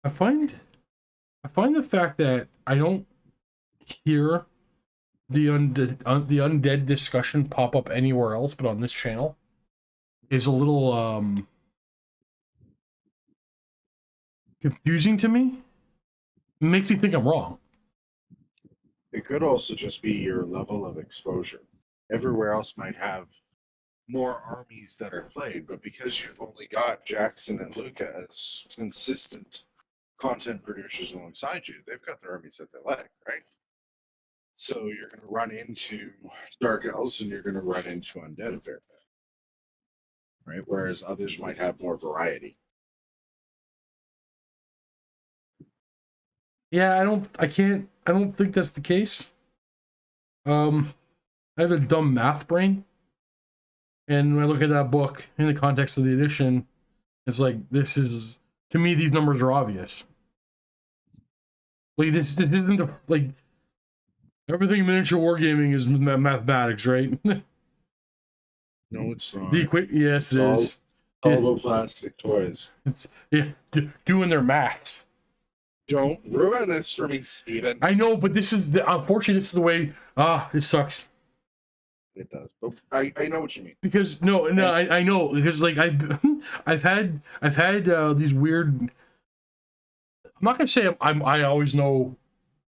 I find the fact that I don't hear the undead discussion pop up anywhere else but on this channel is a little confusing to me. It makes me think I'm wrong. It could also just be your level of exposure. Everywhere else might have more armies that are played, but because you've only got Jackson and Luca as consistent content producers alongside you, they've got their armies that they like, right? So you're going to run into Dark Elves and you're going to run into Undead a fair bit, right? Whereas others might have more variety. Yeah, I don't think that's the case. I have a dumb math brain. And when I look at that book in the context of the edition, it's like, this is, to me, these numbers are obvious. Like, this isn't like, everything in miniature wargaming is mathematics, right? No, it's not. Yes, it is. All the plastic toys. Doing their maths. Don't ruin this for me, Steven. I know, but unfortunately, this is the way, it sucks. It does, but I know what you mean. Because I know, because like I've had these weird. I'm not gonna say I always know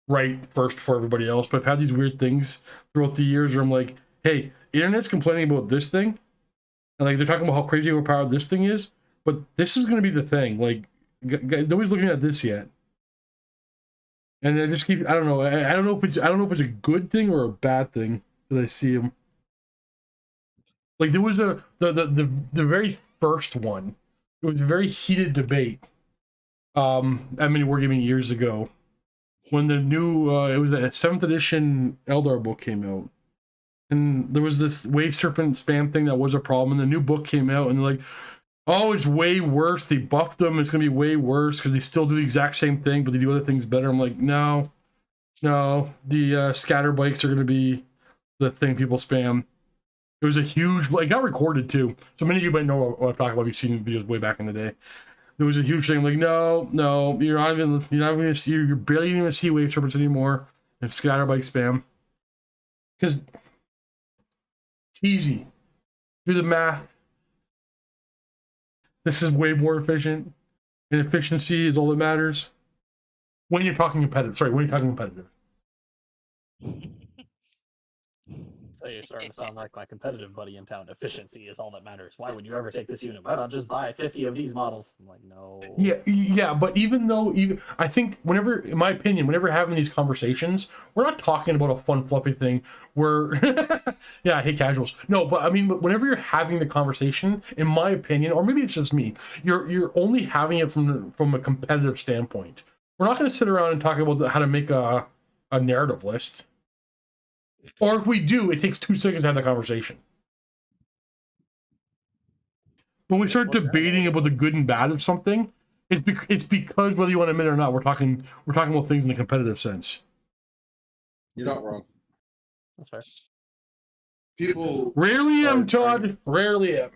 right first before everybody else, but I've had these weird things throughout the years where I'm like, hey, internet's complaining about this thing, and like they're talking about how crazy overpowered this thing is, but this is gonna be the thing. Like nobody's looking at this yet, and I just keep. I don't know. I don't know if it's a good thing or a bad thing that I see them. Like there was the very first one. It was a very heated debate. At many wargaming years ago, when the new it was the 7th edition Eldar book came out, and there was this Wave Serpent spam thing that was a problem. And the new book came out, and they're like, "Oh, it's way worse. They buffed them. It's gonna be way worse because they still do the exact same thing, but they do other things better." I'm like, no. The scatter bikes are gonna be the thing people spam. It was a huge, it got recorded too. So many of you might know what I'm talking about. You've seen videos way back in the day. There was a huge thing like, no, you're barely even see Wave Serpents anymore. And Scatterbike spam. Because, easy. Do the math. This is way more efficient. And efficiency is all that matters. When you're talking competitive. So you're starting to sound like my competitive buddy in town. Efficiency is all that matters. Why would you ever take this unit? Why not just buy 50 of these models? I'm like, no. Yeah, but I think in my opinion, whenever having these conversations, we're not talking about a fun, fluffy thing where, yeah, I hate casuals. No, but I mean, whenever you're having the conversation, in my opinion, or maybe it's just me, you're only having it from a competitive standpoint. We're not going to sit around and talk about how to make a narrative list. Or if we do, it takes 2 seconds to have that conversation. When we start debating about the good and bad of something, it's because whether you want to admit it or not, we're talking about things in a competitive sense. You're not wrong. That's fair. People rarely am, Todd. Rarely am.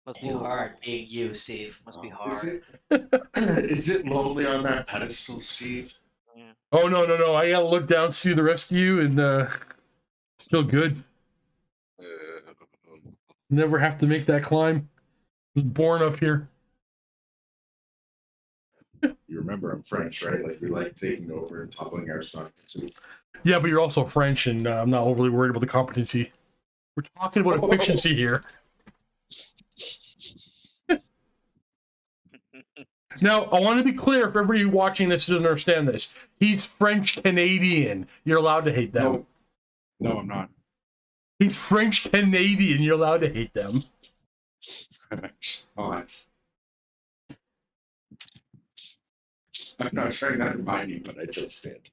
Must be hard being you, Steve. Must be hard. Is it lonely on that pedestal, Steve? Oh no! I gotta look down, see the rest of you, and feel good. Never have to make that climb. I was born up here. You remember I'm French, right? Like we like taking over and toppling our stuff. Yeah, but you're also French, and I'm not overly worried about the competency. We're talking about efficiency here. Now, I want to be clear for everybody watching this who doesn't understand this. He's French-Canadian. You're allowed to hate them. No, I'm not. He's French-Canadian. You're allowed to hate them. I'm not trying to remind you, but I just did.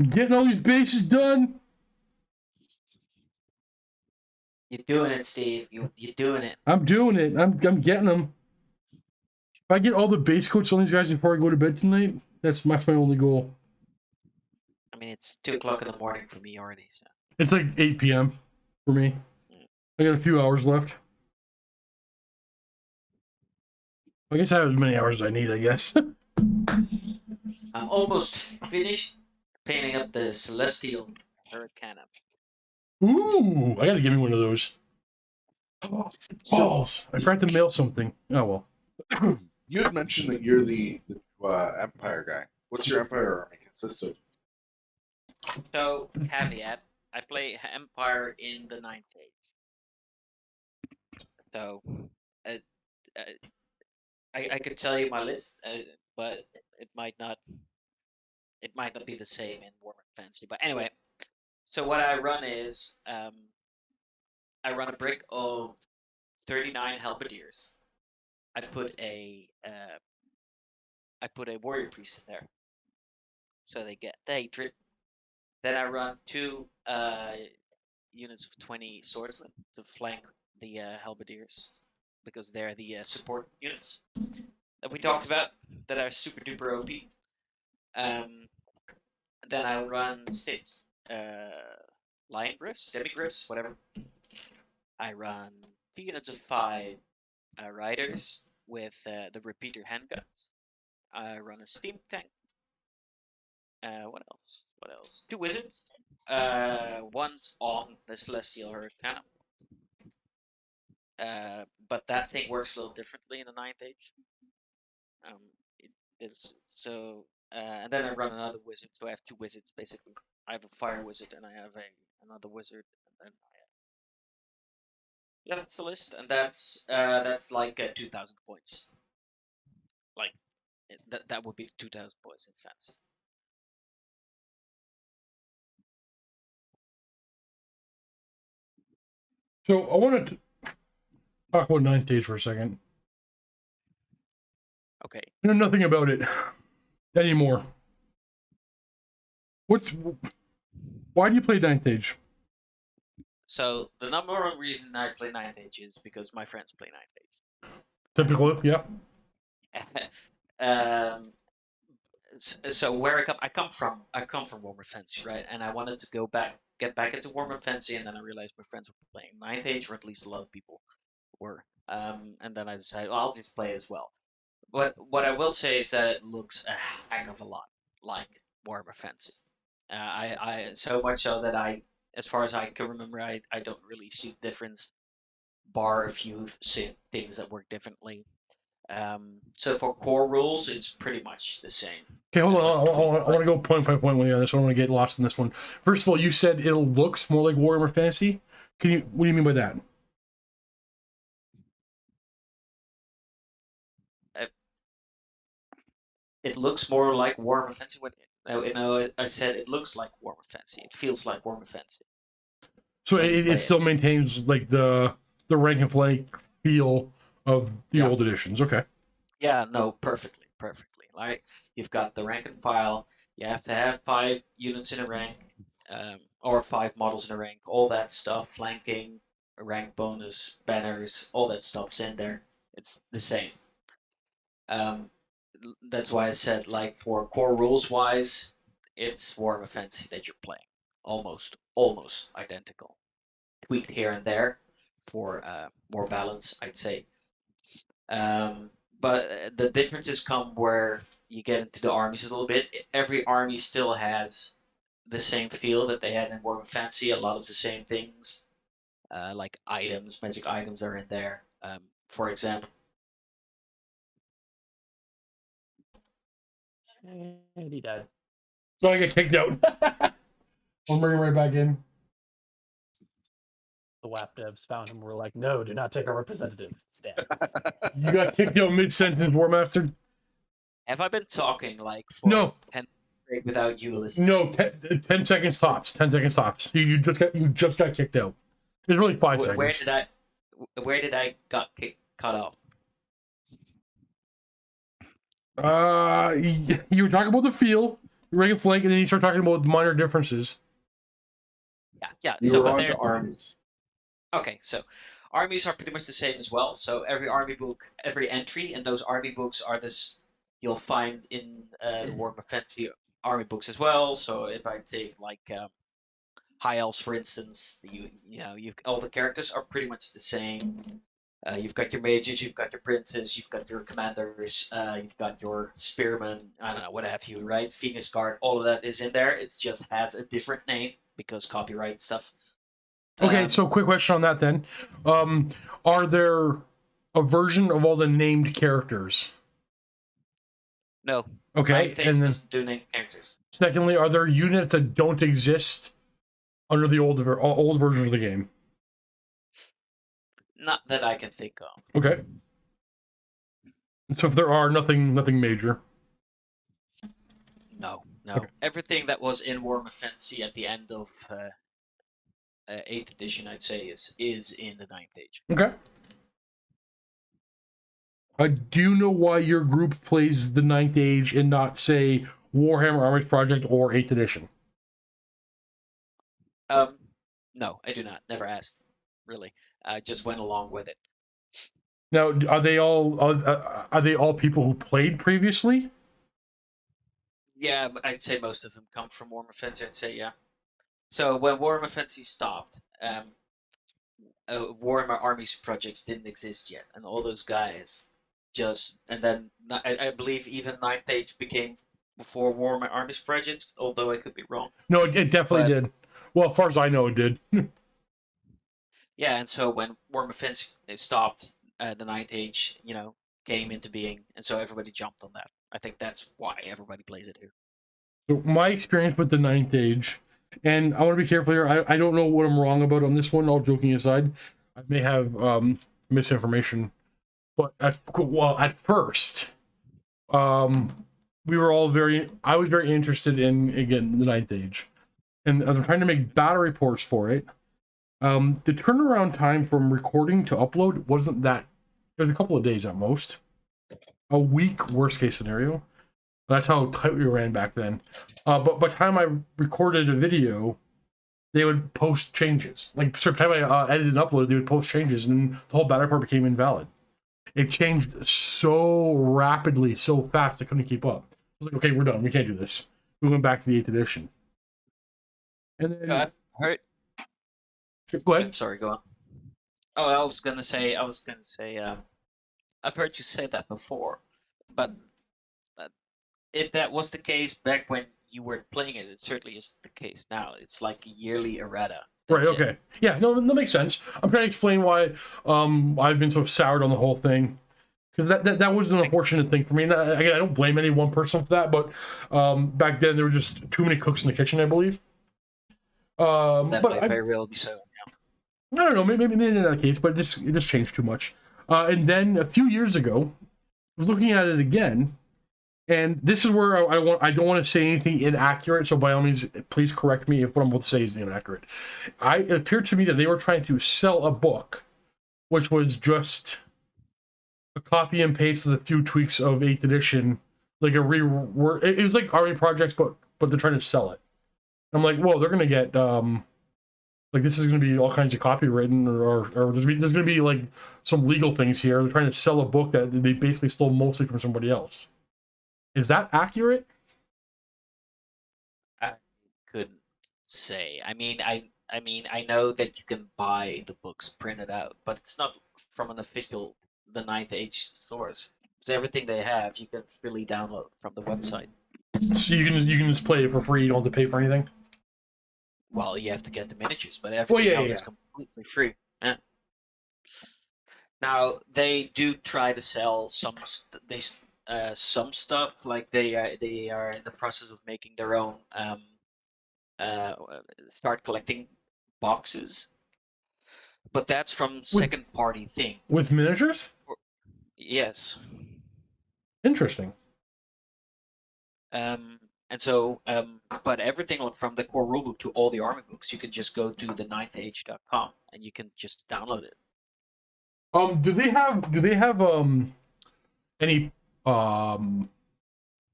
Getting all these bases done. You're doing it, Steve. You're doing it. I'm doing it. I'm getting them. If I get all the base coats on these guys before I go to bed tonight, that's my only goal. I mean, it's 2 o'clock in the morning for me already. So. It's like 8 p.m. for me. I got a few hours left. I guess I have as many hours as I need, I guess. I'm almost finished painting up the Celestial Hurricane. Ooh, I gotta give me one of those. Balls! I forgot to mail something. Oh well. You had mentioned that you're the Empire guy. What's your Empire army consist of? So, caveat, I play Empire in the 9th age. So, uh, uh, I could tell you my list, but it might not be the same in Warhammer Fantasy. But anyway, so what I run is I run a brick of 39 halberdiers. I put a warrior priest in there, so they get the hatred. Then I run 2 units of 20 swordsmen to flank the halberdiers because they're the support units that we talked about that are super duper OP. Then I run 6 lion griffs, semi griffs, whatever. I run 2 units of 5 riders with the repeater handguns. I run a steam tank. What else? 2 wizards. One's on the celestial hurricane. But that thing works a little differently in the 9th age. It's so, and then I run another wizard, so I have 2 wizards basically. I have a fire wizard and I have another wizard, and then yeah, that's the list, and that's like 2,000 points. Like that would be 2,000 points in fantasy. So I wanted to talk about 9th age for a second. Okay. I know nothing about it anymore. Why do you play 9th age? So the number one reason I play 9th age is because my friends play 9th age. Typical, yeah. So where I come from Warhammer Fantasy, right? And I wanted to get back into Warhammer Fantasy, and then I realized my friends were playing 9th age, or at least a lot of people were. And then I decided, well, I'll just play it as well. But what I will say is that it looks a heck of a lot like Warhammer Fantasy. I so much so that as far as I can remember, I don't really see the difference, bar a few things that work differently. So for core rules, it's pretty much the same. Okay, hold on. I want to go point by point with you on this. I don't want to get lost in this one. First of all, you said it looks more like Warhammer Fantasy. What do you mean by that? It looks more like Warhammer Fantasy. I said it looks like Warhammer Fantasy. It feels like Warhammer Fantasy. So it still maintains like the rank and flank feel of the old editions. Okay. Yeah, no, perfectly. Like, you've got the rank and file. You have to have 5 units in a rank, or 5 models in a rank. All that stuff, flanking, a rank bonus, banners, all that stuff's in there. It's the same. That's why I said, like, for core rules wise, it's Warhammer Fantasy that you're playing. Almost identical. Tweaked here and there for more balance, I'd say. But the differences come where you get into the armies a little bit. Every army still has the same feel that they had in Warhammer Fantasy. A lot of the same things, like items, magic items are in there. For example, And he died. So I get kicked out. I'll bring him right back in. The WAP devs found him. We're like, no, do not take our representative. Stand. You got kicked out mid-sentence, Warmaster. have I been talking like for No. 10 straight without you listening? No, 10 seconds tops. 10 seconds tops. You just got kicked out. It's really 5 seconds. Where did I cut off? You were talking about the feel, rank and flank, and then you start talking about the minor differences. Yeah. You So, were but on there's to armies. Okay, so armies are pretty much the same as well. So every army book, every entry in those army books are this you'll find in the Warhammer Fantasy army books as well. So if I take like High Elves, for instance, you've all the characters are pretty much the same. You've got your mages, you've got your princes, you've got your commanders, you've got your spearmen, I don't know, what have you, right? Phoenix Guard, all of that is in there. It just has a different name because copyright stuff. Okay, so quick question on that then. Are there a version of all the named characters? No. Okay, Ninth and Age then doesn't do named characters. secondly, are there units that don't exist under the old version of the game? Not that I can think of. Okay. So if there are, nothing major. No. Okay. Everything that was in Warhammer Fantasy at the end of 8th edition, I'd say, is in the 9th Age. Okay. Do you know why your group plays the 9th Age and not, say, Warhammer Armies Project or 8th edition? No, I do not. Never asked, really. I just went along with it. Now, are they all people who played previously? Yeah, but I'd say most of them come from Warhammer Fantasy. I'd say, yeah. So when Warhammer Fantasy stopped, Warhammer Armies Projects didn't exist yet, and all those guys and then I believe even 9th Age became before Warhammer Armies Projects, although I could be wrong. No, it definitely did. Well, as far as I know, it did. Yeah, and so when Warhammer Fantasy stopped, the 9th Age, came into being, and so everybody jumped on that. I think that's why everybody plays it here. So my experience with the 9th Age, and I want to be careful here. I don't know what I'm wrong about on this one. All joking aside, I may have misinformation. But at first, we were all I was very interested in, again, the 9th Age. And as I'm trying to make battle reports for it, the turnaround time from recording to upload wasn't that, it was a couple of days at most. A week, worst case scenario. That's how tight we ran back then. But by the time I recorded a video, they would post changes. Like, so by the time I edited and uploaded, they would post changes, and the whole battle report became invalid. It changed so rapidly, so fast, I couldn't keep up. I was like, okay, we're done. We can't do this. We went back to the 8th edition. And then... I've heard... Go ahead. I'm sorry, go on. Oh, I was gonna say, I've heard you say that before, but if that was the case back when you were playing it, it certainly isn't the case now. It's like a yearly errata. Right, okay. Yeah, no, that makes sense. I'm trying to explain why I've been so soured on the whole thing. Because that was an unfortunate thing for me. And again, I don't blame any one person for that, but back then there were just too many cooks in the kitchen, I believe. That might very well be so. Yeah. I don't know, maybe in that case, but it just changed too much. And then a few years ago, I was looking at it again, and this is where I don't want to say anything inaccurate, so by all means, please correct me if what I'm about to say is inaccurate. It appeared to me that they were trying to sell a book, which was just a copy and paste with a few tweaks of 8th edition, like a rework. It was like Army Projects, but they're trying to sell it. I'm like, whoa, they're gonna get like, this is gonna be all kinds of copywritten, or there's gonna be like some legal things here. They're trying to sell a book that they basically stole mostly from somebody else. Is that accurate? I couldn't say. I mean, I know that you can buy the books printed out, but it's not from an official the 9th Age source. So everything they have, you can freely download from the website. So you can just play it for free. You don't have to pay for anything. Well, you have to get the miniatures, but everything else is completely free. Yeah. Now they do try to sell some stuff, like they are in the process of making their own start collecting boxes, but that's from second party things. With miniatures? Yes. Interesting. And so, but everything from the core rulebook to all the army books, you can just go to the 9thage.com and you can just download it. Do they have any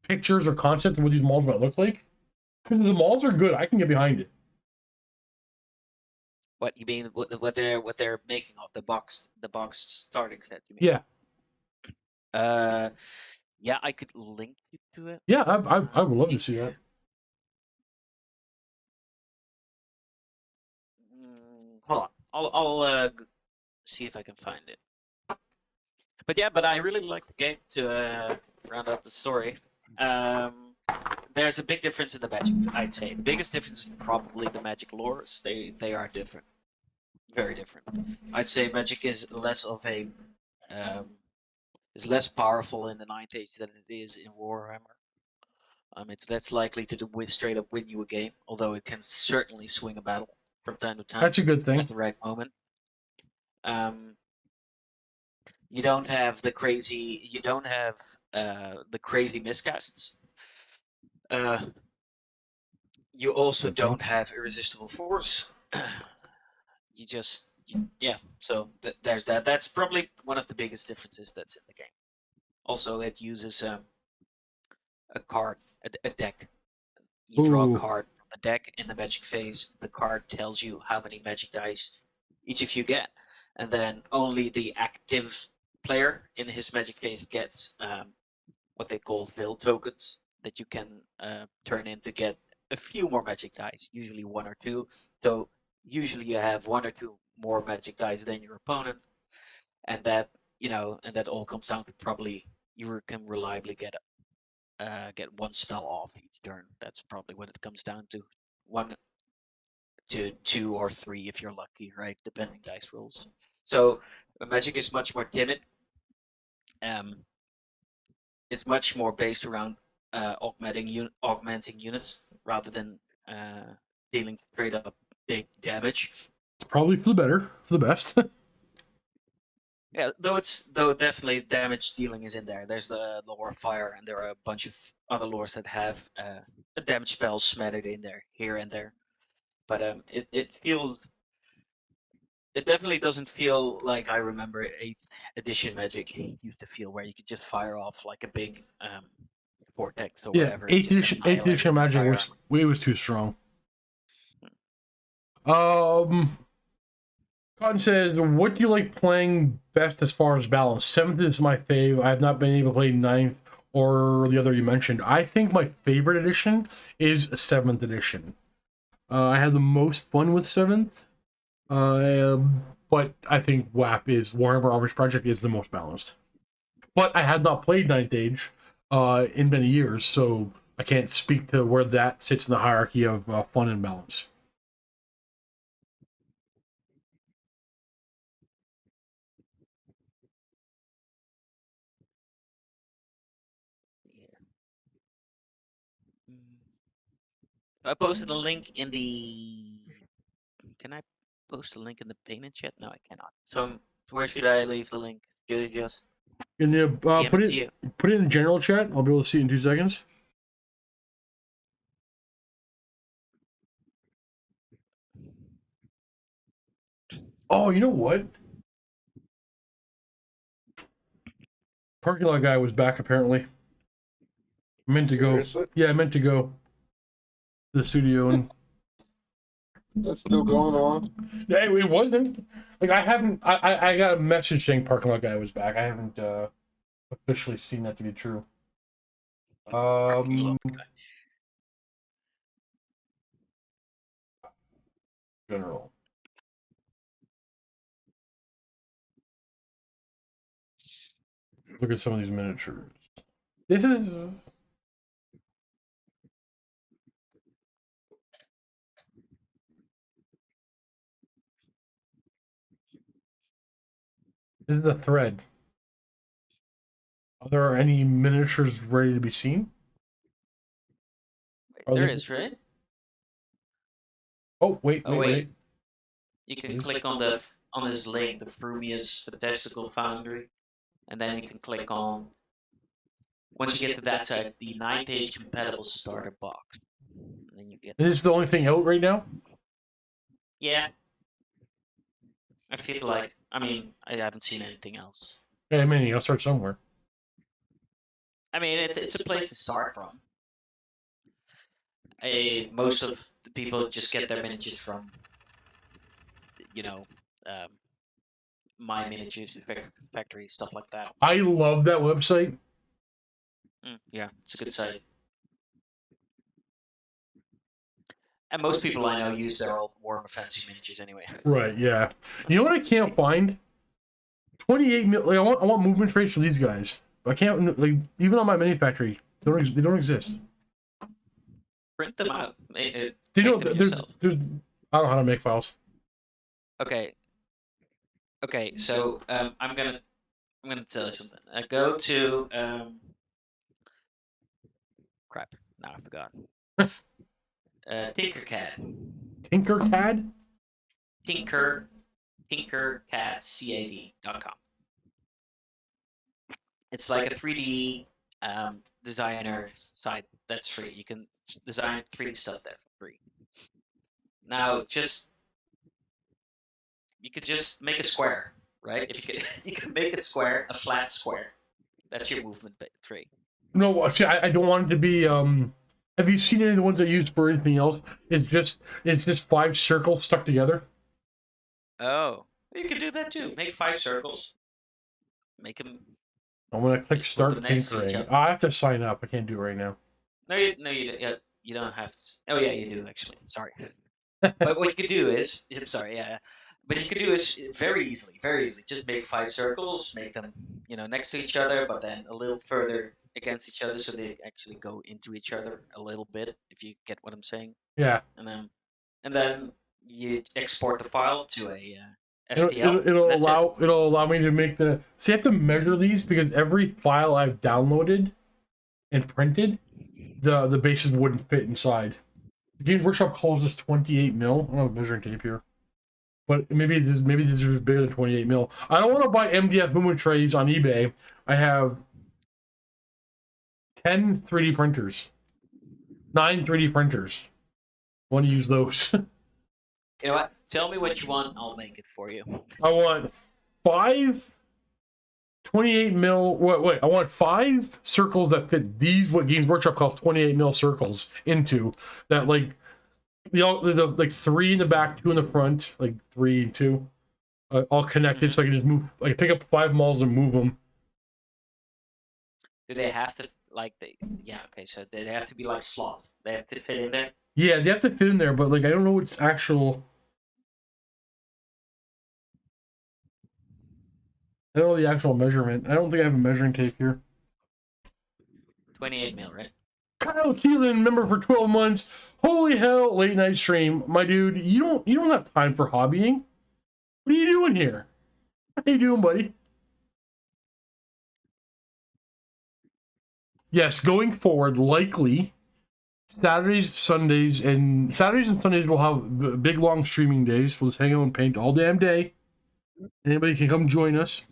pictures or concepts of what these malls might look like? Because the malls are good, I can get behind it. What you mean? What they're making of the box starting set? You mean? Yeah. Yeah, I could link you to it. Yeah, I would love to see that. Hold on, I'll see if I can find it. But I really like the game to round out the story. There's a big difference in the magic, I'd say. The biggest difference is probably the magic lores. They are different. Very different. I'd say Magic is less of a is less powerful in the Ninth Age than it is in Warhammer. It's less likely to straight up win you a game, although it can certainly swing a battle from time to time That's a good thing. at the right moment. You don't have the crazy. You don't have the crazy miscasts. You also don't have irresistible force. You just yeah. So there's that. That's probably one of the biggest differences that's in the game. Also, it uses a card, a deck. You draw a Ooh. card from the deck in the magic phase. The card tells you how many magic dice each of you get, and then only the active player in his magic phase gets what they call fill tokens that you can turn in to get a few more magic dice, usually one or two. So usually you have one or two more magic dice than your opponent, and that and that all comes down to probably you can reliably get one spell off each turn. That's probably what it comes down to. 1 to 2 or 3 if you're lucky, right? Depending dice rolls. So Magic is much more timid. It's much more based around augmenting units rather than dealing straight up big damage. It's probably for the better, for the best. Yeah, though definitely damage dealing is in there. There's the lore of fire, and there are a bunch of other lores that have damage spells smattered in there here and there. But it definitely doesn't feel like I remember 8th edition Magic used to feel, where you could just fire off like a big vortex or Yeah, whatever. and eighth just edition, annihilate Magic entire was army. way was too strong. Cotton says, "What do you like playing best as far as balance? 7th is my fave. I have not been able to play 9th or the other you mentioned. I think my favorite edition is 7th edition. I had the most fun with 7th, but I think Warhammer Armies Project is the most balanced. But I have not played 9th Age in many years, so I can't speak to where that sits in the hierarchy of fun and balance." Yeah. I posted a link in the. Can I post a link in the painted chat? No, I cannot. So where should I leave the link? Should I just Can you DM it to you? put it in general chat? I'll be able to see it in 2 seconds. Oh, you know what? Parking lot guy was back apparently. I meant to go. Seriously? Yeah, I meant to go to the studio and. That's still going on. Yeah, it wasn't. Like I haven't. I got a message saying parking lot guy was back. I haven't officially seen that to be true. Parking lot guy. General. Look at some of these miniatures. This is. This is the thread. Are there any miniatures ready to be seen? Wait, Are there they- is, right? Oh wait, Oh, wait, wait. wait. You can Is- click on this link, the Frumius Fantastical Foundry, and then you can click on. Once you get to that side, the 9th Age compatible starter box. And then you get. Is this the only thing out right now? Yeah. I feel like. I mean, I haven't seen anything else. Yeah, I mean, I'll start somewhere. I mean, it's a place to start from. Most of the people just get their miniatures from, you know, My Miniatures Factory, stuff like that. I love that website. Yeah, it's a good site. And most people I know use their old Warhammer Fantasy miniatures anyway. Right, yeah. You know what I can't find? 28 mil. Like I want movement traits for these guys, but I can't. Like even on my mini factory, they don't exist. Print them out. Do you Make know them there's, yourself. there's I don't know how to make files. Okay. Okay, so I'm gonna tell you something. Go to crap. Now I forgot. Tinkercad. Tinkercad? Tinkercad.com. It's like a 3D designer site that's free. You can design 3D stuff there for free. Now, you could just make a square, right? If you could, you can make a square, a flat square. That's your movement 3. No, see, I don't want it to be. Have you seen any of the ones I use for anything else? It's just 5 circles stuck together. Oh, you could do that too. Make 5 circles. Make them. I'm gonna click Just put start them next to each tinkering. other. I have to sign up. I can't do it right now. No, you don't. Yeah, you don't have to. Oh yeah, you do actually. Sorry. But what you could do is, I'm sorry, yeah. But you could do is very easily, just make 5 circles, make them, next to each other, but then a little further against each other, so they actually go into each other a little bit. If you get what I'm saying. Yeah. And then you export the file to a It'll, STL. it'll That's allow it'll allow me to make the. See, I have to measure these because every file I've downloaded and printed, the bases wouldn't fit inside. Games Workshop calls this 28 mil. I don't have a measuring tape here, but maybe this is bigger than 28 mil. I don't want to buy MDF movement trays on eBay. I have 10 3D printers, 9 3D printers. I want to use those. You know what? Tell me what you want, I'll make it for you. I want 5 28 mil. Wait. I want 5 circles that fit these. What Games Workshop calls 28 mil circles into that, like the like 3 in the back, 2 in the front, like 3 and 2, all connected, so I can just move. I can pick up 5 malls and move them. Do they have to yeah, okay, so they have to be like slots. They have to fit in there. Yeah, they have to fit in there, but like I don't know what's actual. I don't know the actual measurement. I don't think I have a measuring tape here. 28 mil, right? Kyle Keelan, member for 12 months. Holy hell, late night stream, my dude. You don't have time for hobbying. What are you doing here? How you doing, buddy? Yes, going forward, likely Saturdays, Sundays, and Sundays we'll have big long streaming days. We'll just hang out and paint all damn day. Anybody can come join us.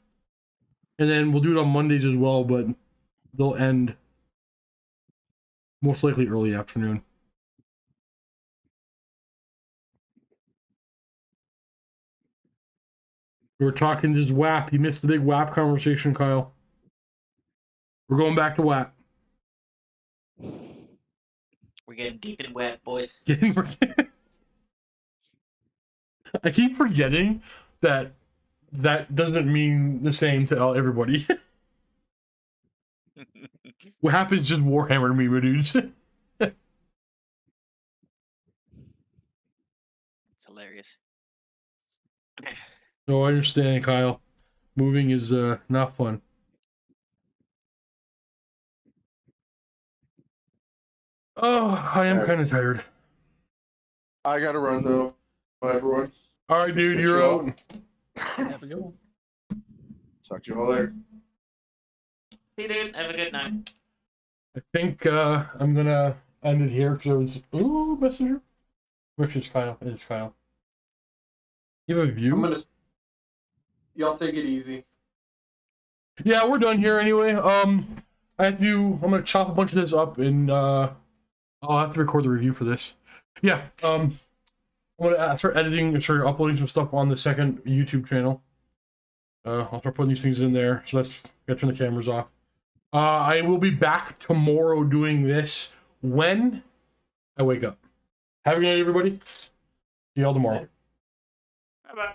And then we'll do it on Mondays as well, but they'll end most likely early afternoon. We were talking just WAP. You missed the big WAP conversation, Kyle. We're going back to WAP. We're getting deep and wet, boys. I keep forgetting that doesn't mean the same to everybody. What happens just Warhammer to me, my dudes. It's hilarious. No, I understand, Kyle. Moving is not fun. Oh, I am kind of tired. I gotta run though. Bye, everyone. All right, dude, you're out. Have a good one. Talk to you all later. See you, dude. Have a good night. I think I'm gonna end it here because I was messenger. Which is Kyle? It is Kyle. You have a view? Y'all take it easy. Yeah, we're done here anyway. I'm gonna chop a bunch of this up and I'll have to record the review for this. Yeah, I'm gonna start editing and start uploading some stuff on the second YouTube channel. I'll start putting these things in there. So let's turn the cameras off. I will be back tomorrow doing this when I wake up. Have a good night, everybody. See y'all tomorrow. Bye-bye.